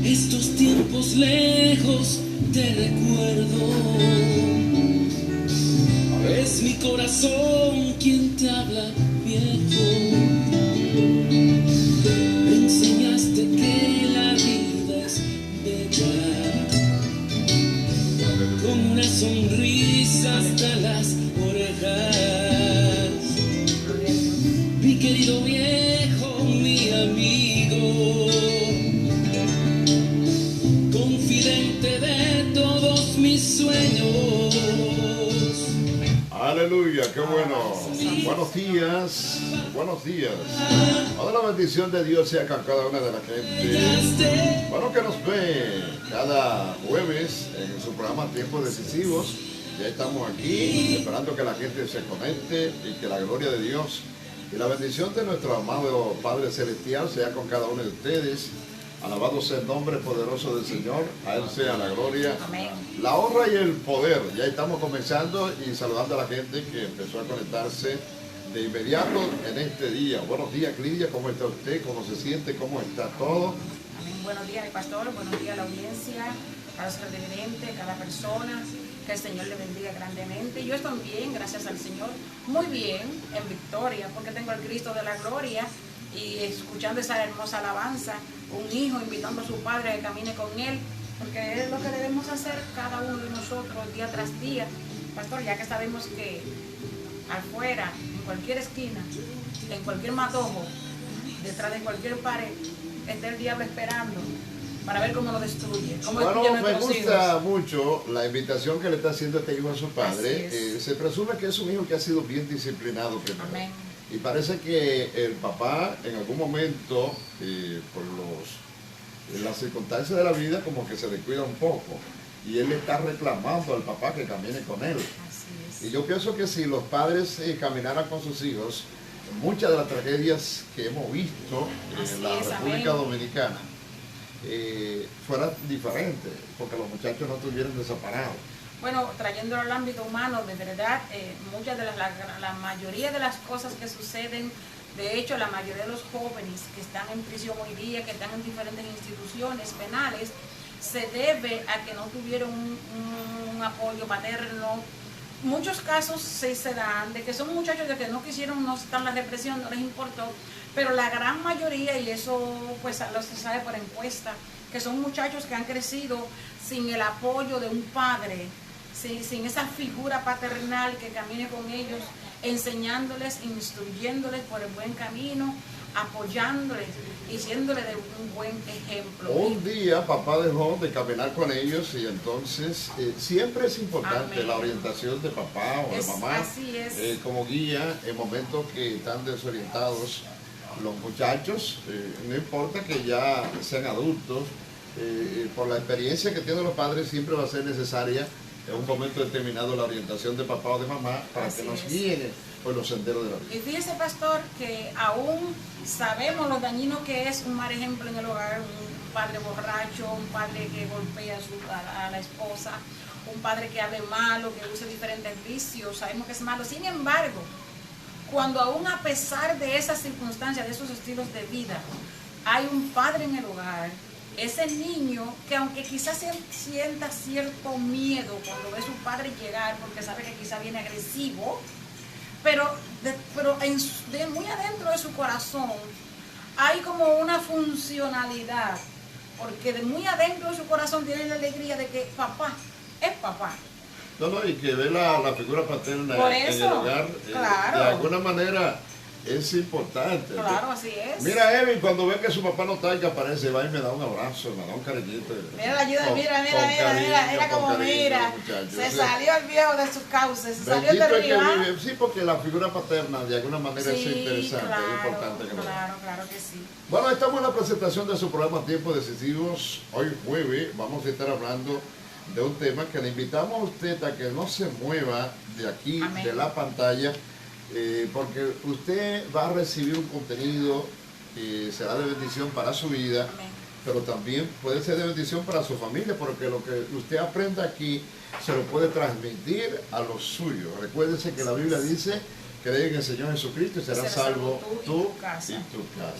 Estos tiempos lejos te recuerdo. Es mi corazón quien te habla, viejo. Me enseñaste que la vida es bella, con una sonrisa hasta las orejas. Mi querido viejo, mi amigo, confidente de todos mis sueños. Aleluya, qué bueno. Buenos días, buenos días. Toda la bendición de Dios sea con cada una de la gente. Bueno, que nos ve cada jueves en su programa Tiempos Decisivos. Ya estamos aquí esperando que la gente se conecte y que la gloria de Dios y la bendición de nuestro amado Padre Celestial sea con cada uno de ustedes. Alabado sea el nombre poderoso del Señor, a Él sea la gloria, amén, la honra y el poder. Ya estamos comenzando y saludando a la gente que empezó a conectarse de inmediato en este día. Buenos días, Lidia, ¿cómo está usted? ¿Cómo se siente? ¿Cómo está todo? amén. Buenos días, mi pastor, buenos días a la audiencia, a los televidentes, cada persona, que el Señor le bendiga grandemente. Yo estoy bien, gracias al Señor, muy bien, en victoria, porque tengo al Cristo de la gloria. Y escuchando esa hermosa alabanza, un hijo invitando a su padre a que camine con él, porque es lo que debemos hacer cada uno de nosotros día tras día. Pastor, ya que sabemos que afuera, en cualquier esquina, en cualquier matojo, detrás de cualquier pared, está el diablo esperando para ver cómo lo destruye. Cómo Bueno, destruye a me nuestros gusta hijos. mucho la invitación que le está haciendo este hijo a su padre. Así es. Se presume que es un hijo que ha sido bien disciplinado primero. Amén. Y parece que el papá en algún momento, por las circunstancias de la vida, como que se descuida un poco. Y él le está reclamando al papá que camine con él. Así es. Y yo pienso que si los padres caminaran con sus hijos, muchas de las tragedias que hemos visto Así en la es, República amén. Dominicana fueran diferentes, porque los muchachos no estuvieran desamparados. Bueno, trayéndolo al ámbito humano, de verdad, muchas de la mayoría de las cosas que suceden, de hecho, la mayoría de los jóvenes que están en prisión hoy día, que están en diferentes instituciones penales, se debe a que no tuvieron un apoyo paterno. Muchos casos se dan de que son muchachos de que no quisieron, no están en la represión, no les importó, pero la gran mayoría, y eso pues lo se sabe por encuesta, que son muchachos que han crecido sin el apoyo de un padre, sin esa figura paternal que camine con ellos, enseñándoles, instruyéndoles por el buen camino, apoyándoles y siéndoles de un buen ejemplo. Un día papá dejó de caminar con ellos y entonces siempre es importante Amén. la orientación de papá o de mamá Así es. como guía en momentos que están desorientados los muchachos, no importa que ya sean adultos, por la experiencia que tienen los padres siempre va a ser necesaria en un momento determinado la orientación de papá o de mamá para Así que nos es. guíen por los senderos de la vida. Y fíjese, pastor, que aún sabemos lo dañino que es un mal ejemplo en el hogar, un padre borracho, un padre que golpea a la esposa, un padre que hable malo, que use diferentes vicios, sabemos que es malo. Sin embargo, cuando aún a pesar de esas circunstancias, de esos estilos de vida, hay un padre en el hogar, ese niño que aunque quizás sienta cierto miedo cuando ve a su padre llegar, porque sabe que quizás viene agresivo, pero muy adentro de su corazón hay como una funcionalidad, porque de muy adentro de su corazón tiene la alegría de que papá es papá. No, y que ve la figura paterna Por en el eso, hogar, claro. de alguna manera es importante. Claro, así es. Mira, Evi, cuando ve que su papá no está y que aparece, va y me da un abrazo, me da un cariñito. Mira la ayuda, Con- mira con como cariño, mira. muchachos. Se O sea, salió el viejo de sus cauces, se salió bendito de el que río. ¿Ah? vive. Sí, porque la figura paterna de alguna manera es Sí, interesante, claro, es importante que lo vea. claro que sí. Bueno, estamos en la presentación de su programa Tiempos Decisivos. Hoy jueves vamos a estar hablando de un tema que le invitamos a usted a que no se mueva de aquí, Amén. de la pantalla, porque usted va a recibir un contenido que será de bendición para su vida, Amén. pero también puede ser de bendición para su familia, porque lo que usted aprenda aquí se lo puede transmitir a los suyos. Recuérdese que la Biblia dice: cree en el Señor Jesucristo y serás salvo tú y tu Y que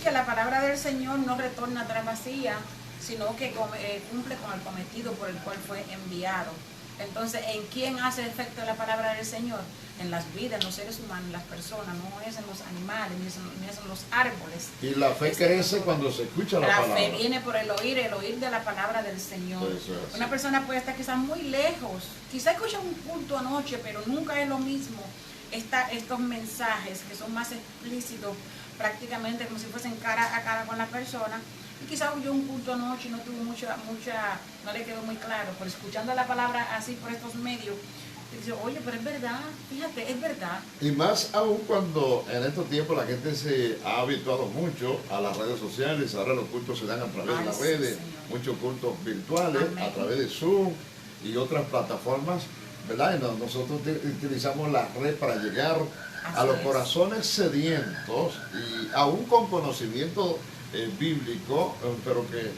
casa. la palabra del Señor no retorna atrás vacía, sino que cumple con el cometido por el cual fue enviado. Entonces, ¿en quién hace efecto la palabra del Señor? En las vidas, en los seres humanos, en las personas, no es en los animales, ni es en los árboles. Y la fe crece cuando se escucha la palabra. La fe viene por el oír de la palabra del Señor. Una persona puede estar quizás muy lejos, quizás escucha un culto anoche, pero nunca es lo mismo estos mensajes que son más explícitos, prácticamente como si fuesen cara a cara con la persona. Y quizás oyó un culto anoche y no tuvo no le quedó muy claro, pero escuchando la palabra así por estos medios, dice, oye, pero es verdad, fíjate, es verdad. Y más aún cuando en estos tiempos la gente se ha habituado mucho a las redes sociales, ahora los cultos se dan a través de las redes, Señor. Muchos cultos virtuales, Amén. a través de Zoom y otras plataformas, ¿verdad? Y nosotros utilizamos la red para llegar a los corazones sedientos y aún con conocimiento bíblico, pero que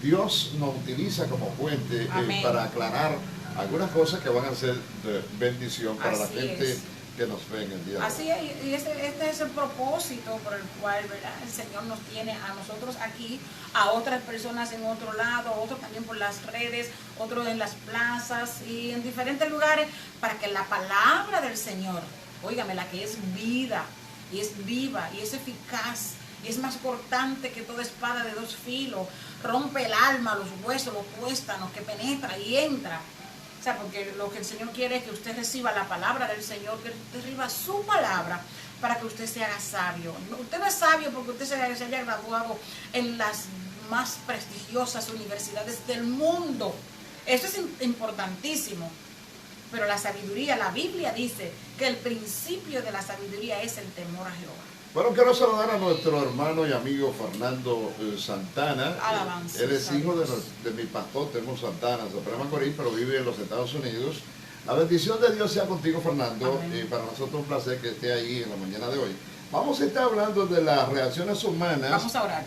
Dios nos utiliza como puente para aclarar algunas cosas que van a ser de bendición para la gente que nos ve en el día de hoy. Así es, y este es el propósito por el cual, ¿verdad?, el Señor nos tiene a nosotros aquí, a otras personas en otro lado, otros también por las redes, otros en las plazas y en diferentes lugares, para que la palabra del Señor, óigame, la que es vida y es viva y es eficaz, y es más cortante que toda espada de dos filos, rompe el alma, los huesos, los tuéstanos, que penetra y entra. O sea, porque lo que el Señor quiere es que usted reciba la palabra del Señor, que usted reciba su palabra para que usted se haga sabio. Usted no es sabio porque usted se haya graduado en las más prestigiosas universidades del mundo. Eso es importantísimo. Pero la sabiduría, la Biblia dice que el principio de la sabiduría es el temor a Jehová. Bueno, quiero saludar a nuestro hermano y amigo Fernando Santana. Alabanza. Él es hijo de mi pastor, Temo Santana, de Suprema Macorís, pero vive en los Estados Unidos. La bendición de Dios sea contigo, Fernando, y para nosotros un placer que esté ahí en la mañana de hoy. Vamos a estar hablando de las reacciones humanas. Vamos a orar.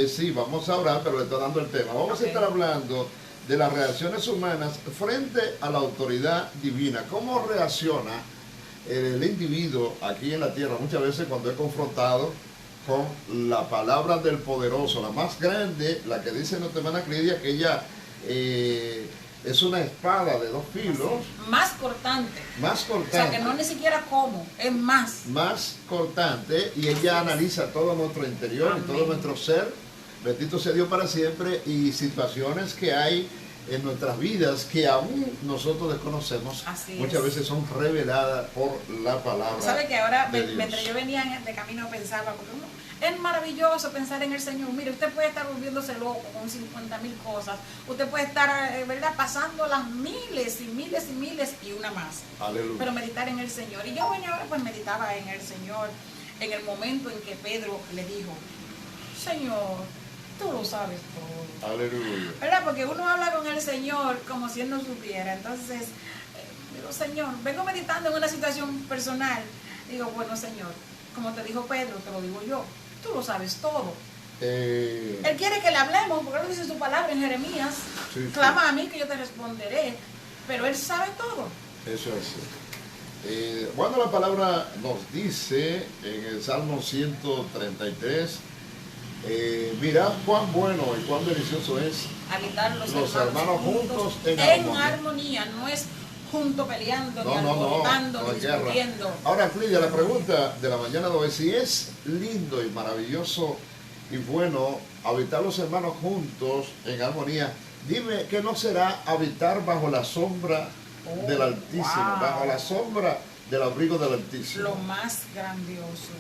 Sí, vamos a orar, pero le estoy dando el tema. Vamos a estar hablando de las reacciones humanas frente a la autoridad divina. ¿Cómo reacciona el individuo aquí en la tierra muchas veces cuando es confrontado con la palabra del poderoso, la más grande, la que dice nuestra hermana Clidia, que ella es una espada de dos filos. Más cortante. Más cortante. O sea, que no ni siquiera como, es más. Más cortante, y ella analiza todo nuestro interior. Amén. Y todo nuestro ser. Bendito sea Dios para siempre, y situaciones que hay en nuestras vidas que aún nosotros desconocemos, muchas veces son reveladas por la palabra. ¿Sabe que ahora, de Dios? Mientras yo venía de camino pensaba, porque es maravilloso pensar en el Señor? Mire, usted puede estar volviéndose loco con 50,000 cosas, usted puede estar, ¿verdad?, pasando las miles y miles y miles y una más. Aleluya. Pero meditar en el Señor. Y yo venía ahora, pues meditaba en el Señor, en el momento en que Pedro le dijo, Señor, tú lo sabes todo. Aleluya. ¿Verdad? Porque uno habla con el Señor como si Él no supiera. Entonces, digo, Señor, vengo meditando en una situación personal. Digo, bueno, Señor, como te dijo Pedro, te lo digo yo, tú lo sabes todo. Él quiere que le hablemos, porque Él dice en su palabra en Jeremías, clama a mí que yo te responderé, pero Él sabe todo. Eso es. Bueno, la palabra nos dice en el Salmo 133, mirad cuán bueno y cuán delicioso es habitar los hermanos juntos en armonía. No es junto peleando, ni alborotando, ni discutiendo. Ahora, Clidia, la pregunta de la mañana de hoy, si es lindo y maravilloso y bueno habitar los hermanos juntos en armonía, dime que no será habitar bajo la sombra del Altísimo, bajo la sombra del abrigo del Altísimo. Lo más grandioso,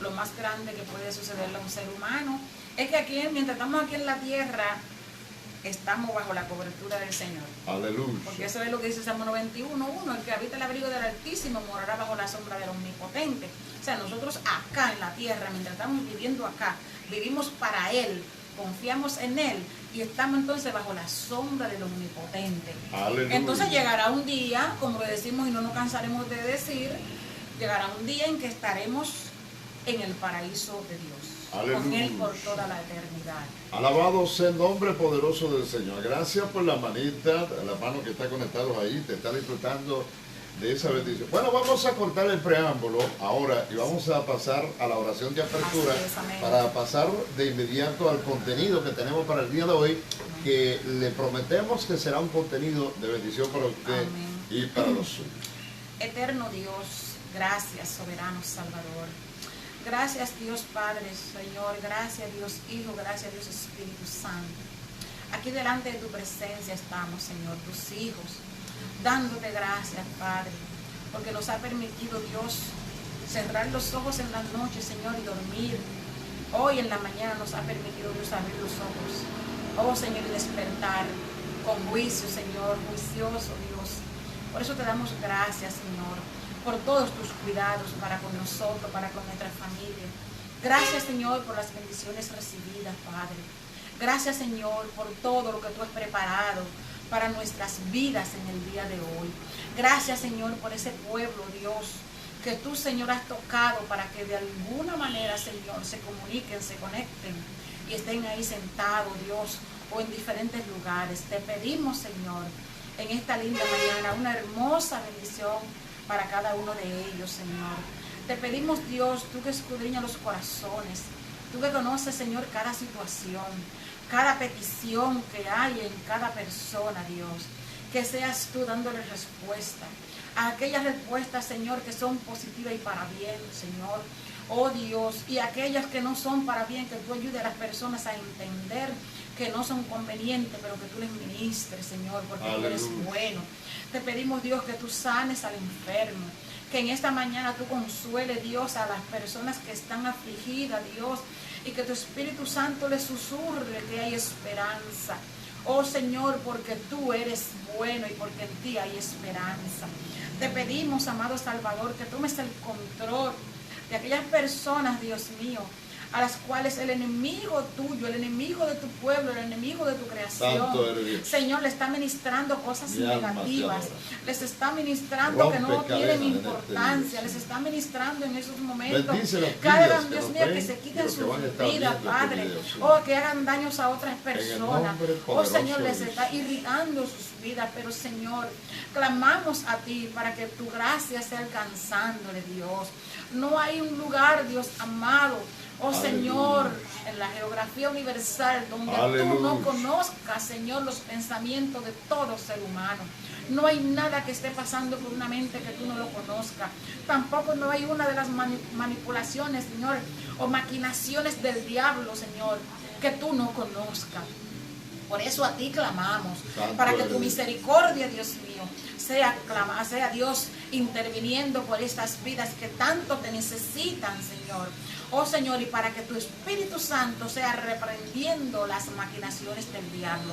lo más grande que puede sucederle a un ser humano es que aquí, mientras estamos aquí en la tierra, estamos bajo la cobertura del Señor. Aleluya. Porque eso es lo que dice Salmo 91:1, el que habita el abrigo del Altísimo morará bajo la sombra del Omnipotente. O sea, nosotros acá en la tierra, mientras estamos viviendo acá, vivimos para Él, confiamos en Él y estamos entonces bajo la sombra del Omnipotente. Aleluya. Entonces llegará un día, como le decimos y no nos cansaremos de decir, llegará un día en que estaremos en el paraíso de Dios. Aleluya. Con Él por toda la eternidad. Alabado sea el nombre poderoso del Señor. Gracias por la manita, la mano que está conectado ahí, te está disfrutando de esa bendición. Bueno, vamos a cortar el preámbulo ahora y vamos a pasar a la oración de apertura para pasar de inmediato al contenido que tenemos para el día de hoy, que le prometemos que será un contenido de bendición para usted y para los suyos. Eterno Dios, gracias, soberano Salvador. Gracias Dios Padre, Señor, gracias Dios Hijo, gracias Dios Espíritu Santo. Aquí delante de tu presencia estamos, Señor, tus hijos, dándote gracias, Padre, porque nos ha permitido, Dios, cerrar los ojos en la noche, Señor, y dormir. Hoy en la mañana nos ha permitido, Dios, abrir los ojos. Oh, Señor, y despertar con juicio, Señor, juicioso, Dios. Por eso te damos gracias, Señor, por todos tus cuidados para con nosotros, para con nuestra familia. Gracias, Señor, por las bendiciones recibidas, Padre. Gracias, Señor, por todo lo que tú has preparado para nuestras vidas en el día de hoy. Gracias, Señor, por ese pueblo, Dios, que tú, Señor, has tocado para que de alguna manera, Señor, se comuniquen, se conecten y estén ahí sentados, Dios, o en diferentes lugares. Te pedimos, Señor, en esta linda mañana, una hermosa bendición para cada uno de ellos, Señor. Te pedimos, Dios, tú que escudriñas los corazones, tú que conoces, Señor, cada situación, cada petición que hay en cada persona, Dios, que seas tú dándole respuesta a aquellas respuestas, Señor, que son positivas y para bien, Señor. Oh Dios, y aquellas que no son para bien, que tú ayudes a las personas a entender que no son convenientes, pero que tú les ministres, Señor, porque tú eres bueno. Te pedimos, Dios, que tú sanes al enfermo, que en esta mañana tú consuele, Dios, a las personas que están afligidas, Dios, y que tu Espíritu Santo les susurre que hay esperanza. Oh Señor, porque tú eres bueno y porque en ti hay esperanza. Te pedimos, amado Salvador, que tomes el control de aquellas personas, Dios mío, a las cuales el enemigo tuyo, el enemigo de tu pueblo, el enemigo de tu creación, Señor, le está ministrando cosas negativas, les está ministrando que no tienen importancia, les está ministrando en esos momentos que hagan, Dios mío, que se quiten sus vidas, Padre, o que hagan daños a otras personas. Oh Señor, les está irritando sus vidas, pero Señor, clamamos a ti para que tu gracia sea alcanzándole, Dios. No hay un lugar, Dios amado, oh Señor, en la geografía universal donde tú no conozcas, Señor, los pensamientos de todo ser humano. No hay nada que esté pasando por una mente que tú no lo conozcas. Tampoco no hay una de las manipulaciones, Señor, o maquinaciones del diablo, Señor, que tú no conozcas. Por eso a ti clamamos, para que tu misericordia, Dios mío, sea Dios interviniendo por estas vidas que tanto te necesitan, Señor. Oh Señor, y para que tu Espíritu Santo sea reprendiendo las maquinaciones del diablo.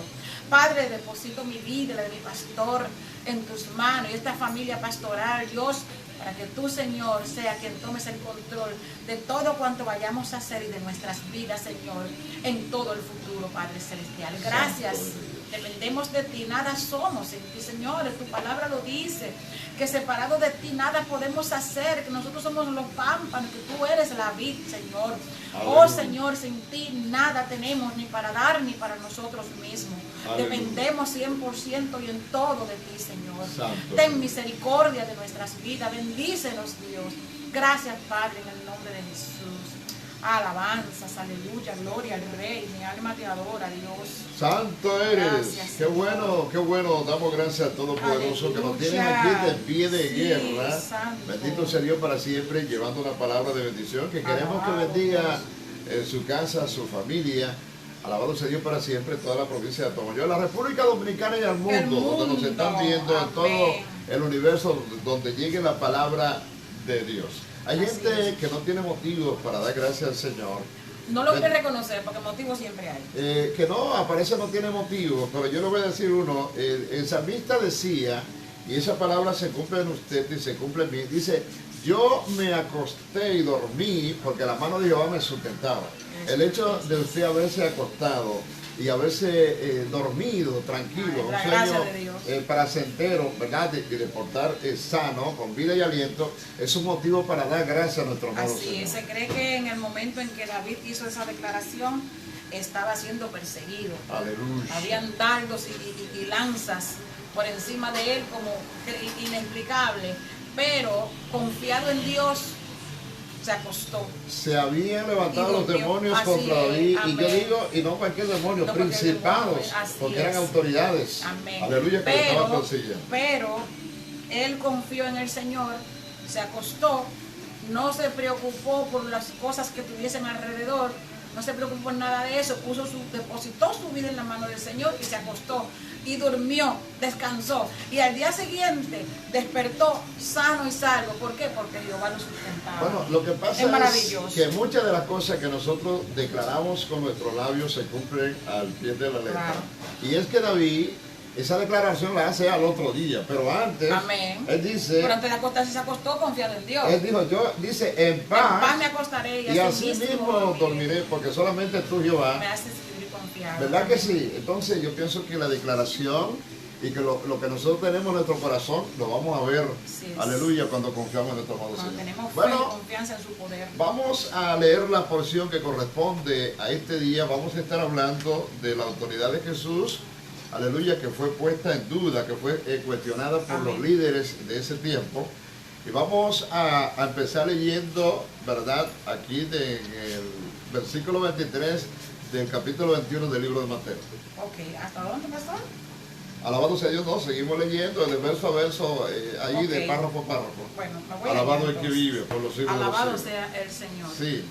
Padre, deposito mi vida, la de mi pastor, en tus manos y esta familia pastoral, Dios, para que tú, Señor, sea quien tomes el control de todo cuanto vayamos a hacer y de nuestras vidas, Señor, en todo el futuro, Padre Celestial. Gracias. Dependemos de ti, nada somos en ti, Señor. Tu palabra lo dice, que separado de ti nada podemos hacer, que nosotros somos los pámpanos, que tú eres la vid, Señor. Oh Señor, sin ti nada tenemos ni para dar ni para nosotros mismos. Dependemos 100% y en todo de ti, Señor. Santo. Ten misericordia de nuestras vidas, bendícenos, Dios. Gracias, Padre, en el nombre de Jesús. Alabanzas, aleluya, gloria al Rey, mi alma te adora, Dios. Santo eres. Gracias, qué bueno, damos gracias a Todopoderoso que nos tienen aquí de pie de guerra. Santo. Bendito sea Dios para siempre, llevando una palabra de bendición que queremos que bendiga su casa, su familia. Alabado sea Dios para siempre, toda la provincia de Tomayo, la República Dominicana y al mundo, donde nos están viendo, en todo el universo, donde llegue la palabra de Dios. Hay gente que no tiene motivos para dar gracias al Señor. No lo quiere reconocer, porque motivos siempre hay. Que no, aparece no tiene motivos, pero yo le voy a decir uno. El salmista decía, y esa palabra se cumple en usted y se cumple en mí, dice, yo me acosté y dormí porque la mano de Jehová me sustentaba. El hecho de usted haberse acostado y haberse dormido tranquilo, un sueño placentero, ¿verdad? Y de portar sano, con vida y aliento, es un motivo para dar gracias a nuestro amado Señor. Se cree que en el momento en que David hizo esa declaración, estaba siendo perseguido. Aleluya. Habían dardos y lanzas por encima de él como inexplicable, pero confiado en Dios, se acostó. Se habían levantado los demonios Así contra es, David, y yo amén. digo, y no cualquier demonio, No cualquier principados, demonio, así porque eran es. autoridades. Amén. Aleluya, que lo estaban persiguiendo. Pero él confió en el Señor, se acostó, no se preocupó por las cosas que tuviesen alrededor, no se preocupó por nada de eso, depositó su vida en la mano del Señor y se acostó y durmió, descansó. Y al día siguiente despertó sano y salvo. ¿Por qué? Porque Jehová lo sustentaba. Bueno, lo que pasa es maravilloso. que muchas de las cosas que nosotros declaramos con nuestros labios se cumplen al pie de la letra. Claro. Y es que David, esa declaración la hace al otro día, pero antes, Amén. él dice, Pero antes de acostarse se acostó confiado en Dios. él dijo, dice, en paz me acostaré y así mismo dormiré, porque solamente tú, Jehová, me haces vivir confiado. ¿verdad que sí? Entonces yo pienso que la declaración y que lo que nosotros tenemos en nuestro corazón lo vamos a ver, Sí, aleluya, cuando confiamos en nuestro amado Cuando Señor. tenemos fe y Bueno, confianza en su poder. vamos a leer la porción que corresponde a este día. Vamos a estar hablando de la autoridad de Jesús, aleluya, que fue puesta en duda, que fue cuestionada por los líderes de ese tiempo. Y vamos a empezar leyendo, ¿verdad? Aquí en el versículo 23 del capítulo 21 del libro de Mateo. Ok, ¿hasta dónde, pastor? Alabado sea Dios, no, seguimos leyendo de verso a verso, ahí de Ok. párrafo a párrafo. Bueno, me voy Alabado allá, el que entonces. vive por los siglos de los Alabado siglos. sea el Señor. Sí,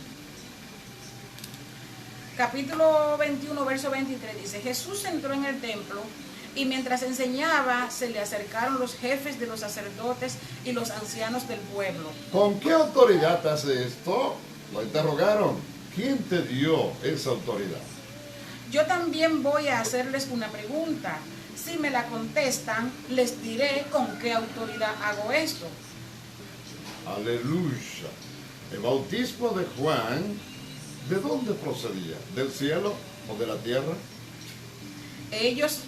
Capítulo 21, verso 23 dice, Jesús entró en el templo y mientras enseñaba se le acercaron los jefes de los sacerdotes y los ancianos del pueblo. ¿con qué autoridad hace esto? Lo interrogaron. ¿Quién te dio esa autoridad? Yo también voy a hacerles una pregunta. Si me la contestan, les diré con qué autoridad hago esto. Aleluya. El bautismo de Juan, ¿de dónde procedía? ¿Del cielo o de la tierra? Ellos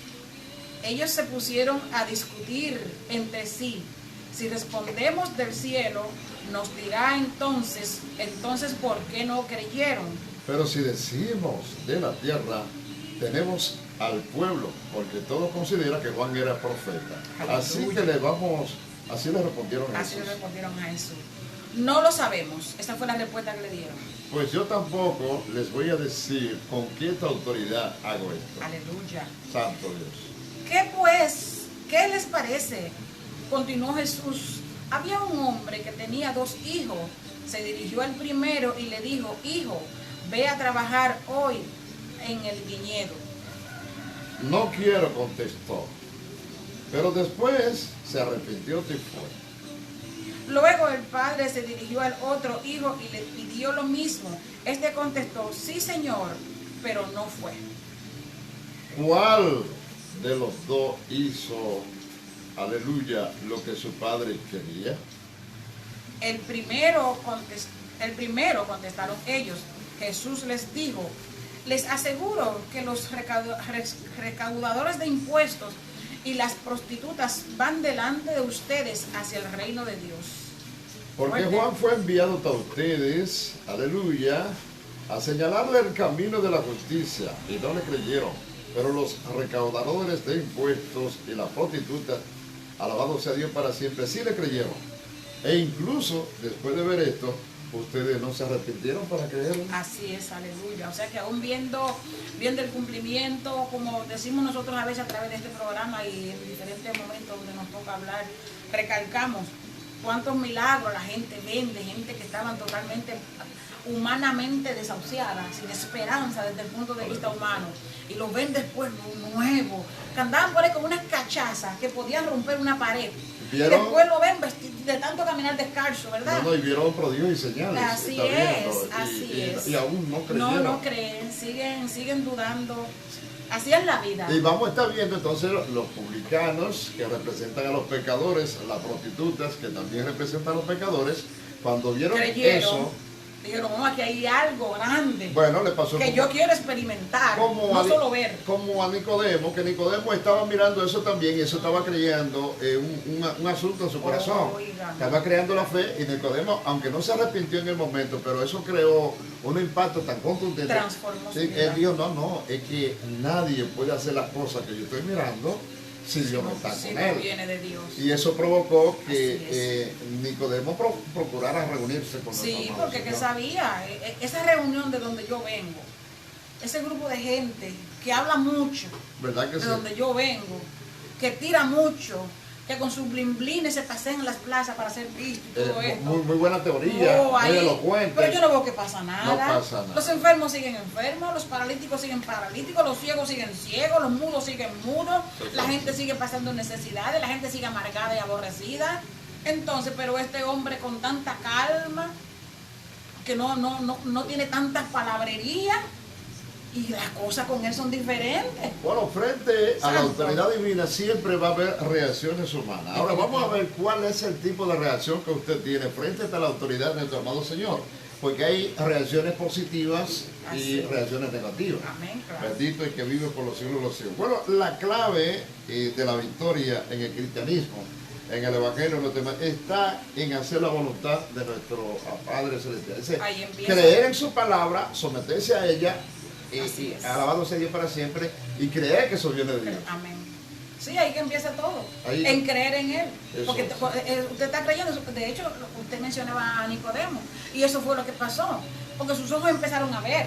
se pusieron a discutir entre sí. Si respondemos del cielo, nos dirá entonces, ¿por qué no creyeron? Pero si decimos de la tierra, tenemos al pueblo, porque todos consideran que Juan era profeta. Así que así le respondieron a Así le Jesús. respondieron a Jesús. No lo sabemos. Esa fue la respuesta que le dieron. Pues yo tampoco les voy a decir con qué autoridad hago esto. Aleluya. Santo Dios. ¿Qué pues? ¿Qué les parece? Continuó Jesús. Había un hombre que tenía 2 hijos. Se dirigió al primero y le dijo, hijo, ve a trabajar hoy en el viñedo. No quiero, contestó. Pero después se arrepintió y fue. Luego el padre se dirigió al otro hijo y le pidió lo mismo. Este contestó, sí señor, pero no fue. ¿Cuál de los dos hizo, aleluya, lo que su padre quería? El primero contestaron ellos. Jesús les dijo, les aseguro que los recaudadores de impuestos y las prostitutas van delante de ustedes hacia el reino de Dios. Porque Fuerte. Juan fue enviado a ustedes, aleluya, a señalarle el camino de la justicia, y no le creyeron. Pero los recaudadores de impuestos y las prostitutas, alabado sea Dios para siempre, sí le creyeron. E incluso, después de ver esto, ustedes no se arrepintieron para creerlo. Así es, aleluya. O sea que aún viendo el cumplimiento, como decimos nosotros a veces a través de este programa y en diferentes momentos donde nos toca hablar, recalcamos cuántos milagros la gente vende, gente que estaban totalmente humanamente desahuciada, sin esperanza desde el punto de vista humano, y los ven después nuevos, que andaban por ahí con unas cachazas que podían romper una pared. ¿Vieron? Y después lo ven de tanto caminar descalzo, ¿verdad? No, y vieron prodigios y señales. Así está es, viendo, así es. Y aún no creyeron. No creen, siguen dudando. Así es la vida. Y vamos a estar viendo entonces los publicanos que representan a los pecadores, las prostitutas que también representan a los pecadores, cuando vieron Creyeron. eso, Dijeron, no, aquí hay algo grande Bueno, le pasó que yo quiero experimentar, no solo ver. como a Nicodemo, que Nicodemo estaba mirando eso también y eso estaba creando un asunto en su corazón. Oiga. Estaba creando la fe y Nicodemo, aunque no se arrepintió en el momento, pero eso creó un impacto tan contundente. Transformó su Sí, vida. él dijo, no, es que nadie puede hacer las cosas que yo estoy mirando si Dios no está Si con no él. viene de Dios. Y eso provocó Así que Nicodemo procurara reunirse con Sí, nuestro amado porque que Señor. sabía, esa reunión de donde yo vengo, ese grupo de gente que habla mucho, ¿Verdad que de sí? donde yo vengo, que tira mucho, que con sus blimblines se pasean en las plazas para ser visto y todo esto. Muy buena teoría, No, muy ahí- elocuente. pero yo no veo que pasa nada. No pasa nada. Los enfermos siguen enfermos, los paralíticos siguen paralíticos, los ciegos siguen ciegos, los mudos siguen mudos, la gente sigue pasando necesidades, la gente sigue amargada y aborrecida. Entonces, pero este hombre con tanta calma, que no tiene tantas palabrerías, y las cosas con él son diferentes. Bueno, frente a la Santo. autoridad divina siempre va a haber reacciones humanas. Ahora vamos a ver cuál es el tipo de reacción que usted tiene frente a la autoridad de nuestro amado Señor. Porque hay reacciones positivas y Así es. reacciones negativas. Amén, claro. Bendito el que vive por los siglos de los siglos. Bueno, la clave de la victoria en el cristianismo, en el evangelio, está en hacer la voluntad de nuestro Padre Celestial. Es decir, Ahí empieza. creer en su palabra, someterse a ella, Así es. alabado sea Dios para siempre, y creer que eso viene de Dios. Amén. Sí, ahí que empieza todo. Ahí. En creer en Él. Eso Porque es. usted está creyendo, de hecho, usted mencionaba a Nicodemo. Y eso fue lo que pasó. Porque sus ojos empezaron a ver.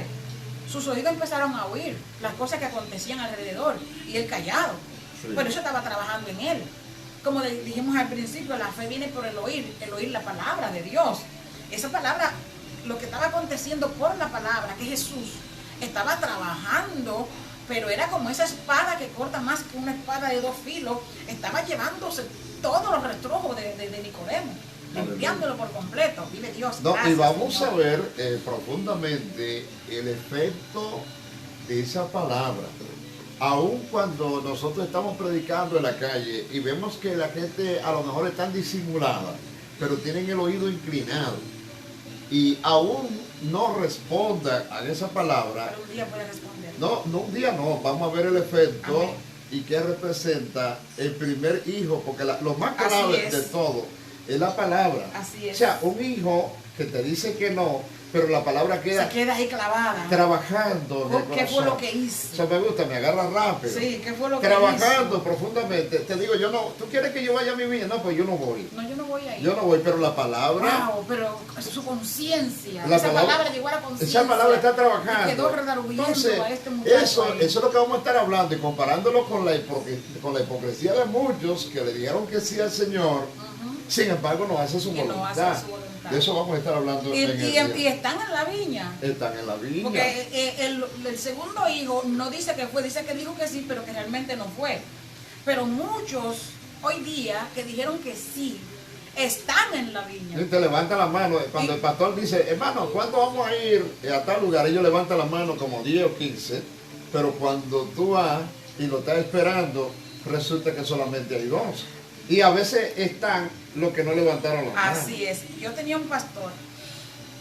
Sus oídos empezaron a oír las cosas que acontecían alrededor. Y él callado. Sí. Pero eso estaba trabajando en él. Como dijimos al principio, la fe viene por el oír la palabra de Dios. Esa palabra, lo que estaba aconteciendo por la palabra, que Jesús estaba trabajando, pero era como esa espada que corta más que una espada de 2 filos, estaba llevándose todos los rastrojos de Nicodemo, limpiándolo por completo. Vive Dios. No, y Gracias, vamos Señor. a ver profundamente el efecto de esa palabra. Aun cuando nosotros estamos predicando en la calle y vemos que la gente a lo mejor está disimulada, pero tienen el oído inclinado y aún no responda a esa palabra, Pero un día puede responder. no un día no, vamos a ver el efecto. Amén. Y que representa el primer hijo, porque lo más Así grave es. de todo es la palabra. Así es. O sea, un hijo que te dice que no, pero la palabra queda Se queda ahí clavada. trabajando en el ¿Qué fue corazón. lo que hice? Eso me gusta, me agarra rápido. Sí, ¿qué fue lo que Trabajando hizo? profundamente. Te digo, yo no, ¿tú quieres que yo vaya a mi vida? No, pues yo no voy. No, yo no voy ahí. Yo no voy, pero la palabra, Wow, pero su conciencia, La esa palabra- palabra llegó a la conciencia. esa palabra está y trabajando. quedó redarguyendo Entonces, a este muchacho eso ahí. es lo que vamos a estar hablando y comparándolo con la hipocresía de muchos que le dijeron que sí al Señor, sin embargo no hace su Y no voluntad. hace su voluntad. De eso vamos a estar hablando Y, en el y- día. y están en la viña. Están en la viña. Porque el segundo hijo no dice que fue, dice que dijo que sí, pero que realmente no fue. Pero muchos hoy día que dijeron que sí, están en la viña. Y te levanta la mano. Cuando el pastor dice, hermano, ¿cuándo vamos a ir a tal lugar? Ellos levantan la mano como 10 o 15. Pero cuando tú vas y lo estás esperando, resulta que solamente hay 2. Y a veces están los que no levantaron la mano. Así es. Yo tenía un pastor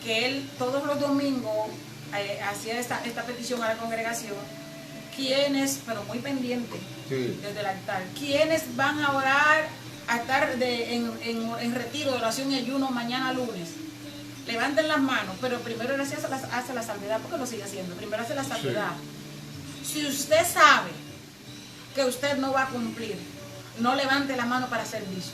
que él todos los domingos hacía esta petición a la congregación. ¿Quiénes, pero muy pendiente Sí. desde el altar, quiénes van a orar, a estar en retiro de oración y ayuno mañana lunes? Levanten las manos, pero primero él hace la salvedad, porque lo sigue haciendo. Primero hace la salvedad. Si usted sabe que usted no va a cumplir, no levante la mano para ser visto.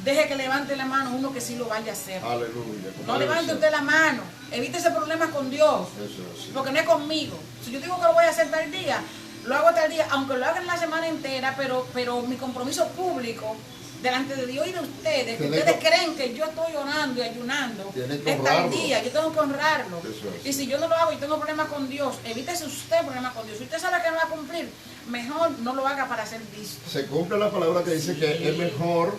Deje que levante la mano uno que sí lo vaya a hacer. Aleluya. No levante usted la mano. Evítese problemas con Dios. Eso es así. Porque no es conmigo. Si yo digo que lo voy a hacer tal día, lo hago tal día, aunque lo haga en la semana entera, pero mi compromiso público delante de Dios y de ustedes, que Tiene ustedes que- creen que yo estoy orando y ayunando, Tiene que es tal honrarlo. día, yo tengo que honrarlo. Eso es. Y si yo no lo hago y tengo problemas con Dios, evítese usted problemas con Dios. Si usted sabe que no va a cumplir, mejor no lo haga para ser visto. Se cumple la palabra que dice Sí. que es mejor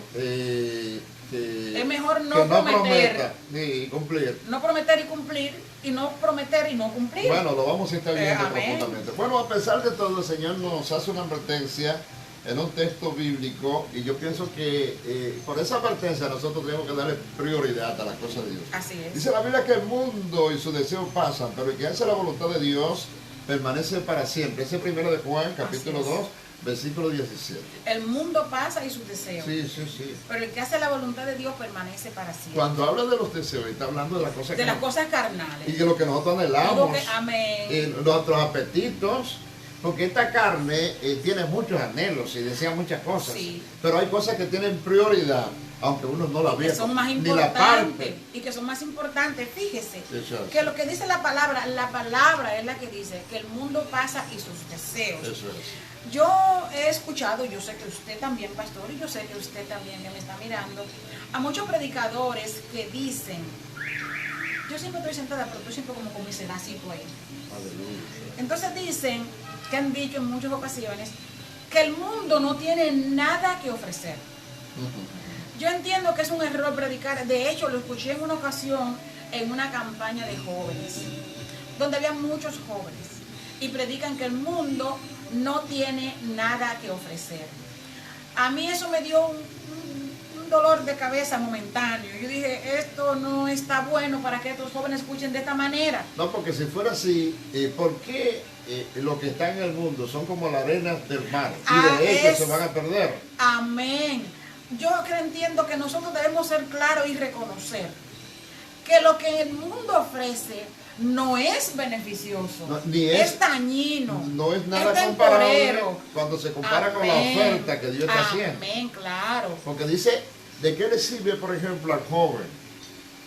Es mejor no que no prometer. prometa ni cumplir. No prometer y cumplir, y no prometer y no cumplir. Bueno, lo vamos a estar viendo Amén. profundamente. Bueno, a pesar de todo, el Señor nos hace una advertencia en un texto bíblico y yo pienso que por esa advertencia nosotros tenemos que darle prioridad a las cosas de Dios. Así es. Dice la Biblia que el mundo y sus deseos pasan, pero el que hace la voluntad de Dios permanece para siempre. Ese primero de Juan, capítulo 2, versículo 17. El mundo pasa y sus deseos. Sí, sí, sí. Pero el que hace la voluntad de Dios permanece para siempre. Cuando habla de los deseos, está hablando de las cosas De las cosas carnales. y de lo que nosotros Digo anhelamos, que, amén. nuestros apetitos, porque esta carne tiene muchos anhelos y desea muchas cosas, Sí. pero hay cosas que tienen prioridad, aunque uno no la Que vea, son más ni la importantes. parte. Y que son más importantes. Fíjese Eso es. que lo que dice la palabra es la que dice que el mundo pasa y sus deseos. Eso es. Yo he escuchado, yo sé que usted también, pastor, y yo sé que usted también que me está mirando, a muchos predicadores que dicen, yo siempre estoy sentada, pero estoy siempre como con mi sedacito ahí. Aleluya. Entonces dicen, que han dicho en muchas ocasiones, que el mundo no tiene nada que ofrecer. Yo entiendo que es un error predicar, de hecho lo escuché en una ocasión en una campaña de jóvenes, donde había muchos jóvenes, y predican que el mundo no tiene nada que ofrecer. A mí eso me dio un dolor de cabeza momentáneo. Yo dije, esto no está bueno para que estos jóvenes escuchen de esta manera. No, porque si fuera así, ¿por qué los que están en el mundo son como la arena del mar? Y de ellos se van a perder. Amén. Yo entiendo que nosotros debemos ser claros y reconocer que lo que el mundo ofrece no es beneficioso, No, ni es dañino, no es nada es comparable temporero. cuando se compara con la Amén. oferta que Dios está haciendo. Amén, claro. Porque dice, ¿de qué le sirve, por ejemplo, al joven,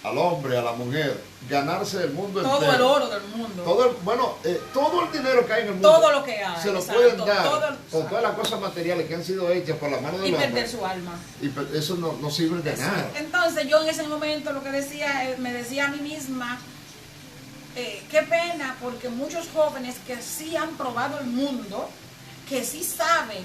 al hombre, a la mujer, ganarse el mundo Todo entero? el oro del mundo. Todo el dinero que hay en el mundo. Todo lo que hay, se lo exacto, pueden dar todo con todas las cosas materiales que han sido hechas por la mano del Y hombre. perder su alma. Y eso no sirve de nada. Entonces yo en ese momento lo que decía, me decía a mí misma, qué pena, porque muchos jóvenes que sí han probado el mundo, que sí saben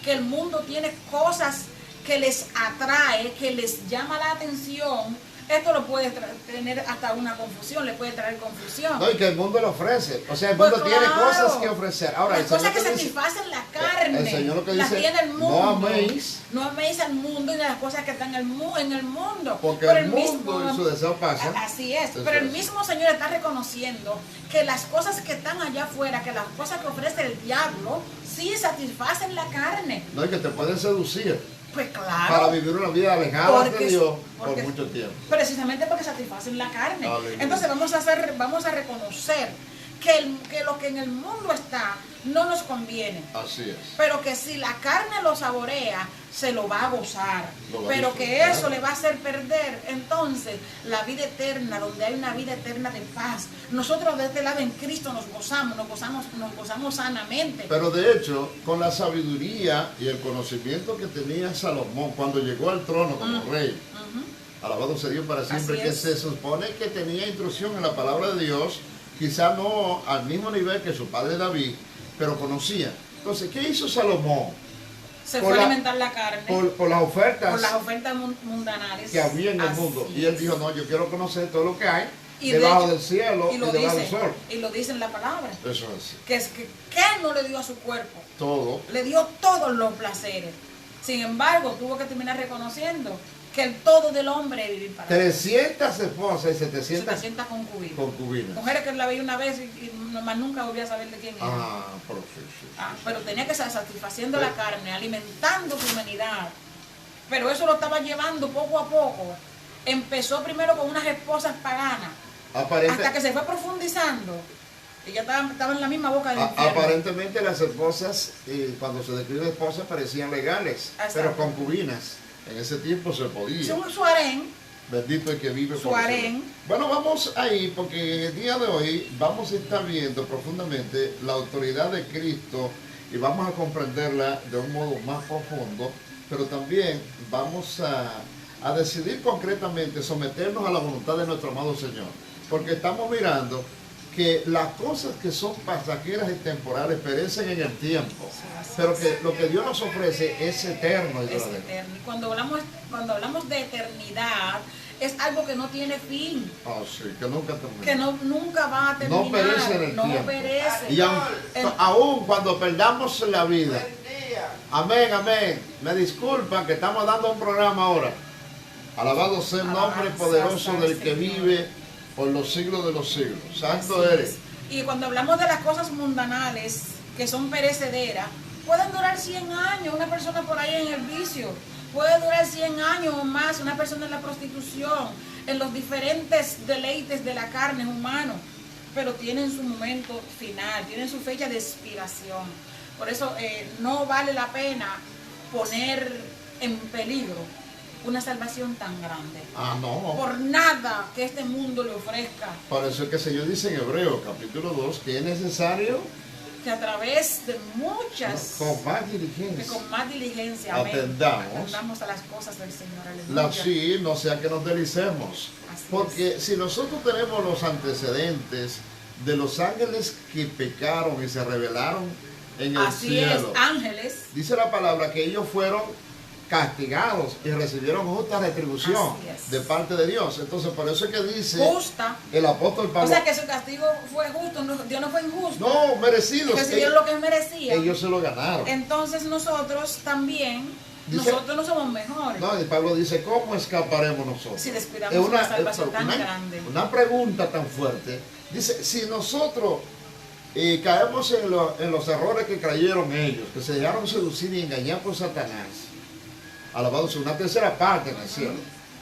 que el mundo tiene cosas que les atrae, que les llama la atención, esto lo puede tener hasta una confusión, le puede traer confusión. No, y que el mundo le ofrece. O sea, el Pues mundo tiene claro. cosas que ofrecer. Ahora, Las el cosas que Señor te dice, satisfacen la carne, el Señor lo que las dice, tiene el mundo. no améis. No améis al mundo y las cosas que están en el mundo. Porque Pero el mundo y su deseo pasan. Así es. Eso Pero el es. mismo Señor está reconociendo que las cosas que están allá afuera, que las cosas que ofrece el diablo, sí satisfacen la carne. No, y que te pueden seducir Pues claro. para vivir una vida alejada de Porque- Dios por porque- mucho tiempo. Precisamente porque satisfacen la carne. Aleluya. Entonces vamos a reconocer que lo que en el mundo está no nos conviene. Así es. Pero que si la carne lo saborea, se lo va a gozar. Lo va a Pero que disfrutar. eso le va a hacer perder entonces la vida eterna, donde hay una vida eterna de paz. Nosotros de este lado en Cristo nos gozamos sanamente. Pero de hecho, con la sabiduría y el conocimiento que tenía Salomón cuando llegó al trono como rey, alabado sea Dios para siempre, Así que es. se supone que tenía instrucción en la palabra de Dios, quizá no al mismo nivel que su padre David, pero conocía. Entonces, ¿qué hizo Salomón? Se por fue a la- alimentar la carne Por las ofertas por las ofertas mundanales. que había en el Así mundo. Y él es. dijo, no, yo quiero conocer todo lo que hay Y de debajo hecho- del cielo y, y lo debajo del dice, sol. y lo dice en la palabra. Eso es Que es que no le dio a su cuerpo, todo. le dio todos los placeres. Sin embargo, tuvo que terminar reconociendo que el todo del hombre es vivir para Dios. 300 esposas y 700 concubinas. concubinas. Mujeres que la veía una vez y más nunca volvía a saber de quién era. Ah, profesor. Pero tenía que estar satisfaciendo la carne, alimentando su humanidad. Pero eso lo estaba llevando poco a poco. Empezó primero con unas esposas paganas, hasta que se fue profundizando. Y ya estaba en la misma boca del infierno. Aparentemente las esposas, cuando se describe esposas, parecían legales, Exacto. pero concubinas. En ese tiempo se podía. Su harén. Bendito el que vive Su por harén. siempre. Bueno, vamos ahí porque en el día de hoy vamos a estar viendo profundamente la autoridad de Cristo y vamos a comprenderla de un modo más profundo, pero también vamos a decidir concretamente someternos a la voluntad de nuestro amado Señor, porque estamos mirando que las cosas que son pasajeras y temporales perecen en el tiempo, pero que lo que Dios nos ofrece es eterno y Es duradero. eterno. Y cuando hablamos de eternidad, es algo que no tiene fin, Ah, sí, que nunca termina. que nunca va a terminar. No perece en el no tiempo. perece. Y aún cuando perdamos la vida, Amén, amén. Me disculpan que estamos dando un programa ahora. Alabado sea el nombre Alabanza poderoso al del que Señor. vive por los siglos de los siglos. Santo Así eres. es. Y cuando hablamos de las cosas mundanales, que son perecederas, pueden durar 100 años. Una persona por ahí en el vicio puede durar 100 años o más. Una persona en la prostitución, en los diferentes deleites de la carne humano, pero tienen su momento final, tienen su fecha de expiración. Por eso no vale la pena poner en peligro una salvación tan grande. Ah, no. Por nada que este mundo le ofrezca, Por eso es que el Señor dice en Hebreos capítulo 2 que es necesario que a través de muchas, con más que diligencia. con más diligencia, amén, Atendamos a las cosas del Señor. La Aleluya. sí, no sea que nos deslicemos. Así Porque si nosotros tenemos los antecedentes de los ángeles que pecaron y se rebelaron en el Así cielo, es, ángeles. dice la palabra que ellos fueron castigados y recibieron justa retribución Así es. de parte de Dios. Entonces, por eso es que dice Justa. el apóstol O Pablo, sea que su castigo fue justo, Dios no fue injusto. no, merecidos, Recibieron lo que merecían. ellos se lo ganaron. Entonces nosotros también, Dice- nosotros no somos mejores. No, y Pablo dice, ¿cómo escaparemos nosotros? Si descuidamos Es una salvación tan una- grande. Una pregunta tan fuerte. Dice, si nosotros caemos en los errores que cayeron ellos, que se dejaron seducir y engañar por Satanás, alabado sea, una tercera parte en el cielo,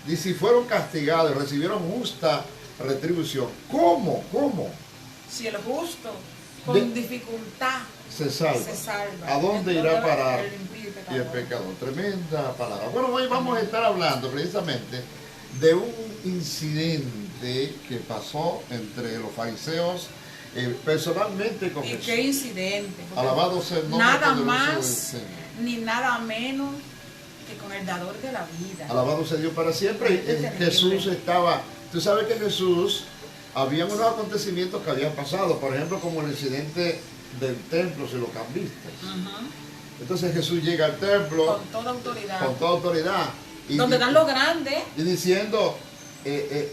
y si fueron castigados y recibieron justa retribución, ¿cómo? Si el justo con De- dificultad Se salva. se salva. ¿A dónde Entonces, irá a parar el impío y el pecador? Tremenda palabra. Bueno, hoy vamos a estar hablando precisamente de un incidente que pasó entre los fariseos personalmente con ¿Y Jesús. qué incidente? Porque Alabado sea el nombre nada poderoso del más Señor. ni nada menos que con el dador de la vida. Alabado sea Dios para siempre. Qué terrible. Jesús estaba, tú sabes que Jesús, había unos acontecimientos que habían pasado, por ejemplo, como el incidente del templo, si lo cambiaste. Ujú. Entonces Jesús llega al templo Con toda autoridad. con toda autoridad. Y Donde están los grandes. y diciendo,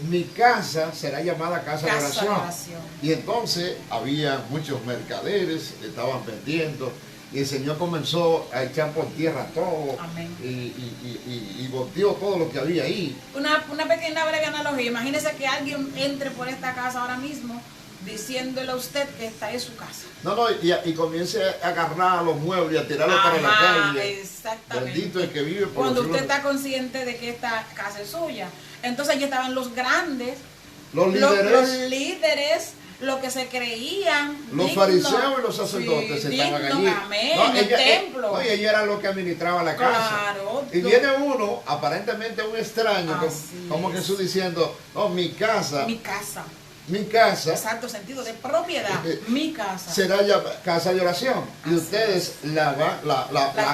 mi casa será llamada casa de Casa de oración. oración. Y entonces había muchos mercaderes que estaban vendiendo y el Señor comenzó a echar por tierra todo. Amén. Y volteó todo lo que había ahí. Una pequeña breve analogía. Imagínese que alguien entre por esta casa ahora mismo diciéndole a usted que esta es su casa. No, y comience a agarrar los muebles y a tirarlos para la Ajá, calle. exactamente. Bendito el que vive por Cuando los usted siglos. está consciente de que esta casa es suya. Entonces allí estaban los grandes, Los los líderes, líderes, los que se creían los dignos. fariseos y los sacerdotes Sí, estaban dignos, allí. amén, No, en el ella- templo. no, y ellos eran los que administraban la casa. Claro. Y viene uno, aparentemente un extraño, Así como es. Jesús diciendo, no, mi casa Mi casa. Exacto, sentido de propiedad. Mi casa. será ya casa de oración. Y Así ustedes La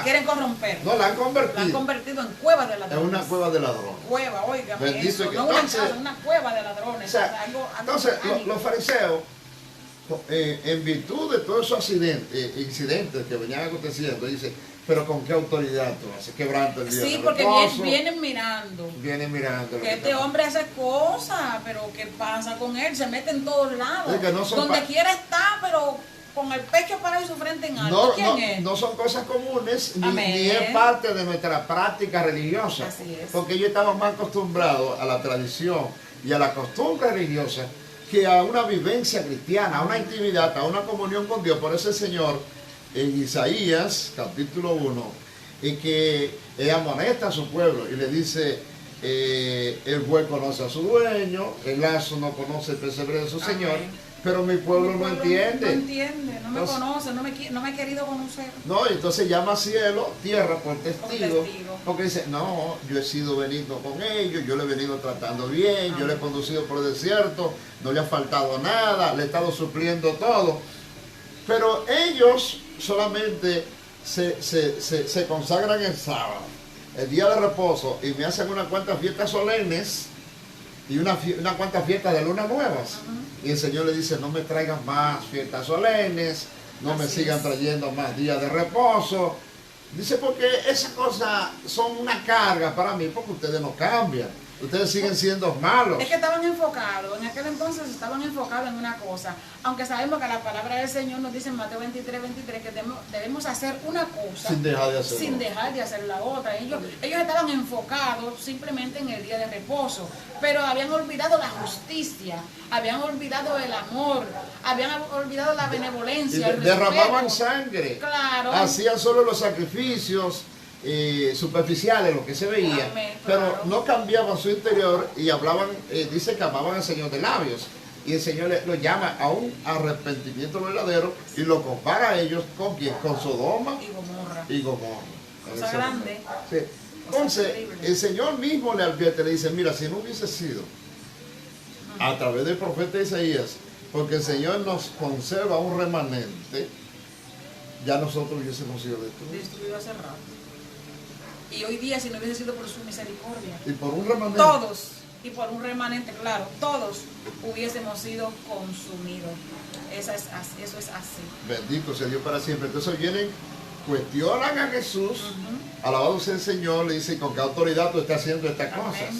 quieren corromper. no, la han La han convertido convertido en cueva de en ladrones. una cueva de ladrones. Cueva, oiga, Bendito eso. que No una entonces- casa, una cueva de ladrones. O sea, O sea, algo entonces, satánico. los fariseos, en virtud de todos esos incidentes que venían aconteciendo, dice, pero ¿con qué autoridad tú haces? Quebranta el día Sí, de porque reposo. vienen mirando. Vienen mirando. lo Que este está- hombre hace cosas, pero ¿qué pasa con él? Se mete en todos lados. Es que no son Donde pa- quiera está, pero con el pecho parado y su frente en alto. ¿Quién es? No son cosas comunes Amén. ni es parte de nuestra práctica religiosa. Así es. Porque ellos estaban más acostumbrados a la tradición y a la costumbre religiosa que a una vivencia cristiana, a una intimidad, a una comunión con Dios. Por eso el Señor en Isaías capítulo 1 y que amonesta a su pueblo y le dice, el buey conoce a su dueño, el asno no conoce el pesebre de su Amén. Señor, pero mi pueblo no entiende. No entiende, no me Entonces- conoce, no me ha querido conocer. No, entonces llama cielo, tierra por testigo, testigo. porque dice, no, yo he sido venido con ellos, yo le he venido tratando bien, yo le he conducido por el desierto, no le ha faltado nada, le he estado supliendo todo. Pero ellos solamente se consagran el sábado, el día de reposo, y me hacen unas cuantas fiestas solemnes y unas cuantas fiestas de luna nuevas. Y el Señor le dice, no me traigan más fiestas solemnes, no me Así sigan es. trayendo más días de reposo. Dice, porque esas cosas son una carga para mí, porque ustedes no cambian. Ustedes siguen siendo malos. Es que estaban enfocados, en aquel entonces estaban enfocados en una cosa, aunque sabemos que la palabra del Señor nos dice en Mateo 23:23 que debemos hacer una cosa Sin dejar de hacerlo. sin dejar de hacer la otra. Ellos estaban enfocados simplemente en el día de reposo, pero habían olvidado la justicia, habían olvidado el amor, habían olvidado la benevolencia, el Derramaban respeto. sangre. Claro. Hacían solo los sacrificios superficiales, lo que se veía, Amén, pero claro. no cambiaban su interior y hablaban, dice que amaban al Señor de labios. Y el Señor lo llama a un arrepentimiento verdadero y lo compara a ellos con quién, con Sodoma Y Gomorra. y Gomorra. Cosa grande. Sí. Entonces, terrible. el Señor mismo le advierte, le dice, mira, si no hubiese sido a través del profeta Isaías, porque el Señor nos conserva un remanente, ya nosotros hubiésemos sido destruidos. Destruido hace rato. Y hoy día, si no hubiese sido por su misericordia, Y por un remanente. todos, y por un remanente, claro, todos hubiésemos sido consumidos. Eso es así. Bendito sea Dios para siempre. Entonces vienen, cuestionan a Jesús, alabado sea el Señor, le dicen, ¿con qué autoridad tú estás haciendo estas Amén. cosas?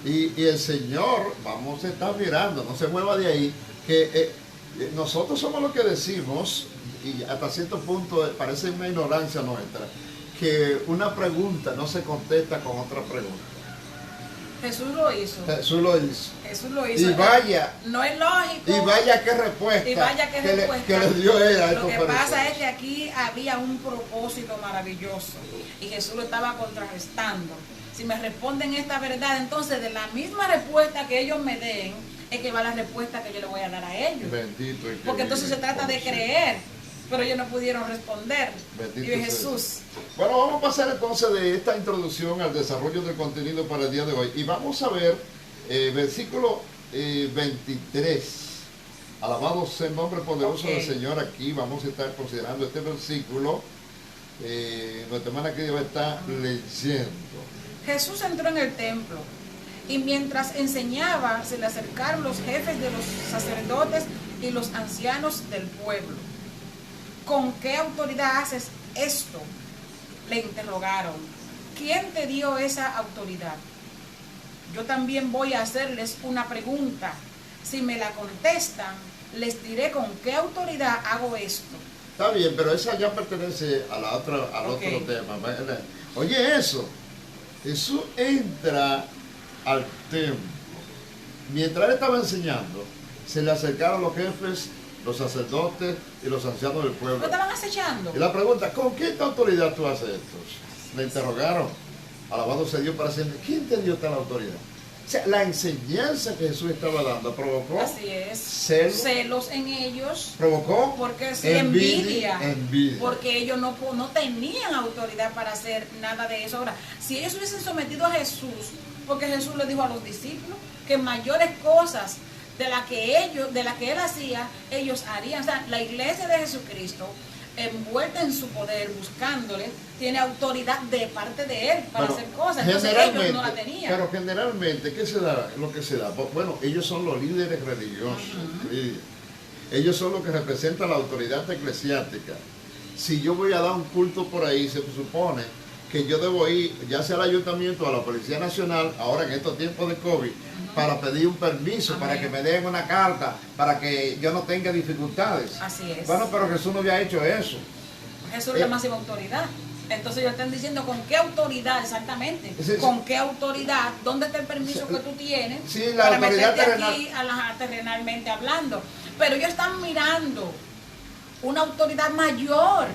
Y el Señor, vamos a estar mirando, no se mueva de ahí, que nosotros somos los que decimos, y hasta cierto punto parece una ignorancia nuestra, que una pregunta no se contesta con otra pregunta. Jesús lo hizo. Jesús lo hizo. Jesús lo hizo. Y vaya, No es lógico. y vaya qué respuesta, Y vaya qué respuesta. que le dio él a Lo estos que pasa fariseos. es que aquí había un propósito maravilloso y Jesús lo estaba contrarrestando. Si me responden esta verdad, entonces de la misma respuesta que ellos me den, es que va la respuesta que yo le voy a dar a ellos. Bendito y Porque entonces se trata de creer, pero ellos no pudieron responder. Bendito Y sea Jesús. Bueno, vamos a pasar entonces de esta introducción al desarrollo del contenido para el día de hoy. Y vamos a ver versículo 23. Alabado sea el nombre poderoso del Señor. Aquí vamos a estar considerando este versículo. Nuestra hermana que va a estar leyendo. Jesús entró en el templo y mientras enseñaba se le acercaron los jefes de los sacerdotes y los ancianos del pueblo. ¿Con qué autoridad haces esto?, le interrogaron. ¿Quién te dio esa autoridad? Yo también voy a hacerles una pregunta. Si me la contestan, les diré con qué autoridad hago esto. Está bien, pero esa ya pertenece a la otra, al otro tema. Oye, eso. Jesús entra al templo. Mientras él estaba enseñando, se le acercaron los jefes, los sacerdotes y los ancianos del ¿Lo pueblo. estaban acechando? Y la pregunta, ¿con qué autoridad tú haces esto? Le interrogaron. Alabado sea Dios para siempre. ¿Quién te dio tal autoridad? O sea, la enseñanza que Jesús estaba dando provocó Así es. celos En ellos. provocó Porque sí, envidia. Porque ellos no tenían autoridad para hacer nada de eso. Ahora, si ellos hubiesen sometido a Jesús, porque Jesús le dijo a los discípulos que mayores cosas de la que él hacía, ellos harían. O sea, la iglesia de Jesucristo, envuelta en su poder, buscándole, tiene autoridad de parte de él para hacer cosas. Entonces ellos no la tenían. Pero generalmente, ¿qué se da? Lo que se da. Bueno, ellos son los líderes religiosos. ¿Sí? Ellos son los que representan la autoridad eclesiástica. Si yo voy a dar un culto por ahí, se supone que yo debo ir, ya sea al ayuntamiento o a la Policía Nacional, ahora en estos tiempos de COVID, para pedir un permiso, para que me den una carta, para que yo no tenga dificultades. Así es. Bueno, pero Jesús no había hecho eso. Jesús es la máxima autoridad. Entonces ellos están diciendo con qué autoridad exactamente, con qué autoridad, dónde está el permiso que tú tienes para meterte aquí terrenalmente hablando. Pero ellos están mirando una autoridad mayor,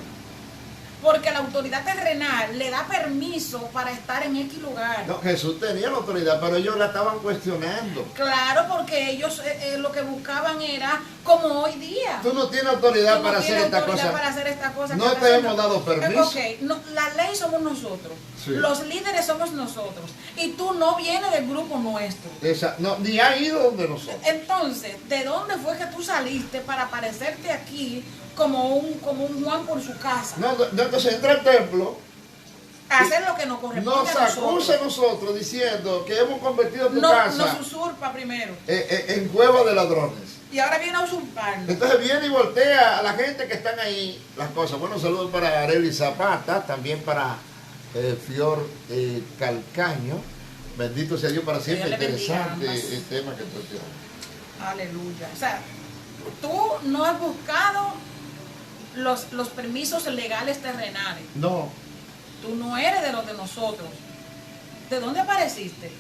porque la autoridad terrenal le da permiso para estar en X lugar. No, Jesús tenía la autoridad, pero ellos la estaban cuestionando. Claro, porque ellos lo que buscaban era como hoy día. Tú no tienes autoridad para hacer esta cosa. No te hemos dado permiso. La ley somos nosotros. Sí. Los líderes somos nosotros. Y tú no vienes del grupo nuestro. No, ni ha ido donde nosotros. Entonces, ¿de dónde fue que tú saliste para aparecerte aquí como un Juan por su casa? No, entonces entra al templo. Hacer lo que nos corresponde. Nos acusa a nosotros diciendo que hemos convertido tu casa. Nos usurpa primero. En cueva de ladrones. Y ahora viene a usurparnos. Entonces viene y voltea a la gente que están ahí las cosas. Bueno, saludos para Arely Zapata, también para Fior Calcaño. Bendito sea Dios para siempre. Dios le bendiga Interesante ambas. el tema que tú tienes. Aleluya. O sea, tú no has buscado los permisos legales terrenales. No, Tú no eres de los de nosotros. ¿De dónde apareciste?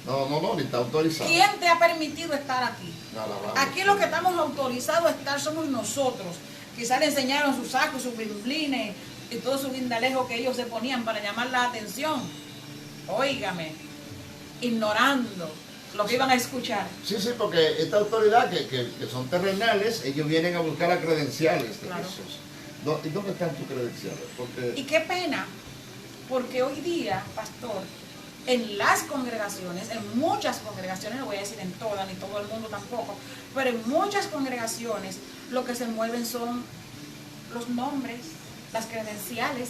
ni está autorizado. ¿Quién te ha permitido estar aquí? Alabado. Aquí los que estamos autorizados a estar somos nosotros. Quizás le enseñaron sus sacos, sus bimblines y todo su guindalejo que ellos se ponían para llamar la atención. Óigame, ignorando lo que iban a escuchar. Sí, porque esta autoridad que son terrenales, ellos vienen a buscar las credenciales de Claro. Jesús. ¿Y dónde están tus credenciales? Porque Y qué pena, porque hoy día, pastor, en las congregaciones, en muchas congregaciones, no voy a decir en todas, ni todo el mundo tampoco, pero en muchas congregaciones lo que se mueven son los nombres, las credenciales.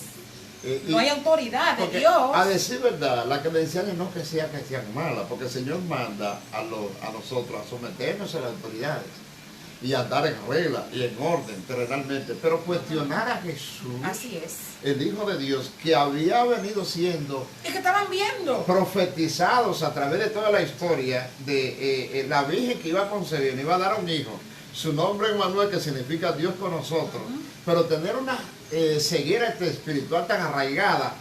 No hay autoridad de porque, Dios. a decir verdad, las credenciales no que sean malas, porque el Señor manda a nosotros a someternos a las autoridades y a andar en regla y en orden terrenalmente, pero cuestionar a Jesús, Así es. el Hijo de Dios, que había venido siendo Es que estaban viendo. profetizados a través de toda la historia de la Virgen que iba a concebir, iba a dar a un hijo, su nombre Emmanuel, que significa Dios con nosotros, pero tener una ceguera espiritual tan arraigada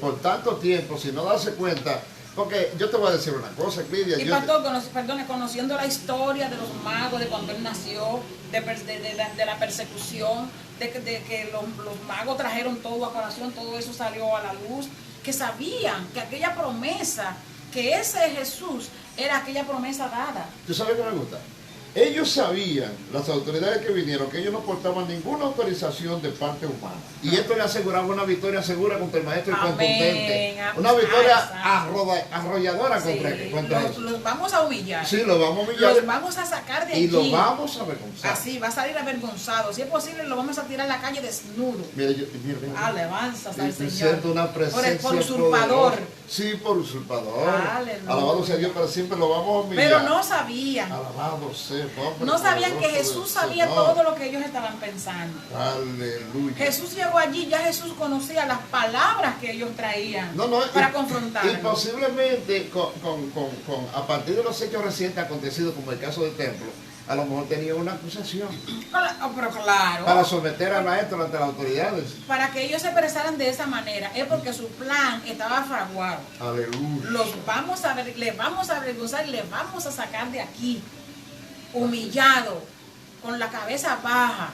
por tanto tiempo, sin no darse cuenta, porque yo te voy a decir una cosa, Lidia, Y pastor, conociendo la historia de los magos, de cuando él nació, de la persecución, de que los magos trajeron todo a colación, todo eso salió a la luz, que sabían que aquella promesa, que ese Jesús era aquella promesa dada. ¿tú sabes qué me gusta? Ellos sabían, las autoridades que vinieron, que ellos no portaban ninguna autorización de parte humana. Y esto le aseguraba una victoria segura contra el maestro y Amén. contundente. Una victoria Exacto. arrolladora Sí, contra eso. los vamos a humillar. Sí, lo vamos a humillar Los vamos a sacar de allí. y lo vamos a avergonzar. Así, va a salir avergonzado. Si es posible, lo vamos a tirar a la calle desnudo. Mira, Alabanzas al yo Señor. siento una presencia Por usurpador. poderosa. Sí, por usurpador. Aleluya. Alabado sea Dios, pero siempre lo vamos a humillar. Pero no sabían. Alabado sea, hombre, No sabían que poderoso Jesús del sabía Señor. todo lo que ellos estaban pensando. Aleluya. Jesús llegó allí, ya Jesús conocía las palabras que ellos traían para confrontarlo. Y posiblemente a partir de los hechos recientes acontecidos, como el caso del templo, a lo mejor tenía una acusación Pero claro, para someter al maestro ante las autoridades. para que ellos se expresaran de esa manera, es porque su plan estaba fraguado. Aleluya. Les vamos a avergonzar y les vamos a sacar de aquí, humillado, con la cabeza baja.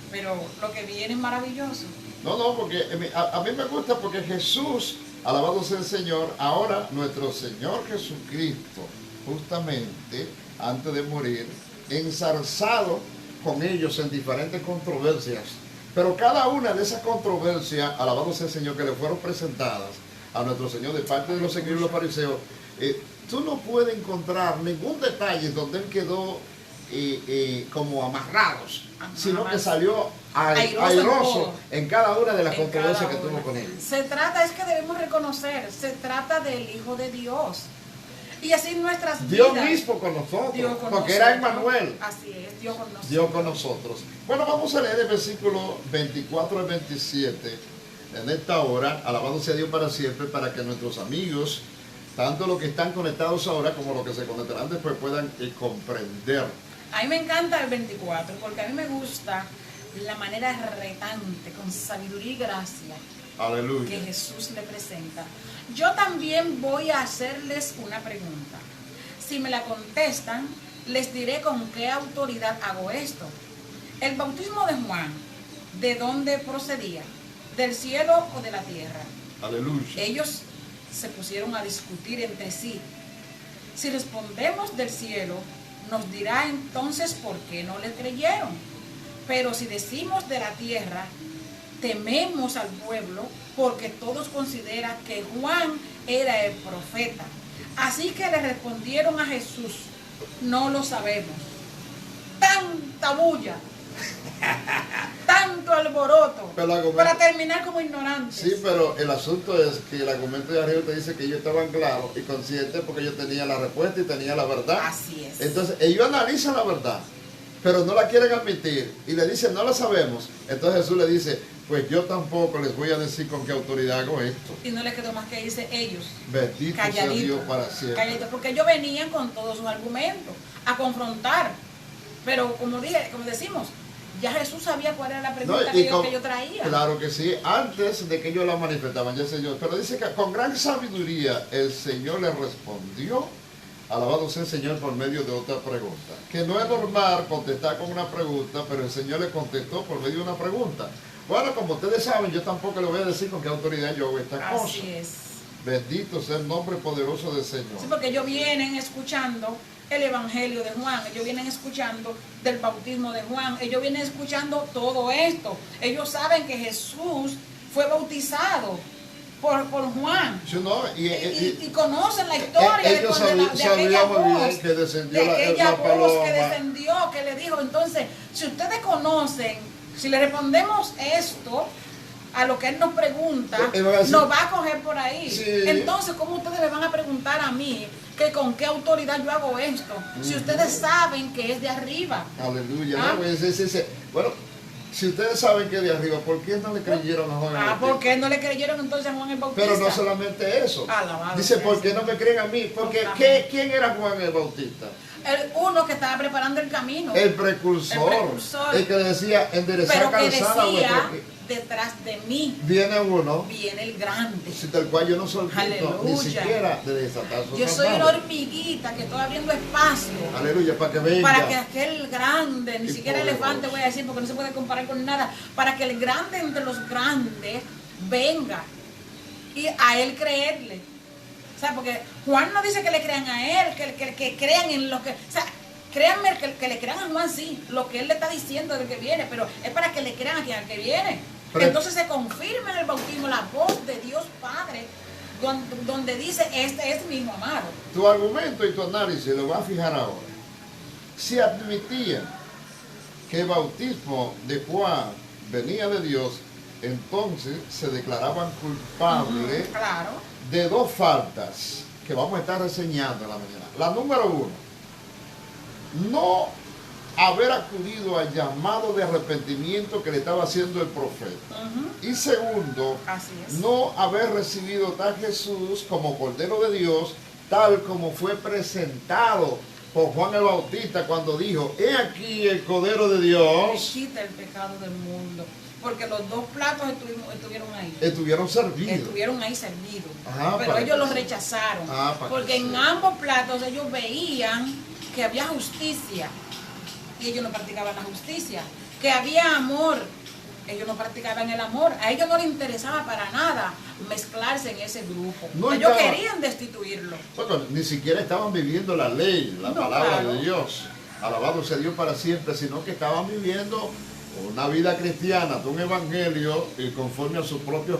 Pero lo que viene es maravilloso. No, porque a mí me gusta porque Jesús, alabado sea el Señor, ahora nuestro Señor Jesucristo, justamente antes de morir, ensarzado con ellos en diferentes controversias. Pero cada una de esas controversias, alabado sea el Señor, que le fueron presentadas a nuestro Señor de parte de los escribas y los fariseos, tú no puedes encontrar ningún detalle donde él quedó como amarrados, sino que salió airoso en cada una de las controversias que tuvo con él. Se trata, es que debemos reconocer, se trata del Hijo de Dios. Y así nuestras Dios vidas. mismo con nosotros, Dios con porque nosotros. era Emmanuel. Así es, Dios con nosotros. Dios con nosotros. Bueno, vamos a leer el versículo 24 al 27 en esta hora. Alabado sea Dios para siempre, para que nuestros amigos, tanto los que están conectados ahora como los que se conectarán después, puedan comprender. A mí me encanta el 24, porque a mí me gusta la manera retante, con sabiduría y gracia, que Aleluya. Jesús le presenta. Yo también voy a hacerles una pregunta. Si me la contestan, les diré con qué autoridad hago esto. El bautismo de Juan, ¿de dónde procedía? ¿Del cielo o de la tierra? Aleluya. Ellos se pusieron a discutir entre sí. Si respondemos del cielo, nos dirá entonces por qué no le creyeron. Pero si decimos de la tierra, tememos al pueblo porque todos consideran que Juan era el profeta. Así que le respondieron a Jesús, no lo sabemos. Tanta bulla, tanto alboroto, para terminar como ignorantes. Sí, pero el asunto es que el argumento de arriba te dice que ellos estaban claros y conscientes porque ellos tenían la respuesta y tenían la verdad. Así es. Entonces, ellos analizan la verdad pero no la quieren admitir y le dicen no la sabemos. Entonces Jesús le dice, pues yo tampoco les voy a decir con qué autoridad hago esto. Y no les quedó más que irse ellos. Bendito sea Calladito, Dios para siempre. calladito, porque ellos venían con todos sus argumentos a confrontar. Pero como decimos, ya Jesús sabía cuál era la pregunta que ellos traían. Claro que sí, antes de que ellos la manifestaban, ya sé yo. Pero dice que con gran sabiduría el Señor le respondió, alabado sea el Señor, por medio de otra pregunta. Que no es normal contestar con una pregunta, pero el Señor le contestó por medio de una pregunta. Bueno, como ustedes saben, yo tampoco le voy a decir con qué autoridad yo hago esta cosa. Así es. Bendito sea el nombre poderoso del Señor. Sí, porque ellos vienen escuchando el Evangelio de Juan, ellos vienen escuchando del bautismo de Juan, ellos vienen escuchando todo esto. Ellos saben que Jesús fue bautizado por Juan. No, y conocen la historia ellos de aquella voz, que descendió de aquella la voz paloma. que descendió, que le dijo. Entonces, si ustedes conocen, si le respondemos esto a lo que él nos pregunta, nos va a coger por ahí. Sí. Entonces, ¿cómo ustedes me van a preguntar a mí que con qué autoridad yo hago esto? Si ustedes saben que es de arriba. Aleluya. ¿Ah? No, pues, bueno, si ustedes saben que es de arriba, ¿por qué no le creyeron a Juan el Bautista? ¿Por qué no le creyeron entonces a Juan el Bautista? Pero no solamente eso. Alabado Dice, sea ¿por qué el no me creen a mí? Porque ¿quién era Juan el Bautista? Uno que estaba preparando el camino. El precursor. El que decía, enderezar pero que calzada decía, detrás de mí viene uno, viene el grande. del cual yo no soy digno ni Aleluya. siquiera de desatar sus Yo soy una sandalias. hormiguita que estoy abriendo espacio Aleluya, para que venga. para que aquel grande, ni Y siquiera poderoso. elefante voy a decir porque no se puede comparar con nada, para que el grande entre los grandes venga y a él creerle. O sea, porque Juan no dice que le crean a él, que crean en lo que... O sea, créanme que le crean a Juan, sí, lo que él le está diciendo de que viene, pero es para que le crean a quien al que viene. Pero, entonces se confirma en el bautismo la voz de Dios Padre, donde dice, este es mi hijo amado. tu argumento y tu análisis lo vas a fijar ahora. Si admitían que el bautismo de Juan venía de Dios, entonces se declaraban culpables Claro. de dos faltas que vamos a estar reseñando en la mañana. La número uno, no haber acudido al llamado de arrepentimiento que le estaba haciendo el profeta. Y segundo, Así es. no haber recibido a Jesús como Cordero de Dios, tal como fue presentado por Juan el Bautista cuando dijo, he aquí el Cordero de Que Dios. quita el pecado del mundo. Porque los dos platos estuvieron ahí. Estuvieron servidos. Estuvieron ahí servidos. Ajá, pero para ellos que los sí. rechazaron. Para porque que en sí. ambos platos ellos veían que había justicia. Y ellos no practicaban la justicia. Que había amor. Ellos no practicaban el amor. A ellos no les interesaba para nada mezclarse en ese grupo. No ellos estaba- querían destituirlo. Bueno, ni siquiera estaban viviendo la ley, la No, palabra claro. de Dios. Alabado sea Dios para siempre, sino que estaban viviendo una vida cristiana, de un evangelio y conforme a sus propios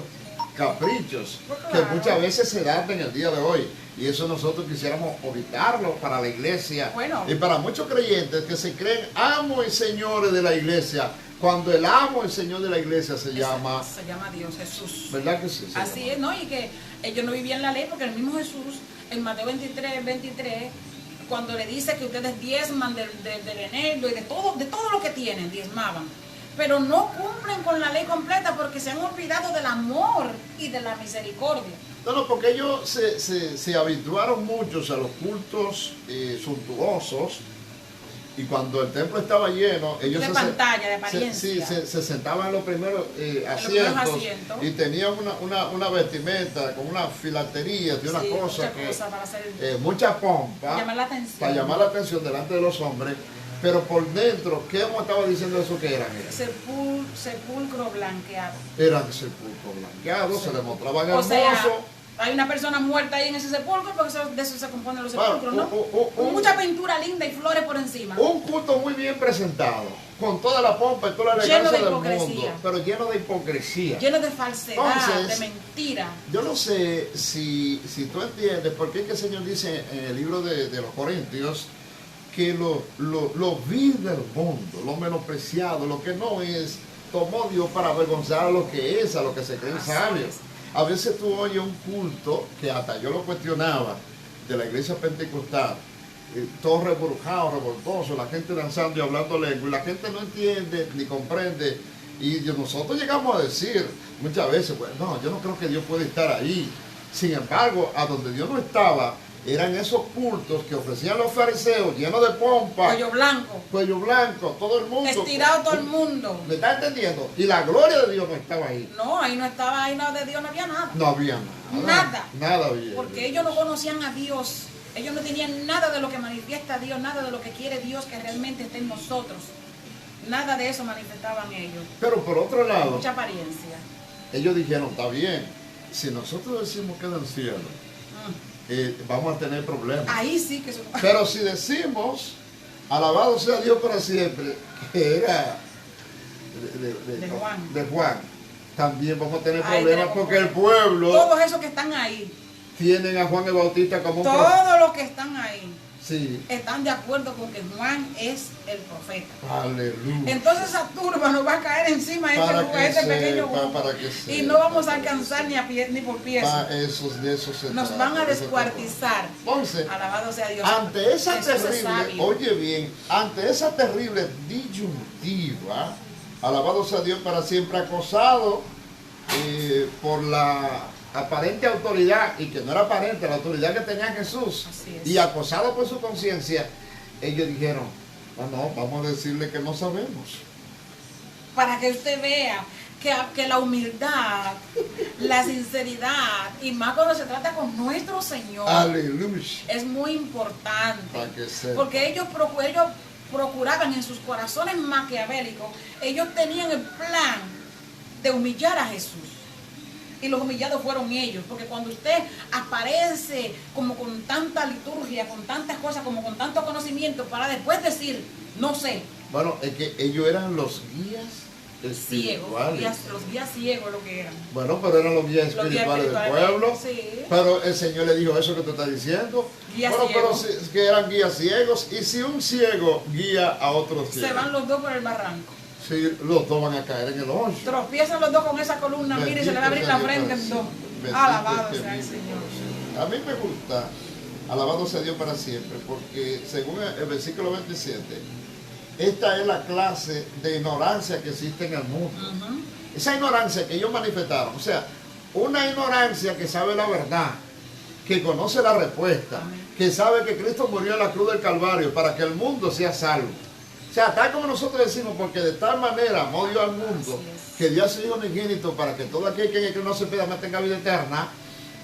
caprichos, Claro. que muchas veces se dan en el día de hoy. Y eso nosotros quisiéramos evitarlo para la iglesia. Bueno. Y para muchos creyentes que se creen amos y señores de la iglesia, cuando el amo y señor de la iglesia se llama, Se llama Dios, Jesús. ¿verdad que sí? Se Así llama. es, ¿no? Y que ellos no vivían la ley porque el mismo Jesús, en Mateo 23, cuando le dice que ustedes diezman del eneldo y de todo lo que tienen, diezmaban. Pero no cumplen con la ley completa porque se han olvidado del amor y de la misericordia. No, porque ellos se habituaron muchos a los cultos suntuosos. Y cuando el templo estaba lleno, ellos De pantalla, de apariencia. se sentaban en los primeros primeros asientos asientos. y tenían una vestimenta con una filatería de una Sí, cosa muchas que cosas para hacer mucha pompa llamar la atención. para llamar la atención delante de los hombres, pero por dentro, ¿qué hemos estado diciendo eso que eran? Sepulcro blanqueado. Eran sepulcros blanqueados, se les mostraban O hermosos. sea, hay una persona muerta ahí en ese sepulcro porque de eso se componen los sepulcros, ¿no? Con mucha pintura linda y flores por encima. Un culto muy bien presentado, con toda la pompa y toda la Lleno elegancia de del hipocresía. mundo, pero lleno de hipocresía. Lleno de falsedad, Entonces, de mentira. Yo no sé si tú entiendes por qué es que el Señor dice en el libro de los Corintios que lo vil del mundo, lo menospreciado, lo que no es, tomó Dios para avergonzar a lo que es, a lo que se creen Así sabios. es. A veces tú oyes un culto que hasta yo lo cuestionaba de la iglesia pentecostal todo reburujado, revoltoso, la gente danzando y hablando lengua, y la gente no entiende ni comprende. Y nosotros llegamos a decir muchas veces, pues, no, yo no creo que Dios puede estar ahí. Sin embargo, a donde Dios no estaba, eran esos cultos que ofrecían los fariseos, llenos de pompa. Cuello blanco, todo el mundo. Estirado todo el mundo. ¿Me está entendiendo? Y la gloria de Dios no estaba ahí. No, ahí no estaba, ahí no, de Dios no había nada. No había nada. Nada había. Porque ellos no conocían a Dios. Ellos no tenían nada de lo que manifiesta Dios, nada de lo que quiere Dios que realmente esté en nosotros. Nada de eso manifestaban ellos. Pero por otro lado, mucha apariencia. Ellos dijeron, está bien, si nosotros decimos que es del cielo, vamos a tener problemas. Ahí sí que eso... Pero si decimos, alabado sea Dios para siempre, que era de Juan, también vamos a tener problemas porque el pueblo... Todos esos que están ahí. Tienen a Juan el Bautista como un profeta. Todos los que están ahí. Sí. Están de acuerdo con que Juan es el profeta. Aleluya. Entonces esa turba nos va a caer encima a este pequeño grupo. Y no vamos a alcanzar ni a pie, ni por pieza. Nos van a descuartizar. Entonces, alabado sea Dios. Ante esa terrible, oye bien, ante esa terrible disyuntiva, alabado sea Dios para siempre, acosado por la aparente autoridad, y que no era aparente, la autoridad que tenía Jesús, y acosado por su conciencia, ellos dijeron, no, vamos a decirle que no sabemos. Para que usted vea que la humildad, la sinceridad, y más cuando se trata con nuestro Señor, aleluya, es muy importante. Porque ellos procuraban en sus corazones maquiavélicos, ellos tenían el plan de humillar a Jesús. Y los humillados fueron ellos, porque cuando usted aparece como con tanta liturgia, con tantas cosas, como con tanto conocimiento, para después decir, no sé. Bueno, es que ellos eran los guías espirituales. Ciegos, los guías ciegos lo que eran. Bueno, pero eran los guías espirituales del pueblo. Sí. Pero el Señor le dijo eso que te está diciendo. Guías bueno, ciegos. Pero que eran guías ciegos, y si un ciego guía a otro ciego, se van los dos por el barranco. Sí, los dos van a caer en el hoyo. Tropiezan los dos con esa columna, mire, y se le va a abrir la frente en dos. Alabado sea el Señor. A mí me gusta, alabado sea Dios para siempre, porque según el versículo 27, esta es la clase de ignorancia que existe en el mundo. Esa ignorancia que ellos manifestaron, o sea, una ignorancia que sabe la verdad, que conoce la respuesta, que sabe que Cristo murió en la cruz del Calvario para que el mundo sea salvo. O sea, tal como nosotros decimos, porque de tal manera amó Dios al mundo, que dio a su Hijo unigénito para que todo aquel que no se pierda tenga vida eterna,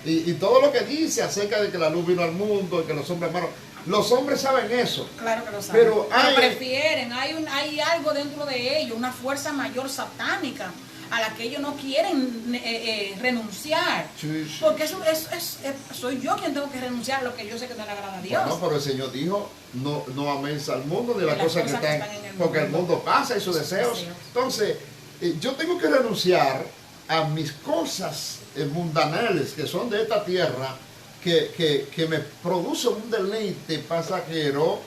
y todo lo que dice acerca de que la luz vino al mundo, y que los hombres amaron, los hombres saben eso. Claro que lo saben. Pero prefieren, hay algo dentro de ellos, una fuerza mayor satánica, a la que ellos no quieren renunciar. Sí. Porque eso soy yo quien tengo que renunciar a lo que yo sé que no le agrada a Dios. No, pero el Señor dijo, no améis al mundo de las cosas que están en el mundo. Porque el mundo pasa y sus deseos. Entonces, yo tengo que renunciar a mis cosas mundanales que son de esta tierra, que me producen un deleite pasajero,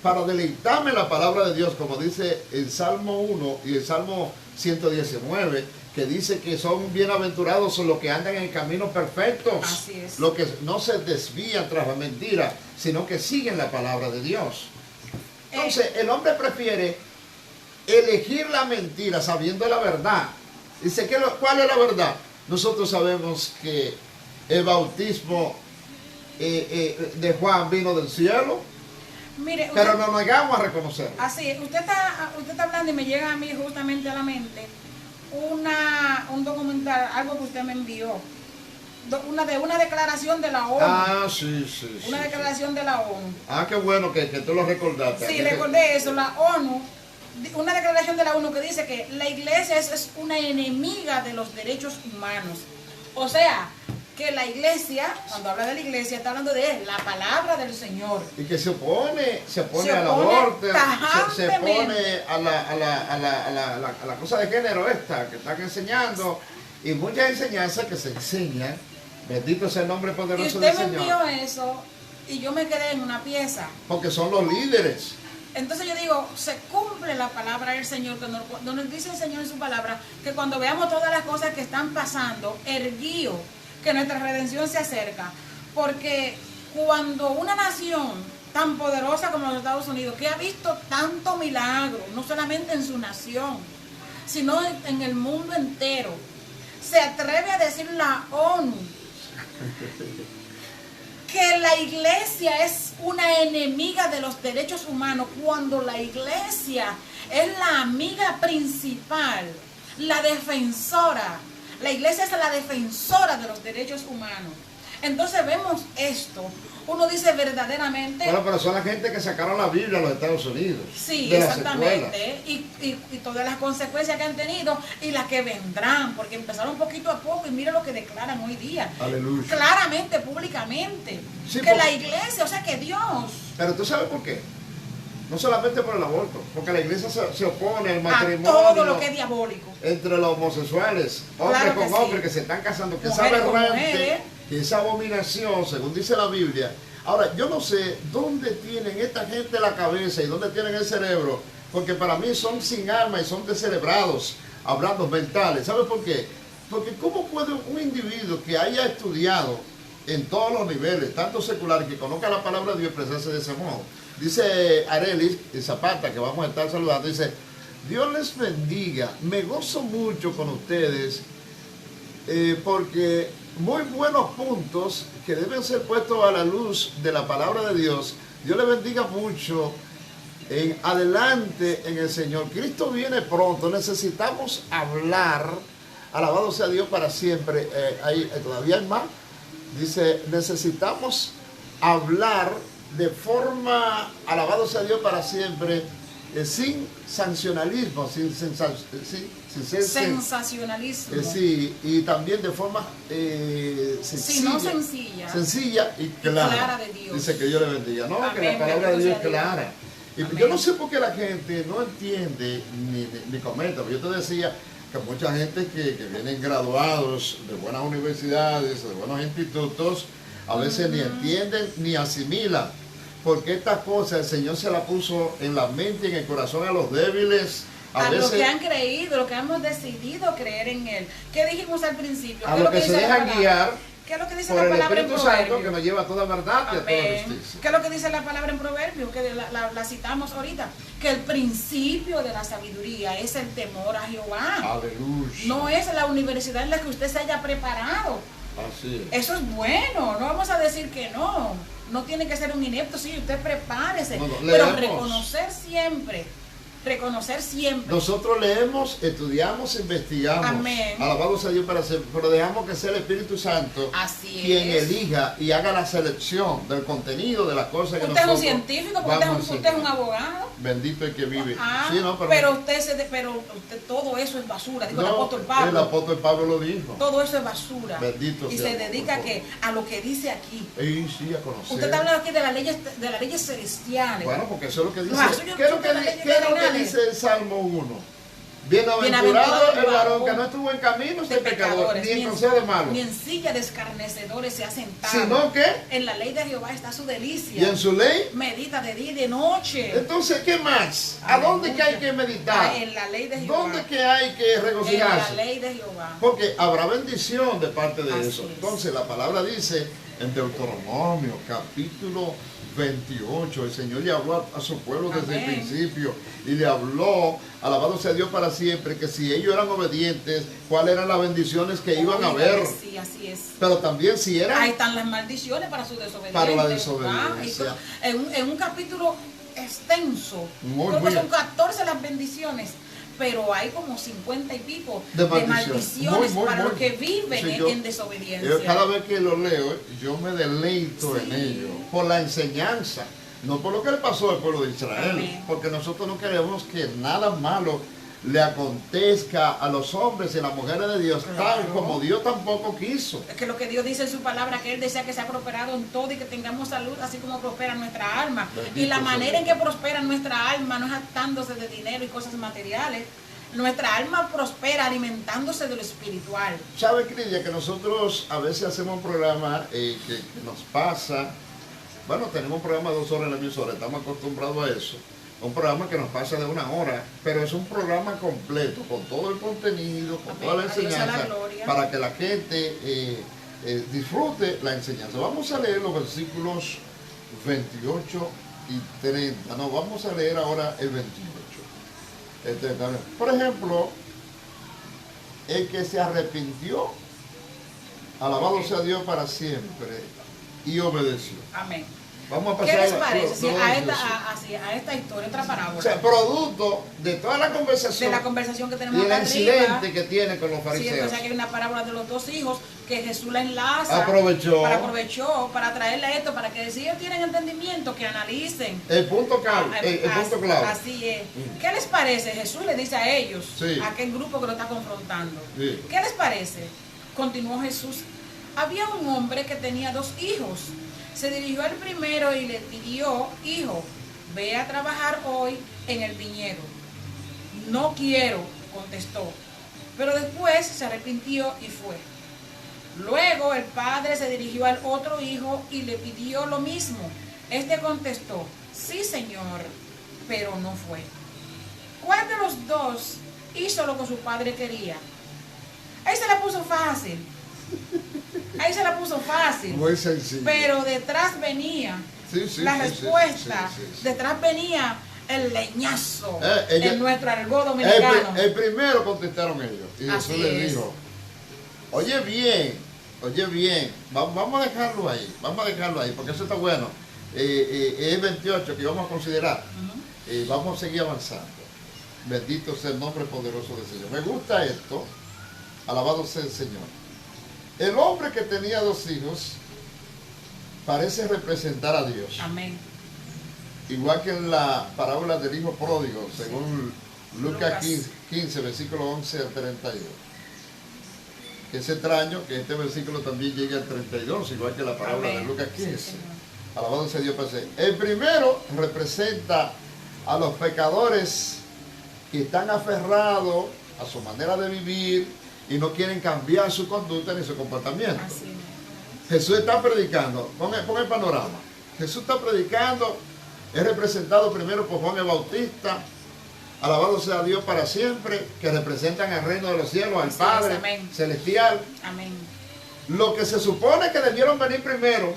para deleitarme en la palabra de Dios, como dice el Salmo 1 y el Salmo 119, que dice que son bienaventurados los que andan en caminos perfectos. Así es. Los que no se desvían tras la mentira, sino que siguen la palabra de Dios. Entonces, el hombre prefiere elegir la mentira sabiendo la verdad. Dice, ¿cuál es la verdad? Nosotros sabemos que el bautismo de Juan vino del cielo. Mire, pero nos negamos a reconocerlo. Así es, usted está hablando y me llega a mí justamente a la mente un documental, algo que usted me envió, una declaración de la ONU. Sí. Una declaración de la ONU. Qué bueno que tú lo recordaste. Sí, recordé eso, la ONU, una declaración de la ONU que dice que la iglesia es una enemiga de los derechos humanos. O sea, que la iglesia, cuando habla de la iglesia, está hablando de la palabra del Señor. Y que se opone al aborto, se opone a la cosa de género esta que están enseñando, y muchas enseñanzas que se enseñan. Bendito sea el nombre poderoso del Señor. Y usted me envió eso, y yo me quedé en una pieza. Porque son los líderes. Entonces yo digo, se cumple la palabra del Señor, donde nos dice el Señor en su palabra, que cuando veamos todas las cosas que están pasando, erguío, que nuestra redención se acerca, porque cuando una nación tan poderosa como los Estados Unidos, que ha visto tanto milagro, no solamente en su nación, sino en el mundo entero, se atreve a decir la ONU que la iglesia es una enemiga de los derechos humanos, cuando la iglesia es la amiga principal, la defensora. La iglesia es la defensora de los derechos humanos. Entonces vemos esto. Uno dice verdaderamente... Bueno, pero son la gente que sacaron la Biblia a los Estados Unidos. Sí, de exactamente. Y todas las consecuencias que han tenido y las que vendrán, porque empezaron poquito a poco y mira lo que declaran hoy día. Aleluya. Claramente, públicamente. Sí, que la iglesia, o sea que Dios... Pero tú sabes por qué. No solamente por el aborto, porque la iglesia se opone al A matrimonio. todo lo que es diabólico. Entre los homosexuales, hombres Claro que con hombres sí. que se están casando, que es Mujeres con aberrante, mujeres. que es abominación, según dice la Biblia. Ahora, yo no sé dónde tienen esta gente la cabeza y dónde tienen el cerebro, porque para mí son sin alma y son descerebrados, hablando mentales. ¿Sabe por qué? Porque ¿cómo puede un individuo que haya estudiado en todos los niveles, tanto secular, que conozca la palabra de Dios, expresarse de ese modo? Dice Arelis Zapata, que vamos a estar saludando, dice: Dios les bendiga, me gozo mucho con ustedes, porque muy buenos puntos que deben ser puestos a la luz de la palabra de Dios. Dios les bendiga mucho. En adelante en el Señor. Cristo viene pronto, necesitamos hablar, alabado sea Dios para siempre. Todavía hay más. Dice, necesitamos hablar de forma, alabado sea Dios para siempre, sin sancionalismo, sin ser sensacionalismo. sí, y también de forma sencilla, sencilla y clara de Dios. Dice que Dios le bendiga, ¿no? Amén, que la palabra de Dios es clara. Y Amén. yo no sé por qué la gente no entiende ni comenta. Yo te decía que mucha gente que vienen graduados de buenas universidades, de buenos institutos, a veces ni entienden ni asimilan, porque estas cosas el Señor se la puso en la mente y en el corazón a los débiles. A los que han creído, los que hemos decidido creer en Él. ¿Qué dijimos al principio? A los que se dejan guiar ¿qué es lo que dice por la el palabra en Espíritu Santo, que Proverbios? nos lleva a toda verdad y a toda Amén. justicia. ¿Qué es lo que dice la palabra en Proverbios? Que la citamos ahorita. Que el principio de la sabiduría es el temor a Jehová. Aleluya. No es la universidad en la que usted se haya preparado. Así es. Eso es bueno, no vamos a decir que no. No tiene que ser un inepto, sí, usted prepárese. No, pero leemos. reconocer siempre. Nosotros leemos, estudiamos, investigamos. Amén. Alabado sea Dios para siempre, pero dejamos que sea el Espíritu Santo Así quien es. elija y haga la selección del contenido de las cosas que Usted es nosotros un científico, porque usted es un abogado. Bendito el que vive. Ah, Sí, no, pero usted todo eso es basura, dijo el no, apóstol Pablo. el apóstol Pablo lo dijo. Todo eso es basura. Bendito y sea, se dedica por favor. a lo que dice aquí. Sí, a conocer. Usted está hablando aquí de las leyes celestiales. Bueno, porque eso es lo que dice. No, eso yo ¿Qué es lo no que, sé de las leyes qué es lo que terrenales. dice el Salmo 1? Bienaventurado el varón que no estuvo en caminos de pecadores, ni en consejo de malos, ni en silla de escarnecedores se ha sentado. sino que En la ley de Jehová está su delicia. y en su ley. Medita de día y de noche. Entonces, ¿qué más? ¿A dónde que hay que meditar? En la ley de Jehová. ¿Dónde que hay que En la regocijarse? ley de Jehová. Porque habrá bendición de parte de Así eso. es. Entonces, la palabra dice en Deuteronomio, capítulo 28, el Señor le habló a su pueblo desde el Amén. principio y le habló, alabado sea Dios para siempre, que si ellos eran obedientes, cuáles eran las bendiciones que iban a haber. Sí, así es. Pero también si eran... Ahí están las maldiciones para su desobediencia. Para la desobediencia. En un capítulo extenso. Muy Creo que bien. son 14 las bendiciones. Pero hay como 50 y pico De de maldiciones. maldiciones Muy, para muy. los que viven Sí, yo- en desobediencia. Yo cada vez que lo leo, yo me deleito Sí. en ello, por la enseñanza, no por lo que le pasó al pueblo de Israel, Amén. porque nosotros no queremos que nada malo le acontezca a los hombres y las mujeres de Dios, tal Claro. como Dios tampoco quiso. Es que lo que Dios dice en su palabra, que Él desea que sea prosperado en todo y que tengamos salud, así como prospera nuestra alma. Bendito Y la sea manera en Dios. que prospera nuestra alma no es jactándose de dinero y cosas materiales. Nuestra alma prospera alimentándose de lo espiritual. ¿Sabe, Cridia, que nosotros a veces hacemos un programa que nos pasa? Bueno, tenemos un programa de 2 horas en la emisora, estamos acostumbrados a eso. Un programa que nos pasa de 1 hora, pero es un programa completo, con todo el contenido, con Amén. toda la A Dios sea la enseñanza, gloria. para que la gente disfrute la enseñanza. Vamos a leer los versículos 28 y 30. No, vamos a leer ahora el 28. Por ejemplo, el que se arrepintió, alabado sea Dios para siempre, y obedeció. Amén. Vamos a pasar ¿Qué les parece a esta historia, otra parábola? O sea, producto de toda la conversación, de la conversación que tenemos y el acá incidente arriba, que tiene con los sí, fariseos. entonces aquí hay una parábola de los dos hijos que Jesús la enlaza. Aprovechó para traerle esto, para que si ellos tienen entendimiento, que analicen. el punto clave. El punto clave. Así es. ¿Qué les parece? Jesús le dice a ellos, Sí. a aquel grupo que lo está confrontando. Sí. ¿Qué les parece? Continuó Jesús. Había un hombre que tenía 2 hijos. Se dirigió al primero y le pidió: hijo, ve a trabajar hoy en el viñedo. No quiero, contestó. Pero después se arrepintió y fue. Luego el padre se dirigió al otro hijo y le pidió lo mismo. Este contestó: sí, señor, pero no fue. ¿Cuál de los dos hizo lo que su padre quería? Ahí se la puso fácil. Ahí se la puso fácil. Muy sencillo. Pero detrás venía la respuesta. Detrás venía el leñazo en nuestro argot dominicano. El primero contestaron ellos. Y Jesús Así les es. dijo: oye bien, vamos a dejarlo ahí, porque eso está bueno. Es 28 que vamos a considerar. Vamos a seguir avanzando. Bendito sea el nombre poderoso del Señor. Me gusta esto. Alabado sea el Señor. El hombre que tenía 2 hijos parece representar a Dios. Amén. Igual que en la parábola del hijo pródigo, según Lucas 15, versículo 11 al 32. Es extraño que este versículo también llegue al 32, igual que la parábola de Lucas 15. Sí, alabado sea Dios para siempre. El primero representa a los pecadores que están aferrados a su manera de vivir y no quieren cambiar su conducta ni su comportamiento. Así es. Jesús está predicando, pon el panorama. Jesús está predicando, es representado primero por Juan el Bautista, alabado sea Dios para siempre, que representan el reino de los cielos, al Padre amén. celestial. Amén. Lo que se supone que debieron venir primero,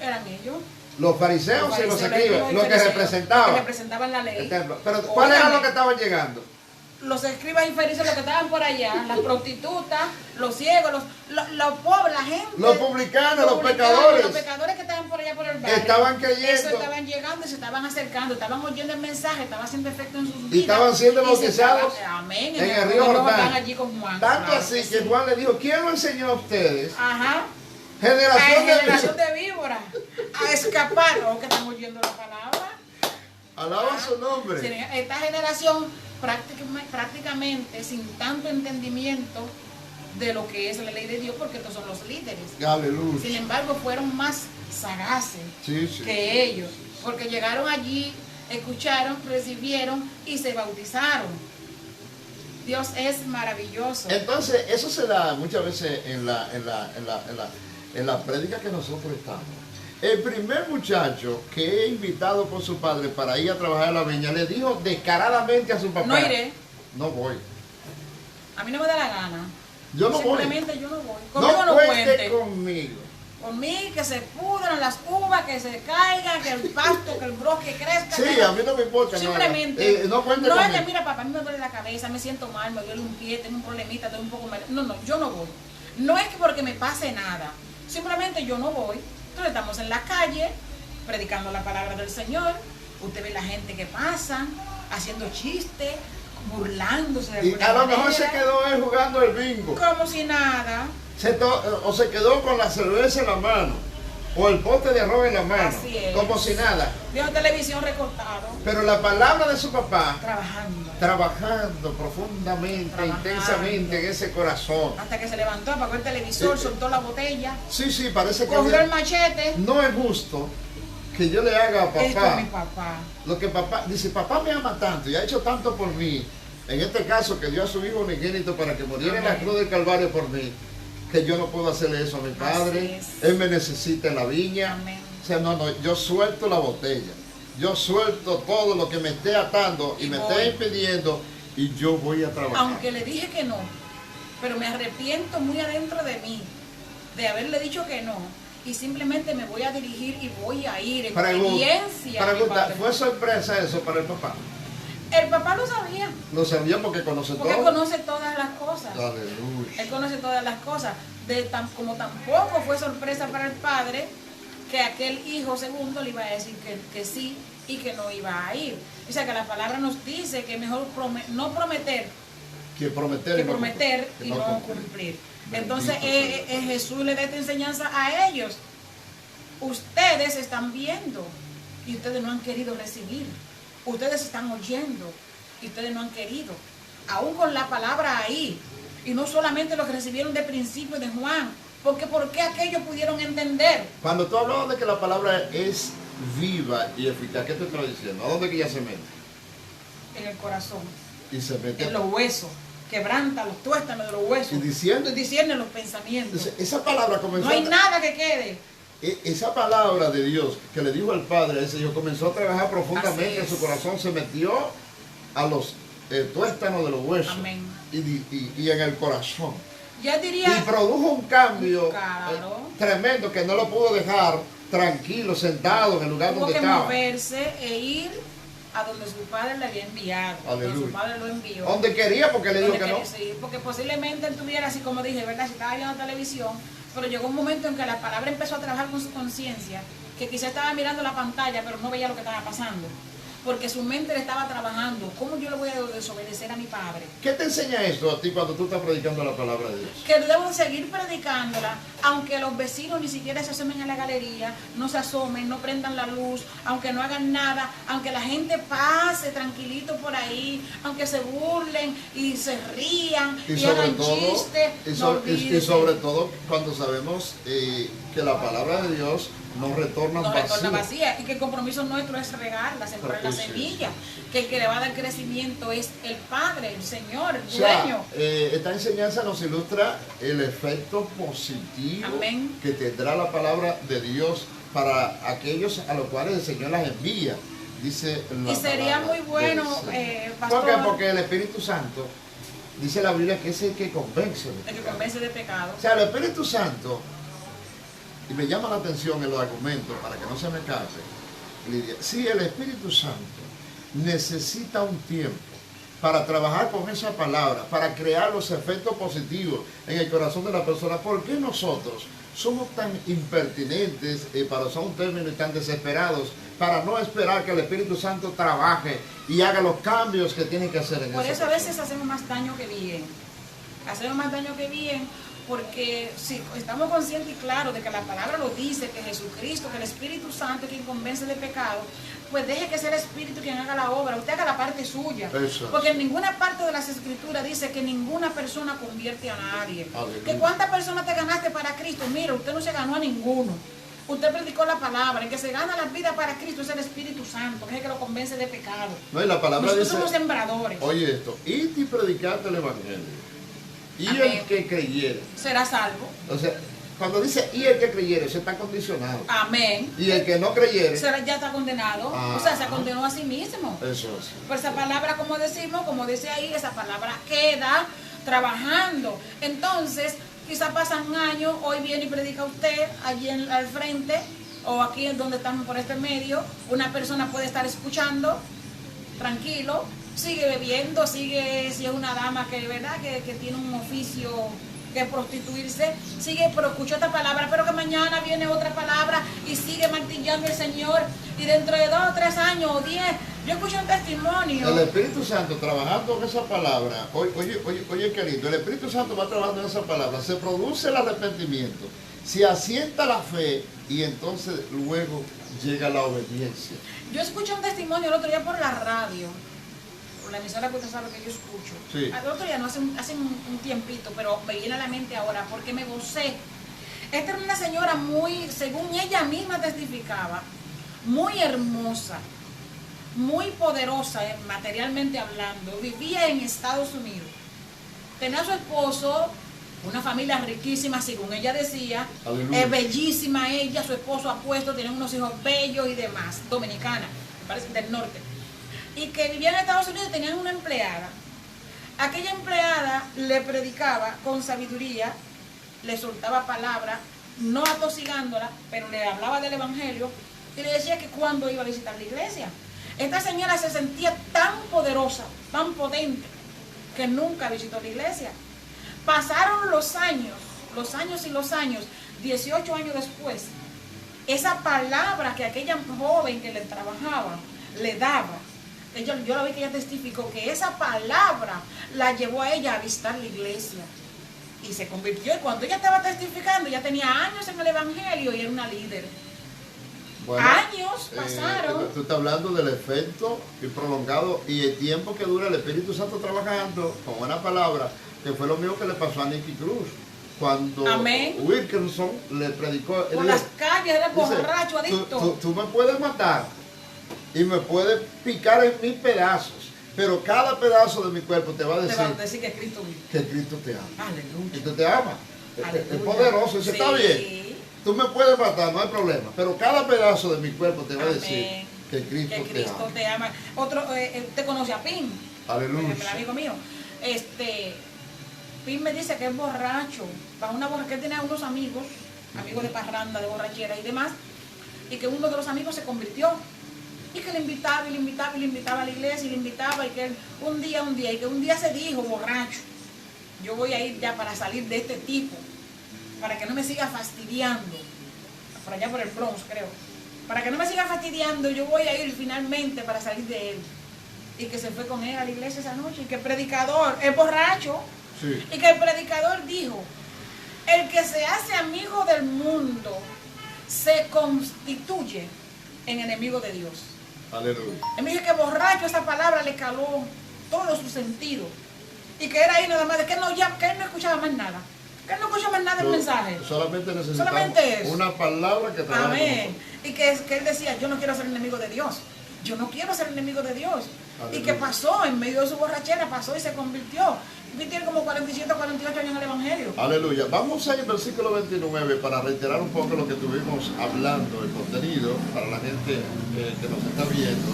Eran ellos. los fariseos y los escribas, lo que representaban la ley. Pero ¿cuál era lo que estaban llegando? Los escribas y fariseos, los que estaban por allá, las prostitutas, los ciegos, los pobres, la gente. Los publicanos, los pecadores. Los pecadores que estaban por allá por el barrio. Estaban creyendo. Eso estaban llegando y se estaban acercando, estaban oyendo el mensaje, estaba haciendo efecto en sus vidas. Y estaban siendo bautizados amén, en el río Jordán. Allí con Juan. Tanto así que Juan le dijo: ¿quién lo enseñó a ustedes? Ajá. Generación de víboras. A escapar. ¿No? Que estamos oyendo la palabra. Alaba su nombre. Esta generación prácticamente sin tanto entendimiento de lo que es la ley de Dios, porque estos son los líderes. Aleluya. Sin embargo, fueron más sagaces que ellos, porque llegaron allí, escucharon, recibieron y se bautizaron. Dios es maravilloso. Entonces, eso se da muchas veces en la prédica que nosotros estamos. El primer muchacho que es invitado por su padre para ir a trabajar en la viña le dijo descaradamente a su papá: no iré. No voy. A mí no me da la gana. Yo no voy. Simplemente yo no voy. Conmigo No cuente cuente. conmigo. Conmigo, que se pudran las uvas, que se caigan, que el pasto, que el bosque crezca. Sí, a mí no me importa. Simplemente. No cuente no, conmigo. mira, papá, a mí me duele la cabeza, me siento mal, me duele un pie, tengo un problemita, estoy un poco mal. No, yo no voy. No es que porque me pase nada. Simplemente yo no voy. Entonces estamos en la calle, predicando la palabra del Señor. Usted ve la gente que pasa, haciendo chistes, burlándose de Y alguna a lo mejor manera, se quedó él jugando el bingo. como si nada. O se quedó con la cerveza en la mano, o el pote de arroz en la mano, Así es. como si nada. Vio televisión recortado, Pero la palabra de su papá, trabajando. profundamente, intensamente en ese corazón. Hasta que se levantó, apagó el televisor, soltó la botella, Sí, parece que cogió el machete. no es justo que yo le haga a Esto es mi papá papá. lo que papá dice. Papá me ama tanto y ha hecho tanto por mí. En este caso, que dio a su hijo unigénito para que muriera en la cruz del Calvario por mí, que yo no puedo hacerle eso a mi padre. es. Él me necesita en la viña. Amén. O sea, no, yo suelto la botella. Yo suelto todo lo que me esté atando y me esté impidiendo, y yo voy a trabajar. Aunque le dije que no, pero me arrepiento muy adentro de mí de haberle dicho que no. y simplemente me voy a dirigir y voy a ir en Pregunta, obediencia a mi padre. ¿fue sorpresa eso para el papá? El papá lo sabía, Lo sabía porque conoce porque él todo. conoce todas las cosas. Aleluya. Él conoce todas las cosas. Como tampoco fue sorpresa para el padre que aquel hijo segundo le iba a decir que sí y que no iba a ir. O sea que la palabra nos dice que es mejor no prometer Que prometer, y no cumplir. Entonces Bendito Jesús le da esta enseñanza a ellos. Ustedes están viendo y ustedes no han querido recibir. Ustedes están oyendo y ustedes no han querido. Aún con la palabra ahí. Y no solamente lo que recibieron de principio de Juan. Porque ¿por qué aquellos pudieron entender? Cuando tú hablabas de que la palabra es viva y eficaz, ¿qué te está diciendo? ¿A dónde que ella se mete? En el corazón, Y se mete. en los huesos. Quebranta los tuéstanos de los huesos. Y diciendo. Y discierne los pensamientos. Entonces, esa palabra comenzó. No hay nada que quede. Esa palabra de Dios que le dijo al Padre a ese hijo comenzó a trabajar profundamente en Así su es. corazón, se metió a los tuéstanos de los huesos. Amén. Y en el corazón. Yo diría. Y produjo un cambio Claro. tremendo que no lo pudo dejar tranquilo, sentado en el lugar Tuvo donde que estaba. moverse e ir a donde su padre le había enviado. Donde Aleluya. su padre lo envió. Donde quería porque le dijo Donde que no. quería seguir, porque posiblemente él tuviera, así como dije, ¿verdad? Si estaba viendo televisión, pero llegó un momento en que la palabra empezó a trabajar con su conciencia, que quizá estaba mirando la pantalla, pero no veía lo que estaba pasando. Porque su mente le estaba trabajando. ¿Cómo yo le voy a desobedecer a mi padre? ¿Qué te enseña esto a ti cuando tú estás predicando la palabra de Dios? Que debo seguir predicándola, aunque los vecinos ni siquiera se asomen a la galería, no se asomen, no prendan la luz, aunque no hagan nada, aunque la gente pase tranquilito por ahí, aunque se burlen y se rían y hagan chistes. Y sobre todo cuando sabemos que la palabra de Dios nos retorna No retorna vacía. vacía y que el compromiso nuestro es regarla, sembrar la Sí, sí. semilla, que el que le va a dar crecimiento es el Padre, el Señor, el O sea, dueño. esta enseñanza nos ilustra el efecto positivo Amén. que tendrá la palabra de Dios para aquellos a los cuales el Señor las envía. Dice la Y sería palabra muy bueno, del Señor. pastor, ¿Por qué? Porque el Espíritu Santo, dice la Biblia, que es el que convence. el que convence de pecado. O sea, el Espíritu Santo, y me llama la atención el argumento para que no se me case, Lidia, si el Espíritu Santo necesita un tiempo para trabajar con esa palabra, para crear los efectos positivos en el corazón de la persona, ¿por qué nosotros somos tan impertinentes, para usar un término, y tan desesperados para no esperar que el Espíritu Santo trabaje y haga los cambios que tiene que hacer en Por esa eso a persona? veces hacemos más daño que bien. Hacemos más daño que bien porque si estamos conscientes y claros de que la palabra lo dice, que Jesucristo, que el Espíritu Santo es quien convence de pecado, pues deje que sea el Espíritu quien haga la obra, usted haga la parte suya. Eso es. Porque en ninguna parte de las Escrituras dice que ninguna persona convierte a nadie. Aleluya. Que cuántas personas te ganaste para Cristo, mira, usted no se ganó a ninguno. Usted predicó la palabra, el que se gana las vidas para Cristo es el Espíritu Santo, que es el que lo convence de pecado. No, y la palabra Nosotros dice, somos sembradores. oye esto, id y predicad el Evangelio. Y Amén. el que creyere. Será salvo. O sea, cuando dice y el que creyere, se está condicionado. Amén. Y el que no creyere, Ya está condenado. Ah. O sea, se condenó a sí mismo. eso es. Por esa palabra, como decimos, como dice ahí, esa palabra queda trabajando. Entonces, quizá pasan años, hoy viene y predica usted allí al frente, o aquí en donde estamos por este medio, una persona puede estar escuchando, tranquilo, sigue bebiendo, sigue, si es una dama que, ¿verdad? Que tiene un oficio que prostituirse, sigue, pero escuchó esta palabra, pero que mañana viene otra palabra y sigue martillando el Señor, y dentro de 2 o 3 años o 10, yo escuché un testimonio. El Espíritu Santo trabajando en esa palabra, oye qué lindo, el Espíritu Santo va trabajando en esa palabra, se produce el arrepentimiento, se asienta la fe y entonces luego llega la obediencia. Yo escuché un testimonio el otro día por la radio, por la emisora que usted sabe que yo escucho. Sí. El otro día, no hace un tiempito, pero me viene a la mente ahora porque me gocé. Esta era una señora muy, según ella misma testificaba, muy hermosa, muy poderosa materialmente hablando, vivía en Estados Unidos. Tenía a su esposo, una familia riquísima, según ella decía, Aleluya. bellísima ella, su esposo apuesto, tienen unos hijos bellos y demás, dominicana, me parece del norte, y que vivía en Estados Unidos y tenían una empleada. Aquella empleada le predicaba con sabiduría, le soltaba palabras no atosigándola, pero le hablaba del evangelio y le decía que cuando iba a visitar la iglesia. Esta señora se sentía tan poderosa, tan potente, que nunca visitó la iglesia. Pasaron los años y los años, 18 años después, esa palabra que aquella joven que le trabajaba le daba, yo la vi que ella testificó que esa palabra la llevó a ella a visitar la iglesia y se convirtió. Y cuando ella estaba testificando, ya tenía años en el evangelio y era una líder. Bueno, años pasaron. Tú estás hablando del efecto y prolongado y el tiempo que dura el Espíritu Santo trabajando con una palabra, que fue lo mismo que le pasó a Nicky Cruz. Cuando Amén. Wilkinson le predicó, Por las calles era borracho, adicto. Tú me puedes matar y me puedes picar en mil pedazos, pero cada pedazo de mi cuerpo te va a decir que Cristo vive. que Cristo te ama. Aleluya. Cristo te ama. Aleluya. Es poderoso, eso Sí. está bien. Tú me puedes matar, no hay problema, pero cada pedazo de mi cuerpo te va a decir Amén. que Cristo, te ama. Otro, te conoce a Pin. Aleluya. El amigo mío. Pin me dice que es borracho. Para una borracha, que él tenía unos amigos de parranda, de borrachera y demás, y que uno de los amigos se convirtió. Y que le invitaba a la iglesia, y le invitaba, y que él, un día se dijo borracho: yo voy a ir ya para salir de este tipo, para que no me siga fastidiando, por allá por el Bronx creo, para que no me siga fastidiando, yo voy a ir finalmente para salir de él. Y que se fue con él a la iglesia esa noche, y que el predicador es borracho, Sí. y que el predicador dijo: el que se hace amigo del mundo se constituye en enemigo de Dios. Aleluya. Él me dijo que borracho, esa palabra le caló todo su sentido, y que era ahí nada más, que él no escuchaba más nada. Que él no escucha más nada del mensaje. Solamente necesitamos Solamente eso. una palabra que trabaje. Amén. Y que él decía: yo no quiero ser enemigo de Dios. Yo no quiero ser enemigo de Dios. Aleluya. Y que pasó, en medio de su borrachera, pasó y se convirtió. Y tiene como 47 o 48 años en el Evangelio. Aleluya. Vamos a ir al versículo 29 para reiterar un poco lo que estuvimos hablando, el contenido, para la gente que nos está viendo.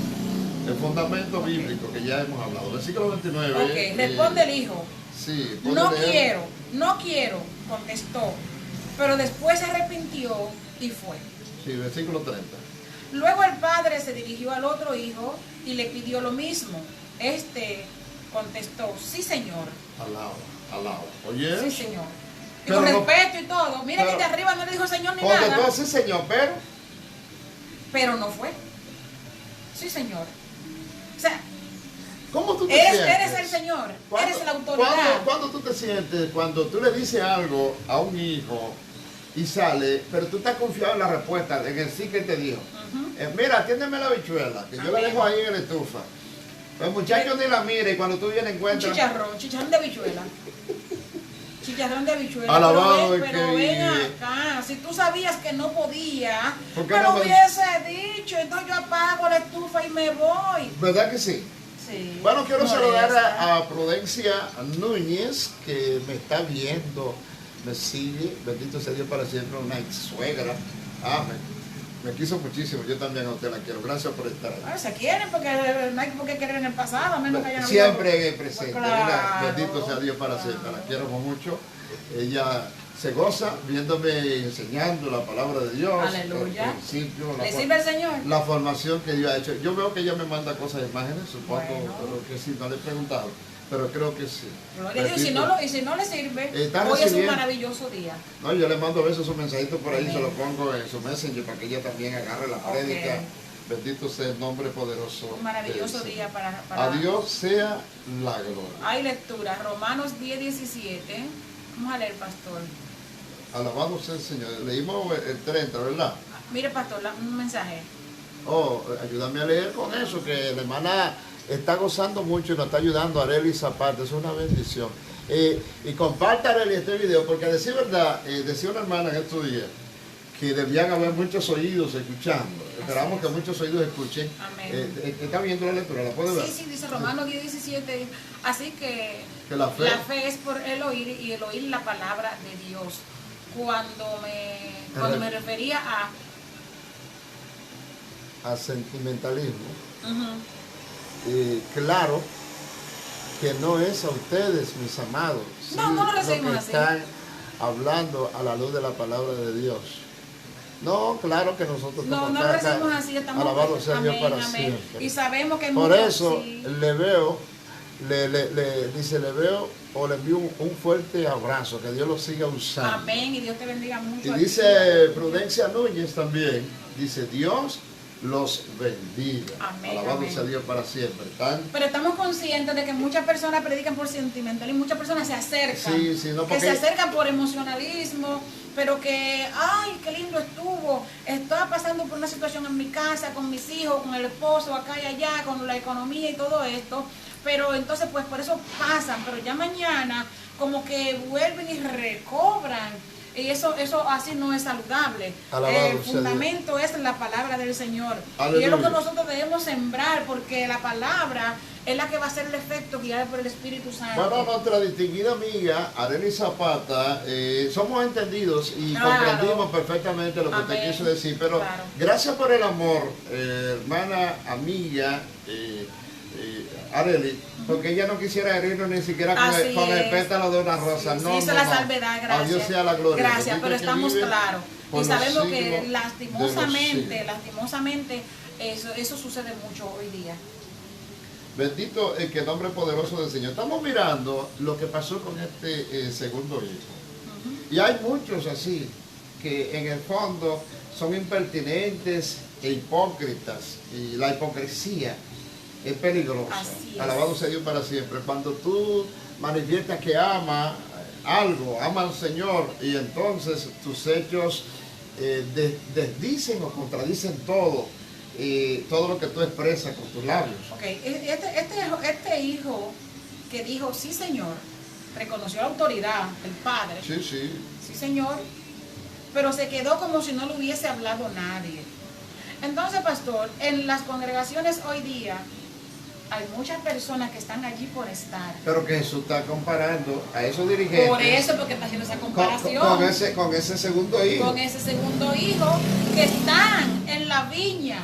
El fundamento bíblico que ya hemos hablado. Versículo 29. Ok, responde el hijo: Sí, no leer. quiero, contestó. Pero después se arrepintió y fue. Sí, versículo 30. Luego el padre se dirigió al otro hijo y le pidió lo mismo. Este contestó: sí, señor. Alaba. Oye. Sí, señor. Y Pero con no- respeto y todo. Mira pero- que de arriba no le dijo señor ni Contestó, nada. sí, señor, pero. Pero no fue. Sí, señor. O sea, ¿Cómo tú te eres sientes? el señor. ¿Cuándo- Eres la autoridad. ¿Cuándo tú te sientes cuando tú le dices algo a un hijo y sale, pero tú estás confiado en la respuesta, en el sí que él te dijo? Mira, atiéndeme la habichuela, que yo la dejo ahí en la estufa. El muchacho ni la mira y cuando tú vienes Un encuentras... chicharrón de habichuela. Chicharrón de habichuela. Alabado pero el pero que ven vive. acá. Si tú sabías que no podía, ¿Por qué me no lo me- hubiese dicho. Entonces yo apago la estufa y me voy. ¿Verdad que sí? Sí. Bueno, quiero Molesta. saludar a Prudencia Núñez, que me está viendo, me sigue, bendito sea Dios para siempre, una ex suegra. Me quiso muchísimo, yo también a usted la quiero, gracias por estar ahí. Se quieren porque no hay por qué querer en el pasado, a menos que hayan Siempre presente, Pues ¿verdad? claro, Bendito sea Dios para siempre, la quiero mucho. Ella se goza viéndome enseñando la palabra de Dios. Aleluya. El principio, ¿Le sirve el Señor? la formación que Dios ha hecho. Yo veo que ella me manda cosas de imágenes, supongo Bueno. que sí, no le he preguntado, pero creo que sí. Gloria a Dios. Y si no le sirve, Está hoy es un recibiendo. maravilloso día. No, yo le mando a veces un mensajito por ahí, Amén. se lo pongo en su messenger para que ella también agarre la prédica. Ok. Bendito sea el nombre poderoso. Un maravilloso del día Señor. para... A Dios sea la gloria. Hay lectura, Romanos 10:17. Vamos a leer, pastor. Alabado sea el Señor. Leímos el 30, ¿verdad? Mire, pastor, un mensaje. Oh, ayúdame a leer con eso, que la hermana está gozando mucho y nos está ayudando. Arely Zapata, es una bendición. Y comparta, Arely, este video, porque a decir verdad, decía una hermana en estos días que debían haber muchos oídos escuchando. Esperamos que muchos oídos escuchen. Amén. ¿Está viendo la lectura? ¿La puede ver? Sí, sí, dice Romanos 10:17. Así que la fe es por el oír y el oír la palabra de Dios. Cuando me refería a sentimentalismo. Ujú. Claro que no es a ustedes, mis amados. No, no lo que recibimos así. están hablando a la luz de la palabra de Dios. No, claro que nosotros No, no lo decimos así, estamos alabado sea Dios para amén. siempre. Y sabemos que Por muchos, eso sí. le veo, le veo o le envío un fuerte abrazo, que Dios lo siga usando. Amén, y Dios te bendiga mucho. Y a ti. dice Prudencia Núñez también, dice Dios los bendiga. Amén, Alabado amén. sea Dios para siempre. ¿Tan? Pero estamos conscientes de que muchas personas predican por sentimental y muchas personas se acercan. Sí, sí, no, que porque- se acercan por emocionalismo, pero que, ay, qué lindo estuvo. Estaba pasando por una situación en mi casa, con mis hijos, con el esposo, acá y allá, con la economía y todo esto. Pero entonces, pues por eso pasan, pero ya mañana como que vuelven y recobran. Y eso así no es saludable. Alabado El sea fundamento es la palabra del Señor. Aleluya. Y es lo que nosotros debemos sembrar, porque la palabra es la que va a hacer el efecto guiada por el Espíritu Santo. Bueno, nuestra distinguida amiga Arely Zapata, somos entendidos y Claro. comprendimos perfectamente lo que usted Amén. quiso decir, pero Claro. gracias por el amor, hermana, amiga, Arely, porque ella no quisiera herirnos ni siquiera Así con el es. pétalo de una rosa. Sí, no, sí, hizo no, la no. salvedad, gracias. A Dios sea la gloria. Gracias, Bendito pero el que estamos vive claros. por Y los sabemos siglos que de los lastimosamente, eso sucede mucho hoy día. Bendito el que nombre poderoso del Señor. Estamos mirando lo que pasó con este segundo hijo. Y hay muchos así, que en el fondo son impertinentes e hipócritas. Y la hipocresía es peligrosa. Así es. Alabado sea Dios para siempre. Cuando tú manifiestas que ama algo, ama al Señor, y entonces tus hechos desdicen o contradicen todo lo que tú expresas con tus labios. Ok, este hijo que dijo, sí Señor, reconoció la autoridad, el Padre, Sí, sí. sí Señor, pero se quedó como si no le hubiese hablado nadie. Entonces, pastor, en las congregaciones hoy día hay muchas personas que están allí por estar. Pero que Jesús está comparando a esos dirigentes. Por eso, porque está haciendo esa comparación. Con ese segundo hijo. Con ese segundo hijo que están en la viña,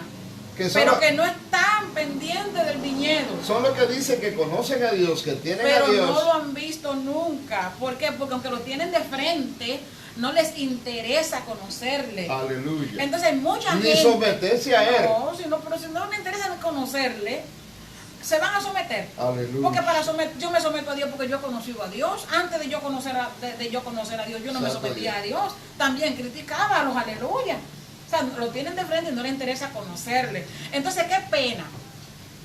Que son, pero los, que no están pendientes del viñedo. son los que dicen que conocen a Dios, que tienen Pero a Dios. no lo han visto nunca. ¿Por qué? Porque aunque lo tienen de frente, no les interesa conocerle. Aleluya. Entonces hay mucha Ni gente. someterse a él. No, pero si no les interesa conocerle, se van a someter. Aleluya. Porque yo me someto a Dios porque yo he conocido a Dios. Antes de yo conocer a Dios, yo no me Santo sometía a Dios. También criticaba a los aleluya. O sea, lo tienen de frente y no les interesa conocerle. Entonces, qué pena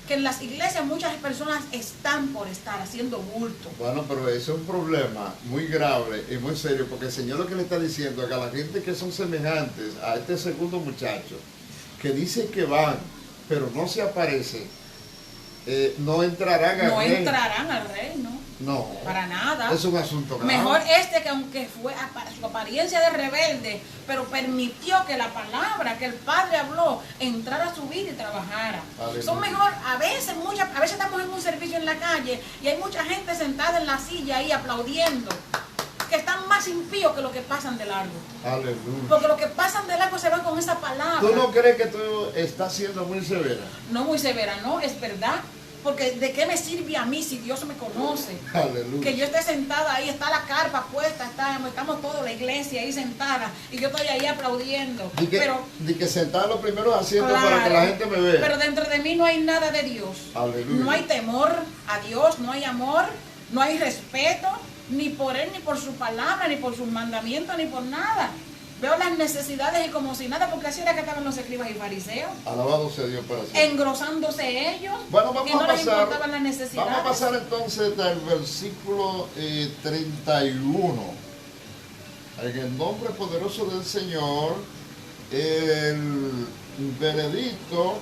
que en las iglesias muchas personas están por estar haciendo bulto. Bueno, pero eso es un problema muy grave y muy serio, porque el Señor lo que le está diciendo es que a la gente que son semejantes a este segundo muchacho, que dicen que van, pero no se aparecen, no entrarán al No reino. entrarán al reino. No. Para nada. Es un asunto grave. Mejor que aunque fue para su apariencia de rebelde, pero permitió que la palabra que el Padre habló entrara a su vida y trabajara. Aleluya. Son mejor, a veces estamos en un servicio en la calle y hay mucha gente sentada en la silla ahí aplaudiendo, que están más impíos que los que pasan de largo. Aleluya. Porque los que pasan de largo se van con esa palabra. ¿Tú no crees que tú estás siendo muy severa? No muy severa, no, es verdad. Porque ¿de qué me sirve a mí si Dios me conoce? Aleluya. Que yo esté sentada ahí, está la carpa puesta, estamos toda la iglesia ahí sentada y yo estoy ahí aplaudiendo. De que sentar en los primeros asientos Claro, para que la gente me vea. pero dentro de mí no hay nada de Dios. Aleluya. No hay temor a Dios, no hay amor, no hay respeto, ni por Él, ni por su palabra, ni por sus mandamientos, ni por nada. Veo las necesidades y como si nada, porque así era que estaban los escribas y fariseos, Alabado sea Dios para siempre. engrosándose ellos, Bueno, que no les importaban las necesidades. vamos a pasar entonces del versículo 31. En el nombre poderoso del Señor, el veredicto,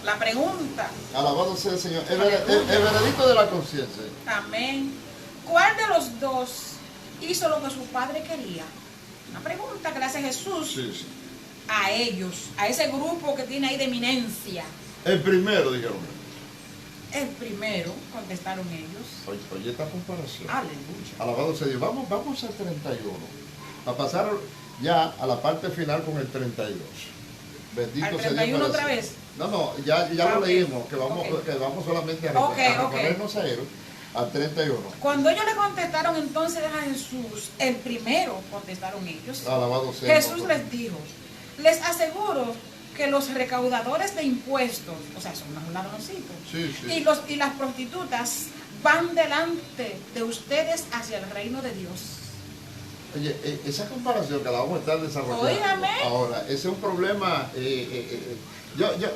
La pregunta, alabado sea el Señor, el veredicto de la conciencia. amén. ¿Cuál de los dos hizo lo que su padre quería? Una pregunta que le hace Jesús Sí, sí. a ellos, a ese grupo que tiene ahí de eminencia. El primero, dijeron. El primero, contestaron ellos. Oye, esta comparación. Aleluya. Alabado sea Dios. Vamos al 31. A pasar ya a la parte final con el 32. Bendito ¿Al sea Dios. 31 para otra siempre. vez? No, ya lo Ok. leímos, que vamos, Ok. que vamos solamente a Ok, ok. reponernos a él. al 31. Cuando ellos le contestaron entonces a Jesús, el primero contestaron ellos. Alabado sea Jesús Dios. les dijo, les aseguro que los recaudadores de impuestos, o sea, son unos ladroncitos, Sí, sí. y las prostitutas van delante de ustedes hacia el reino de Dios. Oye, esa comparación que la vamos a estar desarrollando Óigame. ahora, ese es un problema.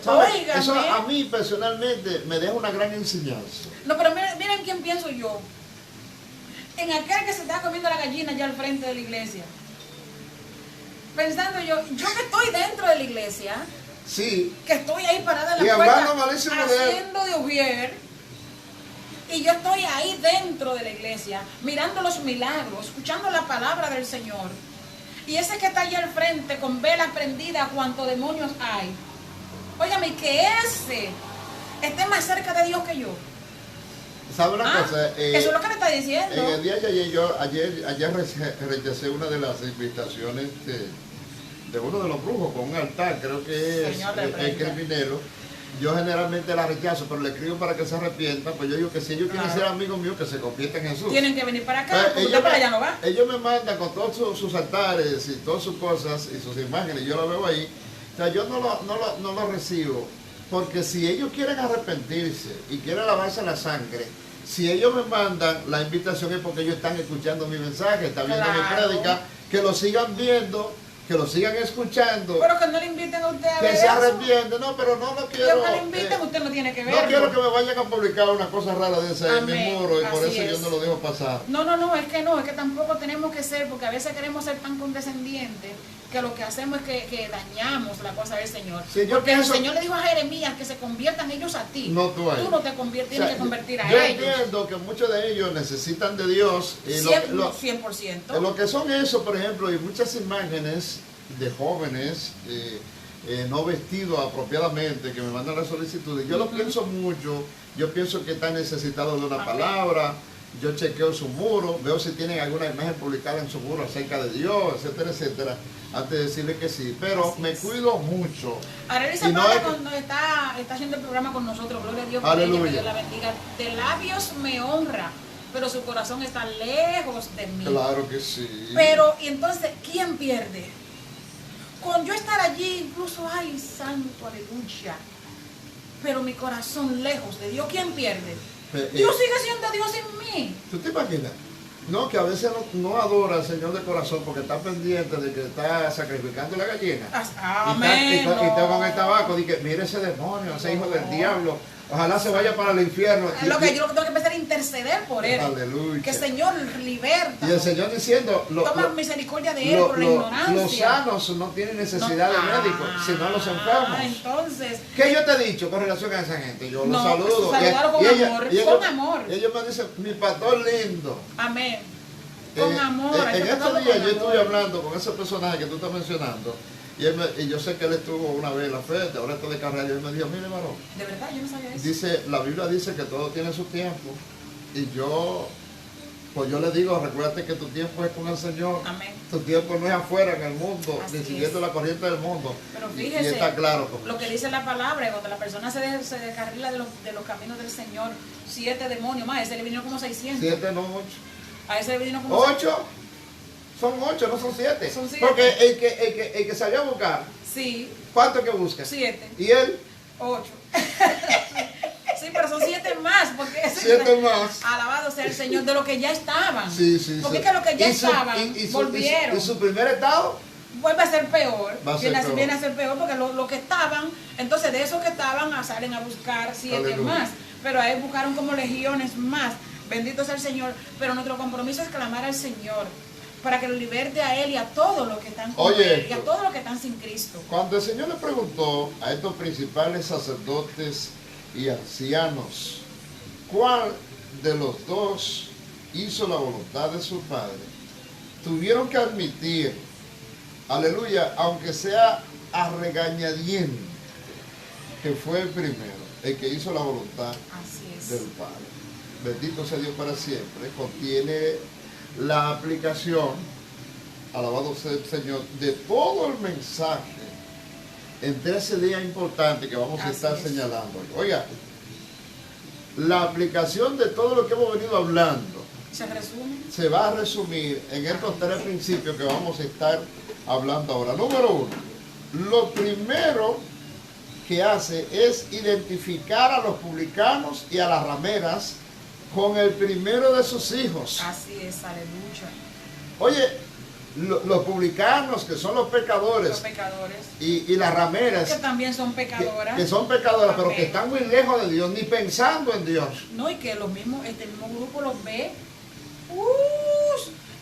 ¿Sabes? Óigame. Eso a mí personalmente me deja una gran enseñanza. No, pero miren quién pienso yo. En aquel que se está comiendo la gallina ya al frente de la iglesia. Pensando yo que estoy dentro de la iglesia, Sí, que estoy ahí parada en Y la hablando puerta malísimo de él. haciendo de ujier, y yo estoy ahí dentro de la iglesia mirando los milagros, escuchando la palabra del Señor, y ese que está allí al frente con vela prendida, cuántos demonios hay, óigame, que ese esté más cerca de Dios que yo. ¿sabe una cosa? Eso es lo que le está diciendo. En el día de ayer, ayer rechacé una de las invitaciones de uno de los brujos con un altar, creo que es Señor, el reprenda. criminelo. Yo generalmente la rechazo, pero le escribo para que se arrepienta. Pues yo digo que si ellos quieren Claro. ser amigos míos, que se conviertan en Jesús. Tienen que venir para acá, Pues, porque usted para allá no va. ellos me mandan con todos sus altares y todas sus cosas y sus imágenes, yo lo veo ahí. O sea, yo no lo recibo, porque si ellos quieren arrepentirse y quieren lavarse la sangre, si ellos me mandan la invitación es porque ellos están escuchando mi mensaje, están viendo mi Claro. prédica, que lo sigan viendo, que lo sigan escuchando, Pero que no le inviten a usted a ver que se eso. arrepienten. No, pero no lo Y quiero. aunque le inviten, usted no tiene que No verlo. quiero que me vayan a publicar una cosa rara de esa en mi Amén. muro y por Así eso yo es. no lo dejo pasar. No, es que tampoco tenemos que ser, porque a veces queremos ser tan condescendientes que lo que hacemos es que dañamos la cosa del Señor. Sí, yo porque pienso- el Señor le dijo a Jeremías que se conviertan ellos a ti. No tú a ellos. no te conviertes, tienes que convertir a yo ellos. entiendo que muchos de ellos necesitan de Dios. Y 100%. lo que son eso, por ejemplo, y muchas imágenes de jóvenes no vestidos apropiadamente que me mandan las solicitudes. Yo lo pienso mucho. Yo pienso que están necesitados de una Amén. palabra. Yo chequeo su muro, veo si tienen alguna imagen publicada en su muro acerca de Dios, etcétera, etcétera, antes de decirle que sí. Pero Así me es. cuido mucho. Arely Y no Zapata es que- cuando está haciendo el programa con nosotros, gloria a Dios por ella, Aleluya. que Dios la bendiga. De labios me honra, pero su corazón está lejos de mí. Claro que sí. Pero, y entonces, ¿quién pierde? Con yo estar allí, incluso, ay, santo, aleluya, pero mi corazón lejos de Dios, ¿quién pierde? Dios sigue siendo Dios en mí. ¿Tú te imaginas? No, que a veces no adora al Señor de corazón porque está pendiente de que está sacrificando la gallina. Amén. Y está con el tabaco, dice, mire ese demonio, ese hijo del diablo, ojalá se vaya para el infierno. Es lo que yo tengo que empezar a interceder por él. Aleluya. Que el Señor liberta. Y el Señor diciendo, Toma misericordia de él por la los ignorancia. sanos no tienen necesidad de médicos, sino los enfermos. Entonces, ¿Qué yo te he dicho con relación a esa gente? Yo los No, saludo. saludarlo con amor, con amor. Y ellos me dicen, mi pastor lindo. amén. Con amor. hay En que estos tratarlo días con yo estuve amor. hablando con ese personaje que tú estás mencionando y yo sé que él estuvo una vez en la fe, ahora está de carrera y él me dijo, mire varón, De verdad, yo no sabía eso. dice, la Biblia dice que todo tiene su tiempo y pues yo le digo, recuérdate que tu tiempo es con el Señor, Amén. tu tiempo no es afuera en el mundo, Así ni siguiendo es. la corriente del mundo. Pero Y fíjese, está claro con lo que eso. dice la palabra, cuando la persona se descarrila de los caminos del Señor, 7 demonios más, a ese le vinieron como 600. 7 no 8. A ese le vinieron como 8 son 8, no son 7. Son 7. Porque el que salió a buscar, Sí, ¿cuánto que busca? 7, Y él, 8. Sí, pero son 7 más, porque ese 7 más. alabado sea el Señor de lo que ya estaban. Sí, sí, Porque sí. es que lo que ya Y su- estaban, y volvieron. y su primer estado, Vuelve a ser peor. Va a ser peor. Viene a ser peor porque lo que estaban, entonces de esos que estaban salen a buscar 7 Aleluya. más. Pero ahí buscaron como legiones más. Bendito sea el Señor. Pero nuestro compromiso es clamar al Señor para que lo liberte a Él y a todos los que están con Oye Él y a esto. todos los que están sin Cristo. cuando el Señor le preguntó a estos principales sacerdotes y ancianos, ¿cuál de los dos hizo la voluntad de su Padre? Tuvieron que admitir, aleluya, aunque sea a regañadientes, que fue el primero, el que hizo la voluntad Así es. del Padre. Bendito sea Dios para siempre. Contiene la aplicación, alabado sea el Señor, de todo el mensaje en 13 días importantes que vamos a Así estar es. señalando. Oiga, la aplicación de todo lo que hemos venido hablando ¿Se resume? se va a resumir en estos tres principios que vamos a estar hablando ahora. Número uno, lo primero que hace es identificar a los publicanos y a las rameras con el primero de sus hijos. Así es, aleluya. Oye, los publicanos, que son los pecadores, Los pecadores, y las rameras, que también son pecadoras. que son pecadoras, pero Amén. que están muy lejos de Dios, ni pensando en Dios. No, y que los mismos, este mismo grupo los ve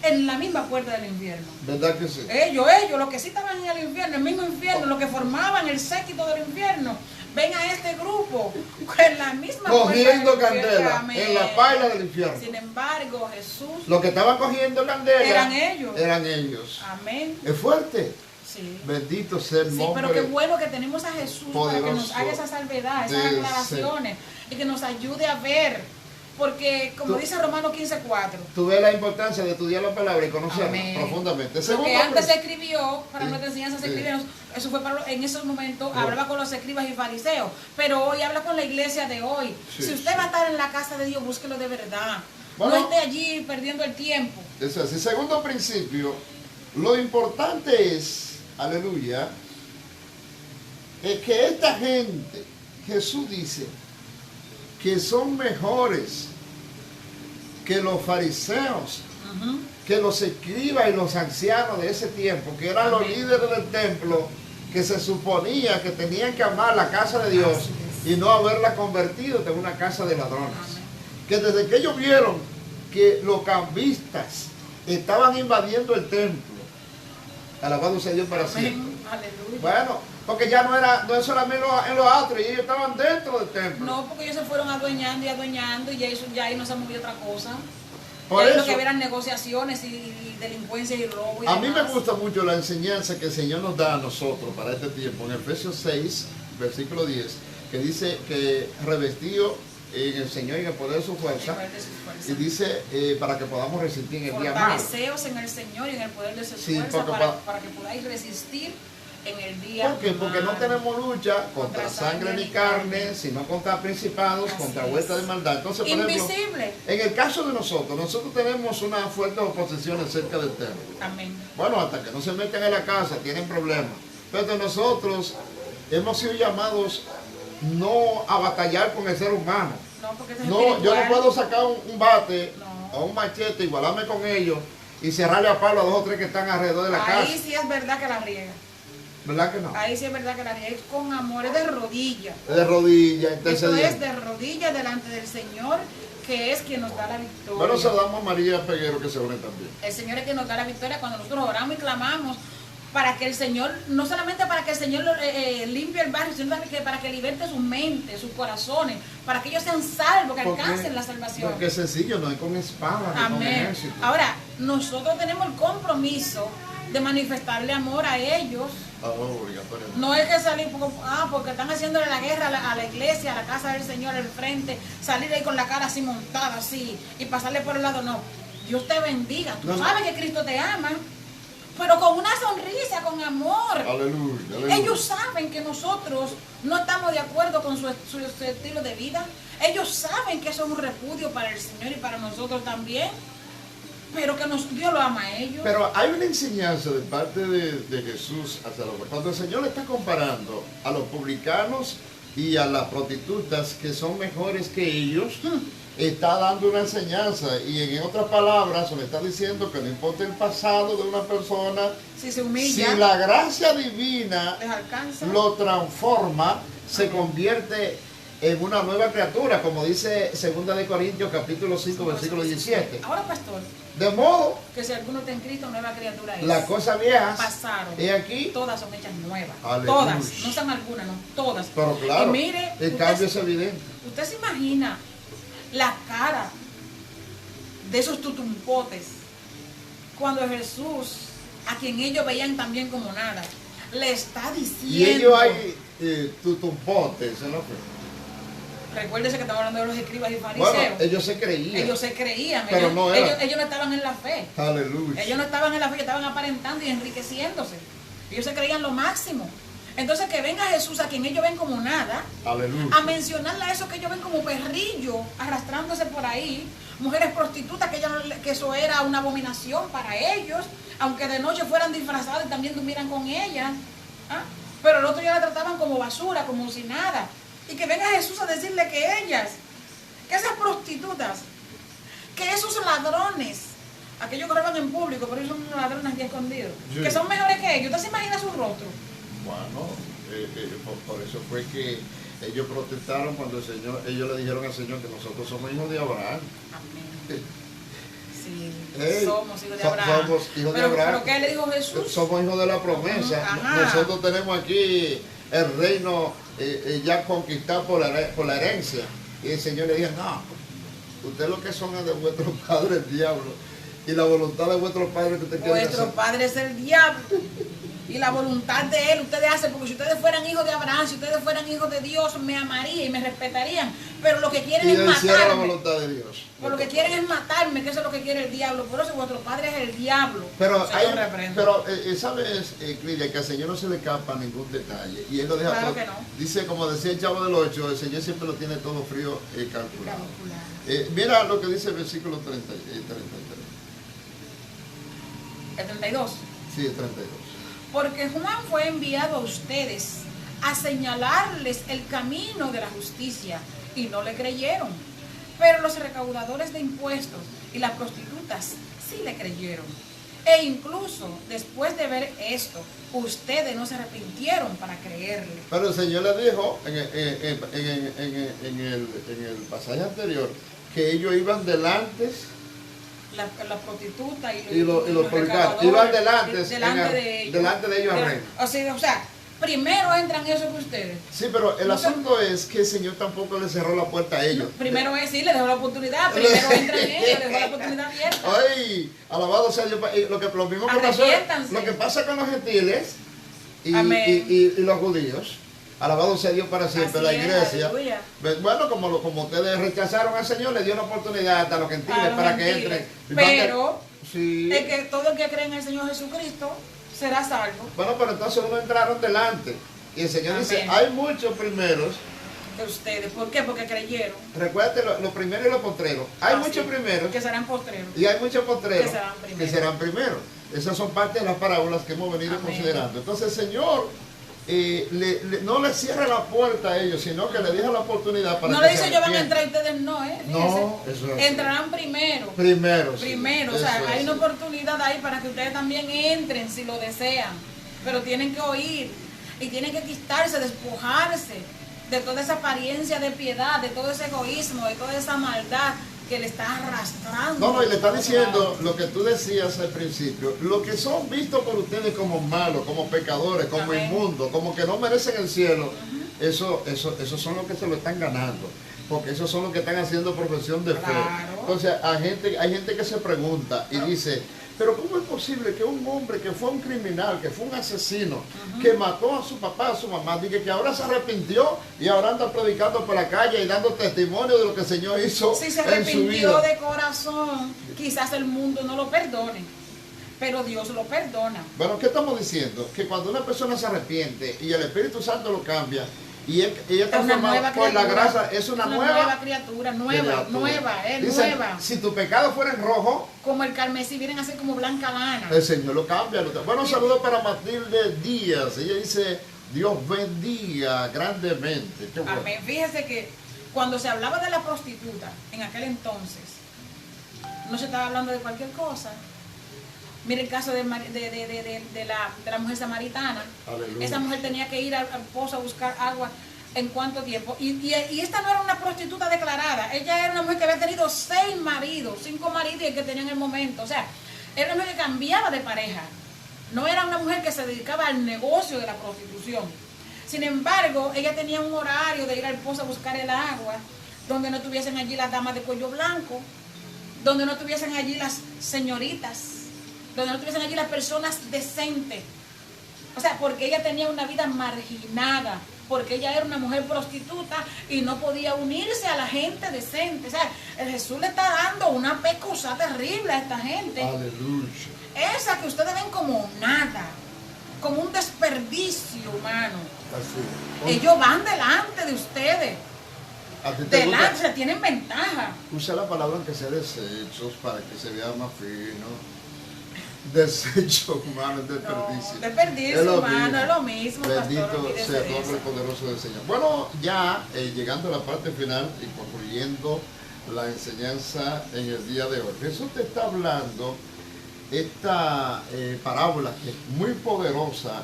en la misma puerta del infierno. ¿Verdad que sí? Ellos, los que sí estaban en el infierno, el mismo infierno, los que formaban el séquito del infierno, ven a este grupo en la misma Cogiendo puerta del infierno. candela Amén. en la paila del infierno. Sin embargo, Jesús, Los que estaban cogiendo candela Eran ellos. Eran ellos. amén. Es fuerte. Sí. Bendito sea el Sí, nombre. pero qué bueno que tenemos a Jesús para que nos poderoso haga esa salvedad, esas del aclaraciones y que nos ayude a ver. Porque, como Tú- dice Romanos 15:4, Tú ves la importancia de estudiar la palabra y conocerla Amén. profundamente. lo Segundo que antes se principio. escribió, para Sí, nuestra enseñanza se sí. escribió, eso fue para, en esos momentos, Sí. hablaba con los escribas y fariseos, pero hoy habla con la iglesia de hoy. Sí, Si usted sí. va a estar en la casa de Dios, búsquelo de verdad. Bueno. No esté allí perdiendo el tiempo. Eso es así. Segundo principio, lo importante es, aleluya, es que esta gente, Jesús dice, que son mejores que los fariseos, Ujú. que los escribas y los ancianos de ese tiempo, que eran los Amén. líderes del templo, que se suponía que tenían que amar la casa de Dios Así y no haberla convertido en una casa de ladrones. Amén. Que desde que ellos vieron que los cambistas estaban invadiendo el templo, alabado sea Dios para siempre. Amén. Aleluya. Bueno, porque ya no es solamente en los atrios, ellos estaban dentro del templo. No, porque ellos se fueron adueñando y ya ahí no se movió otra cosa. Por Ya ahí lo eso, que eran negociaciones y delincuencia y robo y a mí me demás. gusta mucho la enseñanza que el Señor nos da a nosotros para este tiempo, en Efesios 6, versículo 10, que dice que revestido en el Señor y en el poder de su fuerza, En el poder de sus fuerzas. y dice para que podamos resistir en el día malo. Fortaleceos en el Señor y en el poder de su Sí, fuerza porque para que podáis resistir en el día ¿Por qué? Porque no malo. tenemos lucha contra sangre ni carne, sino contra principados, Así contra es. vuelta de maldad. Entonces, por ejemplo, Invisible. en el caso de nosotros tenemos una fuerte oposición cerca del templo. Amén. Bueno, hasta que no se metan en la casa, tienen problemas. Pero nosotros hemos sido llamados no a batallar con el ser humano. No, porque eso es No, yo no espiritual. puedo sacar un bate No. o un machete, igualarme con ellos y cerrarle a palo a 2 o 3 que están alrededor de la Ahí casa. sí es verdad que la riega. ¿Verdad que no? Ahí sí es verdad que la riega. Es con amor, es de rodillas. De rodillas, Esto intercediendo. es de rodillas delante del Señor, que es quien nos da la victoria. Bueno, saludamos a María Peguero que se une también. El Señor es quien nos da la victoria cuando nosotros oramos y clamamos para que el Señor, no solamente para que el Señor limpie el barrio, sino para que liberte sus mentes, sus corazones, para que ellos sean salvos, que alcancen la salvación. Porque es sencillo, no es con espada, ni con Amén. ejército. Ahora, nosotros tenemos el compromiso de manifestarle amor a ellos. Obligatorio. No es que salir porque están haciéndole la guerra a la iglesia, a la casa del Señor, al frente, salir ahí con la cara así montada, así, y pasarle por el lado, no. Dios te bendiga. Tú No, no. sabes que Cristo te ama, pero con una sonrisa, con amor. Aleluya, aleluya. Ellos saben que nosotros no estamos de acuerdo con su estilo de vida. Ellos saben que eso es un repudio para el Señor y para nosotros también. Pero que Dios lo ama a ellos. Pero hay una enseñanza de parte de Jesús hacia los... Cuando el Señor le está comparando a los publicanos y a las prostitutas que son mejores que ellos, está dando una enseñanza y en otras palabras le está diciendo que no importa el pasado de una persona, Si se humilla, si la gracia divina les alcanza. lo transforma, se convierte en una nueva criatura, como dice 2 de Corintios capítulo 5 versículo 17. Ahora, pastor, De modo, que si alguno está en Cristo, nueva criatura es. las cosas viejas Pasaron. y aquí, Todas son hechas nuevas. Aleluya. Todas. No son algunas, no. Todas. pero claro, Y mire, el cambio es evidente. usted se imagina la cara de esos tutumpotes cuando Jesús, a quien ellos veían también como nada, le está diciendo. Y ellos hay tutumpotes, ¿no? Recuérdese que estamos hablando de los escribas y fariseos. Bueno, ellos se creían. Ellos se creían, Pero ellos, no eran. ellos no estaban en la fe. Aleluya. Ellos no estaban en la fe, ellos estaban aparentando y enriqueciéndose. Ellos se creían lo máximo. Entonces que venga Jesús, a quien ellos ven como nada, Aleluya. a mencionarle a eso que ellos ven como perrillo, arrastrándose por ahí, mujeres prostitutas, que eso era una abominación para ellos, aunque de noche fueran disfrazadas y también durmieran con ellas, ¿ah? Pero el otro ya la trataban como basura, como si nada, y que venga Jesús a decirle que ellas, que esas prostitutas, que esos ladrones, aquellos que roban en público, pero ellos son unos ladrones aquí escondidos, Sí. que son mejores que ellos. ¿Usted se imagina su rostro? Bueno, por eso fue que ellos protestaron cuando el Señor, ellos le dijeron al Señor que nosotros somos hijos de Abraham. Amén. Sí, Hey, somos hijos de Abraham. Somos hijos de Abraham. ¿Pero qué le dijo Jesús? Somos hijos de la promesa. Ajá. Nosotros tenemos aquí el reino ya conquistado por la herencia. Y el Señor le dijo, no, ustedes lo que son es de vuestro padre el diablo. Y la voluntad de vuestro padre que usted quiere hacer. Vuestro padre es el diablo. Y la voluntad de él ustedes hacen, porque si ustedes fueran hijos de Abraham, si ustedes fueran hijos de Dios, me amarían y me respetarían. Pero lo que quieren Y es hiciera la matarme. voluntad de Dios. Pero lo que quieren es matarme, que eso es lo que quiere el diablo. Por eso vuestro padre es el diablo. Pero, Se lo reprendo. ¿sabes, Lidia, que al Señor no se le escapa ningún detalle? Y Él lo deja Claro todo. que no. Dice, como decía el Chavo del 8, el Señor siempre lo tiene todo frío calculado. Calculado. Mira lo que dice el versículo 33. El 32. Sí, el 32. Porque Juan fue enviado a ustedes a señalarles el camino de la justicia y no le creyeron. Pero los recaudadores de impuestos y las prostitutas sí le creyeron. E incluso después de ver esto, ustedes no se arrepintieron para creerle. Pero el Señor le dijo en el pasaje anterior que ellos iban delante La prostituta y los publicanos iban delante de ellos al reino. O sea, primero entran eso que ustedes. Sí, pero el No, asunto es que el Señor tampoco le cerró la puerta a ellos. Primero es decir, le dejó la oportunidad. Primero entran ellos, le dejó la oportunidad abierta. Ay, alabado sea Dios. Lo mismo que pasó, Arrepiéntanse. lo que pasa con los gentiles Amén. y los judíos. Alabado sea Dios para siempre, Así la es, iglesia. aleluya. Bueno, como ustedes rechazaron al Señor, le dio una oportunidad a los gentiles A los para que gentiles. entren. Pero Sí. es que todo el que cree en el Señor Jesucristo será salvo. Bueno, pero entonces uno entraron delante. Y el Señor dice, Amén. hay muchos primeros. De ustedes. ¿Por qué? Porque creyeron. Recuérdate los primeros y los postreros. Hay Así, muchos primeros que serán postreros. y hay muchos postreros Que serán primeros. Esas son parte de las parábolas que hemos venido Amén. considerando. Entonces el Señor no le cierra la puerta a ellos, sino que le deja la oportunidad para No que le dice se yo van a arrepientan. entrar y ustedes no, ¿eh? No, Fíjense. eso es. Entrarán primero. Primero, sí. Primero, o sea, Eso hay es. una oportunidad ahí para que ustedes también entren si lo desean, pero tienen que oír y tienen que quitarse, despojarse de toda esa apariencia de piedad, de todo ese egoísmo, de toda esa maldad que le está arrastrando. No, y le está diciendo lo que tú decías al principio, lo que son vistos por ustedes como malos, como pecadores, como Amén. inmundos, como que no merecen el cielo, esos son los que se lo están ganando, porque esos son los que están haciendo profesión de fe. Claro. Entonces hay gente que se pregunta y dice, pero ¿cómo es posible que un hombre que fue un criminal, que fue un asesino, que mató a su papá, a su mamá, diga que ahora se arrepintió y ahora anda predicando por la calle y dando testimonio de lo que el Señor hizo Si se en su arrepintió vida? de corazón, quizás el mundo no lo perdone, pero Dios lo perdona. Bueno, ¿qué estamos diciendo? Que cuando una persona se arrepiente y el Espíritu Santo lo cambia y ella Es una transformada nueva por la criatura. gracia, es una nueva criatura, criatura. nueva, Dice, nueva. si tu pecado fuera en rojo, Como el carmesí, vienen a ser como blanca lana. el Señor lo cambia. Bueno, saludo para Matilde Díaz. Ella dice, Dios bendiga grandemente. Qué bueno. Amén. Fíjese que cuando se hablaba de la prostituta en aquel entonces, no se estaba hablando de cualquier cosa. Mire el caso de la mujer samaritana. Aleluya. Esa mujer tenía que ir al pozo a buscar agua en cuánto tiempo. Y esta no era una prostituta declarada. Ella era una mujer que había tenido 5 maridos y el que tenía en el momento. O sea, era una mujer que cambiaba de pareja. No era una mujer que se dedicaba al negocio de la prostitución. Sin embargo, ella tenía un horario de ir al pozo a buscar el agua, donde no estuviesen allí las damas de cuello blanco, donde no estuviesen allí las señoritas, donde no estuviesen allí las personas decentes. O sea, porque ella tenía una vida marginada, porque ella era una mujer prostituta y no podía unirse a la gente decente. O sea, el Jesús le está dando una pecosa terrible a esta gente. Aleluya. Esa que ustedes ven como nada, como un desperdicio humano. Así. Ellos van delante de ustedes. ¿A ti te Delante, gusta? se tienen ventaja. Usa la palabra aunque sea desechos para que se vea más fino. Desecho humano, es desperdicio. No, desperdicio humano, es lo mismo, Bendito pastor, olvídese sea de el nombre eso. poderoso del Señor. Bueno, ya llegando a la parte final y concluyendo la enseñanza en el día de hoy. Jesús te está hablando esta parábola que es muy poderosa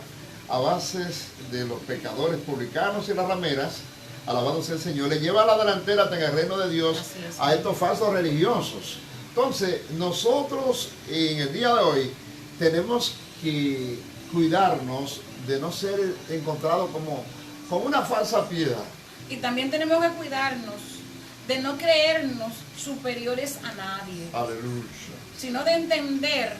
a bases de los pecadores publicanos y las rameras. Alabado sea el Señor, le lleva a la delantera hasta en el reino de Dios a estos falsos religiosos. Entonces, nosotros en el día de hoy tenemos que cuidarnos de no ser encontrados como una falsa piedad. Y también tenemos que cuidarnos de no creernos superiores a nadie, Aleluya. sino de entender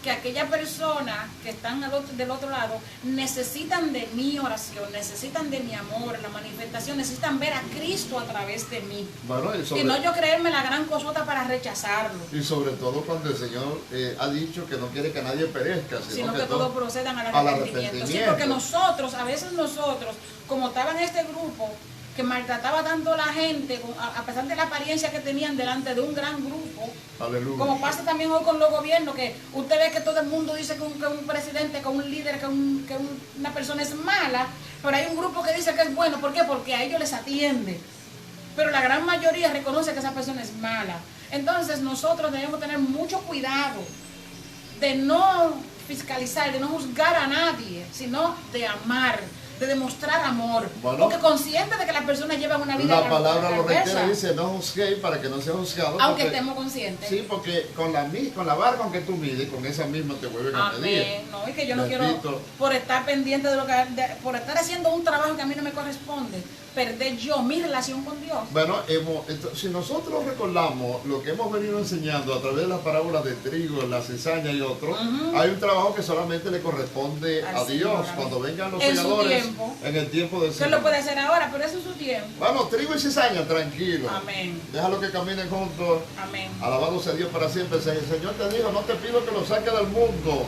que aquella persona que están del otro lado necesitan de mi oración, necesitan de mi amor, la manifestación, necesitan ver a Cristo a través de mí. Bueno, Y no yo creerme la gran cosota para rechazarlo, y sobre todo cuando el Señor ha dicho que no quiere que nadie perezca, sino que todos procedan al al arrepentimiento. Sí, arrepentimiento. porque nosotros, a veces nosotros, como estaba en este grupo, que maltrataba tanto a la gente, a pesar de la apariencia que tenían delante de un gran grupo, Aleluya. como pasa también hoy con los gobiernos, que usted ve que todo el mundo dice que un presidente, que un líder, que una persona es mala, pero hay un grupo que dice que es bueno. ¿Por qué? Porque a ellos les atiende. Pero la gran mayoría reconoce que esa persona es mala. Entonces nosotros debemos tener mucho cuidado de no fiscalizar, de no juzgar a nadie, sino de amar, de demostrar amor, Bueno, porque consciente de que las personas llevan una vida La palabra lo perversa, reitera, dice no juzguéis para que no sea juzgado. aunque porque- estemos conscientes. Sí, porque con la vara con que tú mides, con esa misma te vuelven a medir. Amén. No, es que yo no Bendito. quiero, por estar pendiente de lo que, por estar haciendo un trabajo que a mí no me corresponde, perder yo mi relación con Dios. Bueno, si nosotros recordamos lo que hemos venido enseñando a través de las parábolas de trigo, la cizaña y otros, hay un trabajo que solamente le corresponde Al a Señor, Dios. amén. Cuando vengan los En su segadores, tiempo. en el tiempo del Usted Señor. lo puede hacer ahora, pero eso es su tiempo. Bueno, trigo y cizaña, tranquilo. Amén. Déjalo que caminen juntos. Amén. Alabado sea Dios para siempre. El Señor te dijo, no te pido que lo saques del mundo,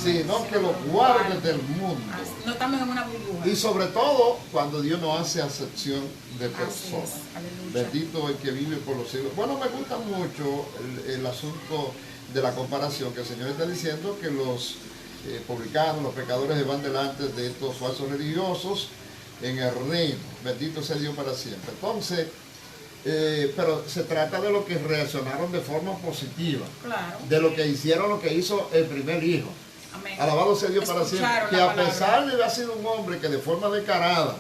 sino que lo guardes del mundo. No estamos en una burbuja. Y sobre todo, cuando Dios no hace acepción de Así personas. es. Aleluya. Bendito el que vive por los siglos. Bueno, me gusta mucho el asunto de la comparación, que el Señor está diciendo que los publicanos, los pecadores van delante de estos falsos religiosos en el reino. Bendito sea Dios para siempre. Entonces, pero se trata de lo que reaccionaron de forma positiva, Claro. de lo que hicieron, lo que hizo el primer hijo. Amén. Alabado sea Dios para siempre. Escucharon Que la a palabra. pesar de haber sido un hombre que de forma descarada,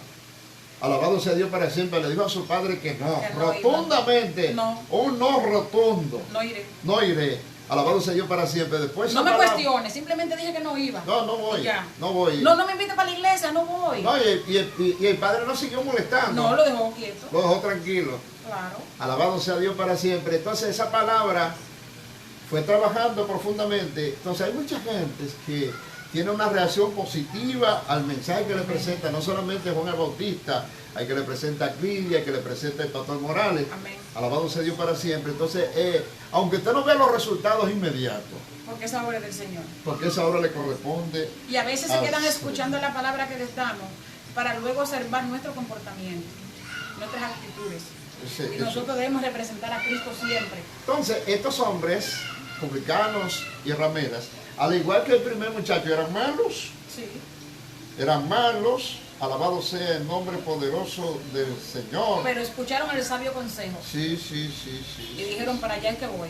alabado sea Dios para siempre, le dijo a su padre que no, Que no rotundamente, No. un no rotundo, No iré. no iré. Alabado sea Dios para siempre. Después No esa me palabra- cuestiones, simplemente dije que no iba. No voy. Ya. No voy. No me invite para la iglesia, no voy. No, y el padre no siguió molestando. No, lo dejó quieto. Lo dejó tranquilo. Claro. Alabado sea Dios para siempre. Entonces esa palabra fue trabajando profundamente. Entonces hay mucha gente que tiene una reacción positiva al mensaje que le presenta, no solamente Juan el Bautista, hay que le presenta a Cridia, hay que le presenta el pastor Morales. Amén. Alabado sea Dios para siempre. Entonces, aunque usted no vea los resultados inmediatos, Porque esa obra es del Señor. porque esa obra le corresponde. Y a veces se quedan Así. escuchando la palabra que les damos para luego observar nuestro comportamiento, nuestras actitudes. ese- Y eso. nosotros debemos representar a Cristo siempre. Entonces, estos hombres, publicanos y rameras, al igual que el primer muchacho, eran malos. Sí. Eran malos, alabado sea el nombre poderoso del Señor. Pero escucharon el sabio consejo Sí, y dijeron, para allá es que voy.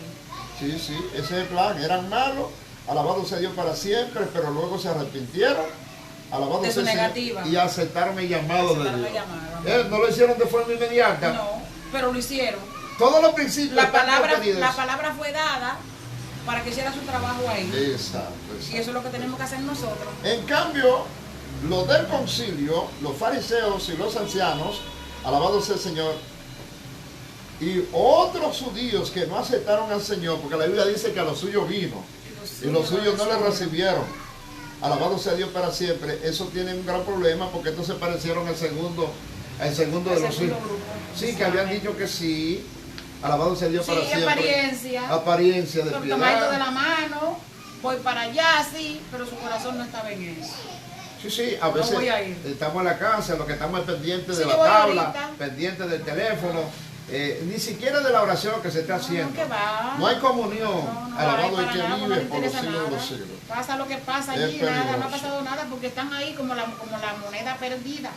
sí, ese es el plan. Eran malos, alabado sea Dios para siempre, pero luego se arrepintieron, alabado De sea su el Señor, negativa. y aceptaron el llamado de Aceptaron Dios. el llamado. No lo hicieron de forma inmediata. No, pero lo hicieron. Todos los principios La están contenidos. palabra fue dada para que hiciera su trabajo ahí. Exacto. Y eso es lo que tenemos que hacer nosotros. En cambio, los del concilio, los fariseos y los ancianos, alabado sea el Señor, y otros judíos que no aceptaron al Señor, porque la Biblia dice que a los suyos vino, y los suyos no le recibieron. Alabado sea Dios para siempre. Eso tiene un gran problema, porque estos se parecieron al segundo de El los segundo hijos. grupo. Sí, que habían dicho que sí. Alabado sea Dios Sí, para siempre. apariencia. Apariencia de Tomadito de piedad. la mano, voy para allá, sí, pero su corazón no estaba en eso. Sí, a No veces voy a ir. estamos en la casa, lo que estamos es pendientes de Sí, la voy tabla, ahorita. pendientes del teléfono, ni siquiera de la oración que se está haciendo. que va. No hay comunión, No, alabado hay el para que nada, no vive le por los interesa siglos de los nada. siglos. Pasa lo que pasa Es allí, nada, no ha peligroso. pasado nada porque están ahí como la moneda perdida,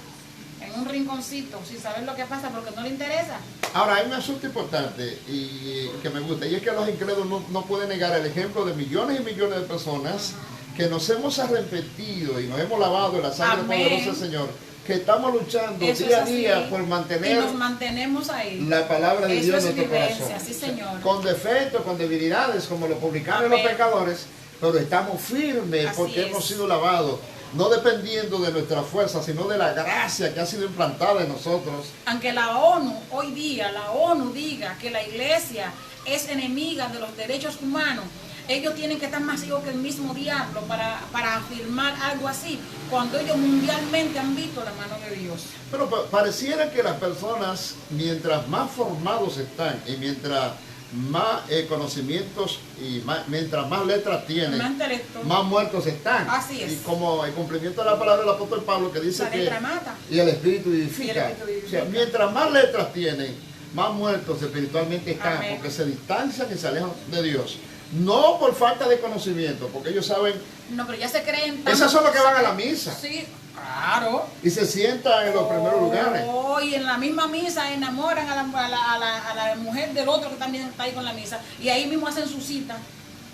en un rinconcito, sin saber lo que pasa porque no le interesa. Ahora, hay un asunto importante y que me gusta, y es que los incrédulos no pueden negar el ejemplo de millones y millones de personas que nos hemos arrepentido y nos hemos lavado en la sangre Amén. poderosa del Señor, que estamos luchando Eso día a es así. día por Y mantener nos mantenemos ahí. la palabra de Eso Dios es en nuestro vivencia, corazón. sí, Señor. Con defectos, con debilidades, como los publicanos y los Amén. pecadores, pero estamos firmes Así porque es. hemos sido lavados, no dependiendo de nuestra fuerza, sino de la gracia que ha sido implantada en nosotros. Aunque la ONU, hoy día, la ONU diga que la iglesia es enemiga de los derechos humanos, ellos tienen que estar más ciegos que el mismo diablo para afirmar algo así, cuando ellos mundialmente han visto la mano de Dios. Pero pareciera que las personas, mientras más formados están y mientras más conocimientos y mientras más letras tienen, Más intelecto. más muertos están. Así es. Y como el cumplimiento de la palabra del apóstol Pablo que dice La que letra mata. y el espíritu vivifica. Y el espíritu vivifica. O sea, mientras más letras tienen, más muertos espiritualmente están, Amén. porque se distancian y se alejan de Dios. No por falta de conocimiento, porque ellos saben, No, pero ya se creen tan- esas son los que van a la misa Sí, claro. y se sientan en los primeros lugares. Y en la misma misa enamoran a la mujer del otro que también está ahí con la misa. Y ahí mismo hacen su cita.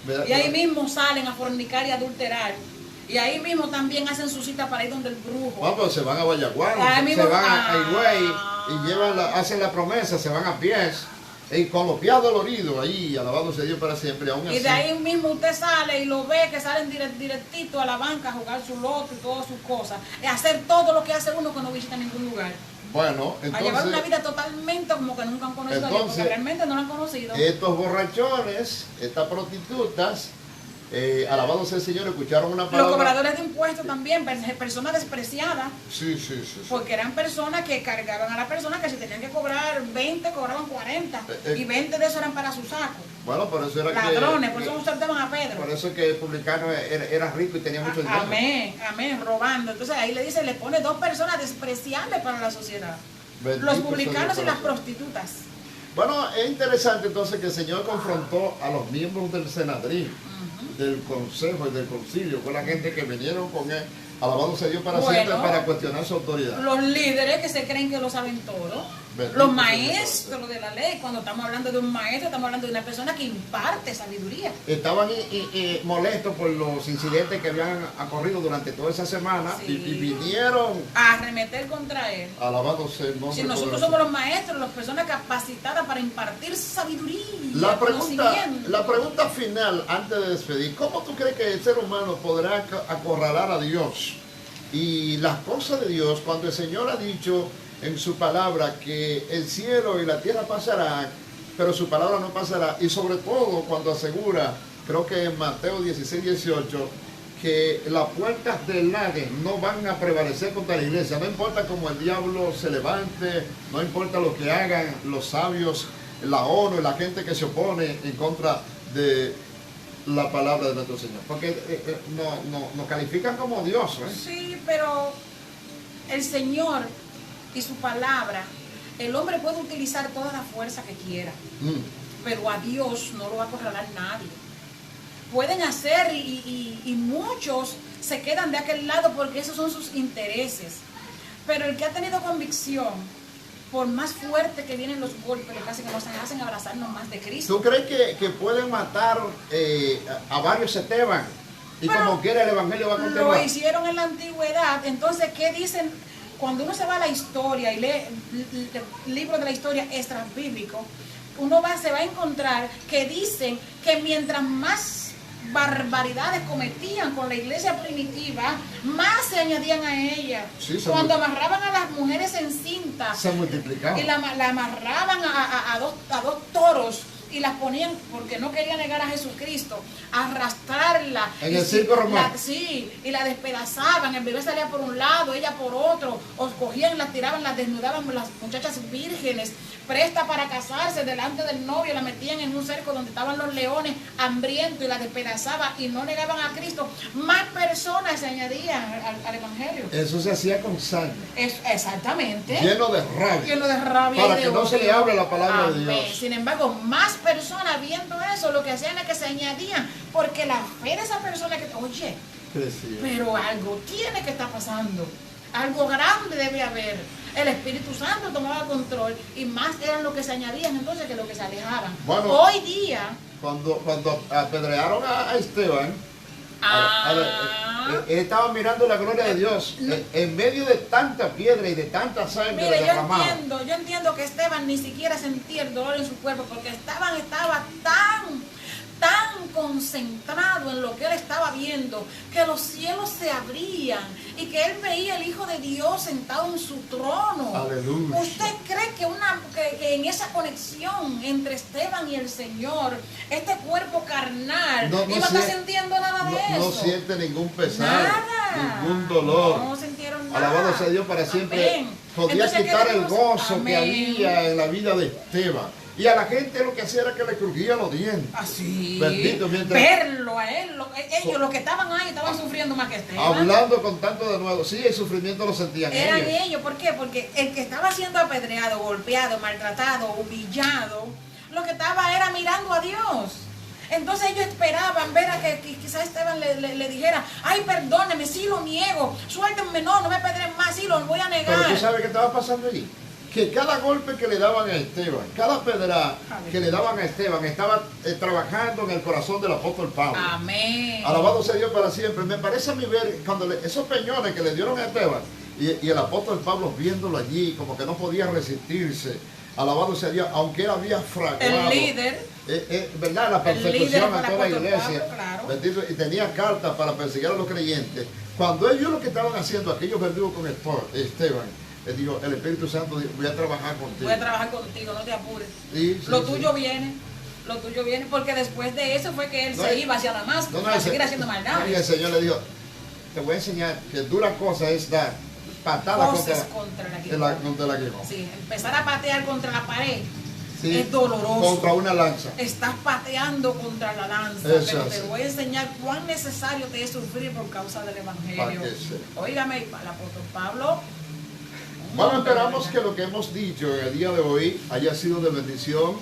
¿Verdad? Y ahí mismo salen a fornicar y adulterar. Y ahí mismo también hacen su cita para ir donde el brujo. Bueno, pues se van a Vallaguano, Ahí se mismo- van a Ah. Higüey y hacen la promesa, se van a pies. Y con los pies doloridos ahí, alabado sea Dios para siempre, aún así. Y de ahí mismo usted sale y lo ve que salen directito a la banca a jugar su loto y todas sus cosas. Y hacer todo lo que hace uno que no visita ningún lugar. Bueno, A llevar una entonces, vida totalmente como que nunca han conocido a Dios, porque realmente no lo han conocido. estos borrachones, estas prostitutas, alabado sea el Señor, escucharon una Los palabra. cobradores de impuestos también, personas despreciadas, Sí. porque eran personas que cargaban a la persona que si tenían que cobrar 20, cobraban 40. Y 20 de eso eran para su saco. Bueno, por eso era Ladrones, por eso que, usaban a Pedro. por eso que el publicano era rico y tenía mucho dinero. Amén, robando. Entonces ahí le dice, le pone dos personas despreciables para la sociedad. Bendito Los sea publicanos Dios y las por eso. prostitutas. Bueno, es interesante entonces que el Señor confrontó a los miembros del Senadrín, del Consejo y del Concilio, fue la gente que vinieron con él, alabado sea Dios para Bueno. siempre, para cuestionar su autoridad. Los líderes que se creen que lo saben todo. Bendito Los sea maestros de la ley. Cuando estamos hablando de un maestro, estamos hablando de una persona que imparte sabiduría. Estaban molestos por los incidentes que habían ocurrido durante toda esa semana Sí. y vinieron, A arremeter contra él. alabado sea el nombre Si nosotros poderoso. somos los maestros, las personas capacitadas para impartir sabiduría, La pregunta conocimiento. final, antes de despedir, ¿cómo tú crees que el ser humano podrá acorralar a Dios y las cosas de Dios cuando el Señor ha dicho en su palabra que el cielo y la tierra pasarán, pero su palabra no pasará? Y sobre todo cuando asegura, creo que en Mateo 16-18, que las puertas del Hades no van a prevalecer contra la iglesia, no importa cómo el diablo se levante, no importa lo que hagan los sabios, la ONU, la gente que se opone en contra de la palabra de nuestro Señor, porque nos califican como Dios, ¿eh? Sí, pero el Señor y su palabra, el hombre puede utilizar toda la fuerza que quiera, pero a Dios no lo va a acorralar nadie. Pueden hacer y muchos se quedan de aquel lado porque esos son sus intereses. Pero el que ha tenido convicción, por más fuerte que vienen los golpes, lo que hacen que nos hacen abrazarnos más de Cristo. ¿Tú crees que pueden matar a varios Esteban? Y Bueno, como quiera el Evangelio va a Lo continuar. hicieron en la antigüedad. Entonces, ¿qué dicen? Cuando uno se va a la historia y lee libros de la historia extra bíblico, se va a encontrar que dicen que mientras más barbaridades cometían con la iglesia primitiva, más se añadían a ella. Sí, Cuando amarraban a las mujeres en cinta Se multiplicaban. y la amarraban a dos toros y las ponían, porque no quería negar a Jesucristo, a arrastrarla. En el circo romano. Sí, y la despedazaban, el bebé salía por un lado, ella por otro, os cogían, las tiraban, las desnudaban, las muchachas vírgenes, prestas para casarse delante del novio, la metían en un cerco donde estaban los leones hambrientos y la despedazaban y no negaban a Cristo. Más personas se añadían al evangelio. Eso se hacía con sangre. Exactamente. Lleno de rabia. Lleno de rabia. Para y de que no se odio. le hable la palabra Amén. de Dios. Sin embargo, más personas viendo eso, lo que hacían es que se añadían, porque la fe de esa persona que, oye, Crecía. pero algo tiene que estar pasando, algo grande debe haber. El Espíritu Santo tomaba control y más eran los que se añadían entonces que los que se alejaban. Bueno, hoy día, Cuando apedrearon a Esteban, él estaba mirando la gloria de Dios en medio de tanta piedra y de tanta sangre mire, derramada. yo entiendo que Esteban ni siquiera sentía el dolor en su cuerpo, porque estaba tan concentrado en lo que él estaba viendo, que los cielos se abrían y que él veía al Hijo de Dios sentado en su trono. Aleluya. ¿Usted cree que en esa conexión entre Esteban y el Señor, este cuerpo carnal No iba a estar siente- sintiendo nada de eso? No siente ningún pesar, Nada. ningún dolor. No sintieron nada. Alabado sea Dios para siempre. Amén. Podía Entonces, quitar ¿qué el tenemos? gozo que Amén. había en la vida de Esteban. Y a la gente lo que hacía era que le crujía los dientes. Así. Bendito, mientras- Verlo a él. Ellos, los que estaban ahí, estaban sufriendo más que Esteban. Hablando con tanto de nuevo. Sí, el sufrimiento lo sentían Eran ellos. ellos. ¿Por qué? Porque el que estaba siendo apedreado, golpeado, maltratado, humillado, lo que estaba era mirando a Dios. Entonces ellos esperaban ver a que quizás Esteban le dijera, ay, perdóneme, sí lo niego, suéltenme, no me apedreen más, sí lo voy a negar. Pero tú sabes qué estaba pasando allí. Que cada golpe que le daban a Esteban, cada pedrada que le daban a Esteban, estaba trabajando en el corazón del apóstol Pablo. Amén. Alabado sea Dios para siempre. Me parece a mí ver cuando esos peñones que le dieron a Esteban y el apóstol Pablo viéndolo allí, como que no podía resistirse. Alabado sea Dios, aunque él había fraguado. El líder. ¿Verdad? La El líder persecución fue a el toda la apóstol iglesia. Pablo, claro. Bendito, y tenía cartas para perseguir a los creyentes. Cuando él vio lo que estaban haciendo aquellos verdugos con Esteban, él dijo, el Espíritu Santo dijo, voy a trabajar contigo. Voy a trabajar contigo, no te apures. Sí, Lo sí. tuyo viene. Lo tuyo viene, porque después de eso fue que él No, se iba hacia Damasco para seguir haciendo maldad. Y el Señor le dijo, te voy a enseñar que dura cosa es dar patadas Voces contra el aguijón. contra el aguijón. Sí, empezar a patear contra la pared Sí, es doloroso. contra una lanza. Estás pateando contra la lanza, Eso pero así. te voy a enseñar cuán necesario te es sufrir por causa del Para Evangelio. que sepa. Óigame, el apóstol Pablo. Bueno, esperamos que lo que hemos dicho en el día de hoy haya sido de bendición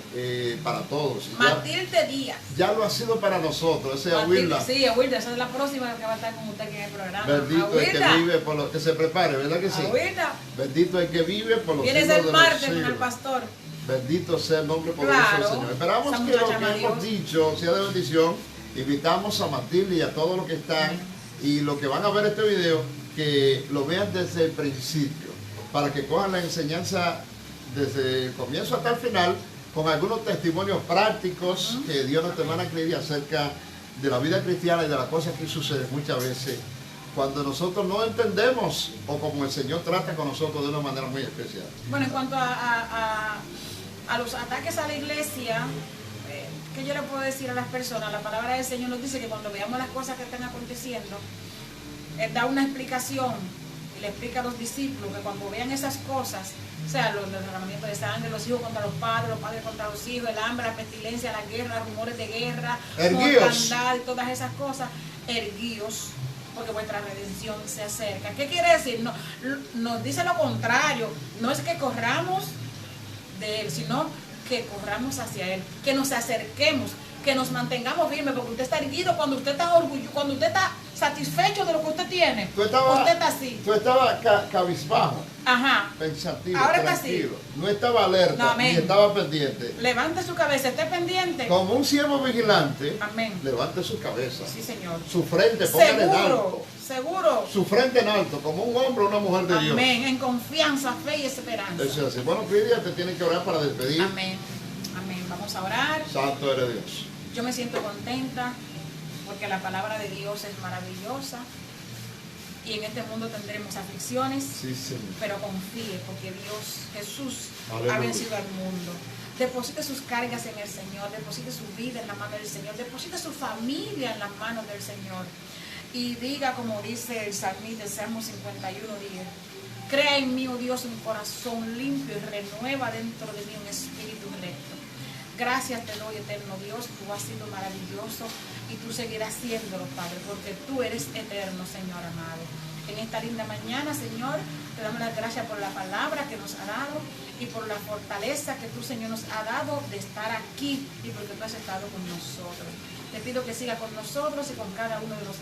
para todos. Matilde Díaz. Ya lo ha sido para nosotros, ese Matilde, Wilda. sí, Wilda, esa es la próxima que va a estar con usted aquí en el programa. Bendito el que Wilda. vive por lo que se prepare, ¿verdad que sí? Wilda. Bendito el que vive por los Vienes siglos el de los martes con el siglos. pastor. Bendito sea el nombre poderoso Claro, del Señor. Esperamos esa que lo muchacha que ama a hemos Dios. dicho sea de bendición. Invitamos a Matilde y a todos los que están y los que van a ver este video, que lo vean desde el principio, para que cojan la enseñanza desde el comienzo hasta el final, con algunos testimonios prácticos que Dios nos hermana Clidia acerca de la vida cristiana y de las cosas que suceden muchas veces cuando nosotros no entendemos o como el Señor trata con nosotros de una manera muy especial. Bueno, en cuanto a los ataques a la iglesia, ¿qué yo le puedo decir a las personas? La palabra del Señor nos dice que cuando veamos las cosas que están aconteciendo, Él da una explicación y le explica a los discípulos que cuando vean esas cosas, o sea, los derramamientos de sangre, los hijos contra los padres contra los hijos, el hambre, la pestilencia, la guerra, rumores de guerra, Erguíos. mortandad y todas esas cosas, erguíos, porque vuestra redención se acerca. ¿Qué quiere decir? No, nos dice lo contrario, no es que corramos de Él, sino que corramos hacia Él, que nos acerquemos, que nos mantengamos firmes, porque usted está erguido cuando usted está orgulloso, cuando usted está satisfecho de lo que usted tiene. Tú estabas, usted está así. Tú estabas cabizbajo, Ajá. pensativo, Ahora está tranquilo. No estaba alerta, No, amén. ni estaba pendiente. Levante su cabeza, esté pendiente. Como un siervo vigilante, Amén. levante su cabeza. Sí, Señor. Su frente, póngale en alto. Seguro, seguro. Su frente en alto, como un hombre o una mujer de Dios. Amén. En confianza, fe y esperanza. Eso es así. Bueno, Clidia, te tienen que orar para despedir. Amén. Amén. Vamos a orar. Santo eres Dios. Yo me siento contenta porque la palabra de Dios es maravillosa. y en este mundo tendremos aflicciones, Sí, Señor. pero confíe porque Jesús Aleluya. ha vencido al mundo. Deposite sus cargas en el Señor, deposite su vida en la mano del Señor, deposite su familia en las manos del Señor. Y diga como dice el salmista del Salmo 51:10, crea en mí, oh Dios, un corazón limpio y renueva dentro de mí un espíritu recto. Gracias te doy, eterno Dios, tú has sido maravilloso y tú seguirás siéndolo, Padre, porque tú eres eterno, Señor amado. En esta linda mañana, Señor, te damos las gracias por la palabra que nos ha dado y por la fortaleza que tú, Señor, nos ha dado de estar aquí y porque tú has estado con nosotros. Te pido que siga con nosotros y con cada uno de los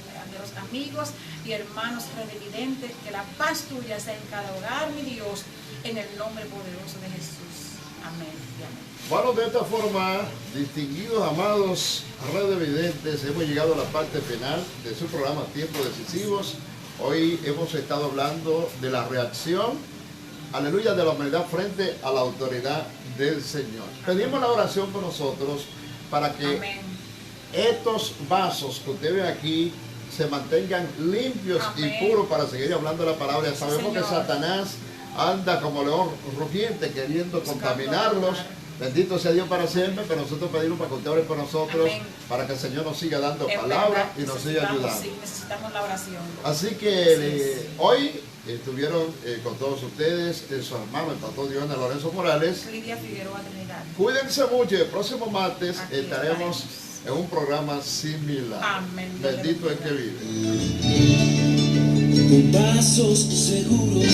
amigos y hermanos revidentes, que la paz tuya sea en cada hogar, mi Dios, en el nombre poderoso de Jesús. Amén y amén. Bueno, de esta forma, distinguidos, amados revidentes, hemos llegado a la parte final de su programa Tiempos Decisivos. Hoy hemos estado hablando de la reacción, aleluya, de la humanidad frente a la autoridad del Señor. Pedimos la oración con nosotros para que Amén. estos vasos que usted ve aquí se mantengan limpios Amén. y puros para seguir hablando la palabra. Sabemos que Señor. Satanás anda como león rugiente queriendo Buscando contaminarlos. ayudar. Bendito sea Dios para siempre, pero nosotros pedimos para que usted ore por nosotros, Amén. para que el Señor nos siga dando Es palabra verdad, y nos siga ayudando. Sí, necesitamos la oración. Así que Así es. hoy estuvieron con todos ustedes su hermano, el pastor Diana Lorenzo Morales. Lidia Figueroa Trinidad. Cuídense mucho y el próximo martes Aquí estaremos estaremos. en un programa similar. Amén. Dios le Bendito el bendiga. que vive. Con pasos seguros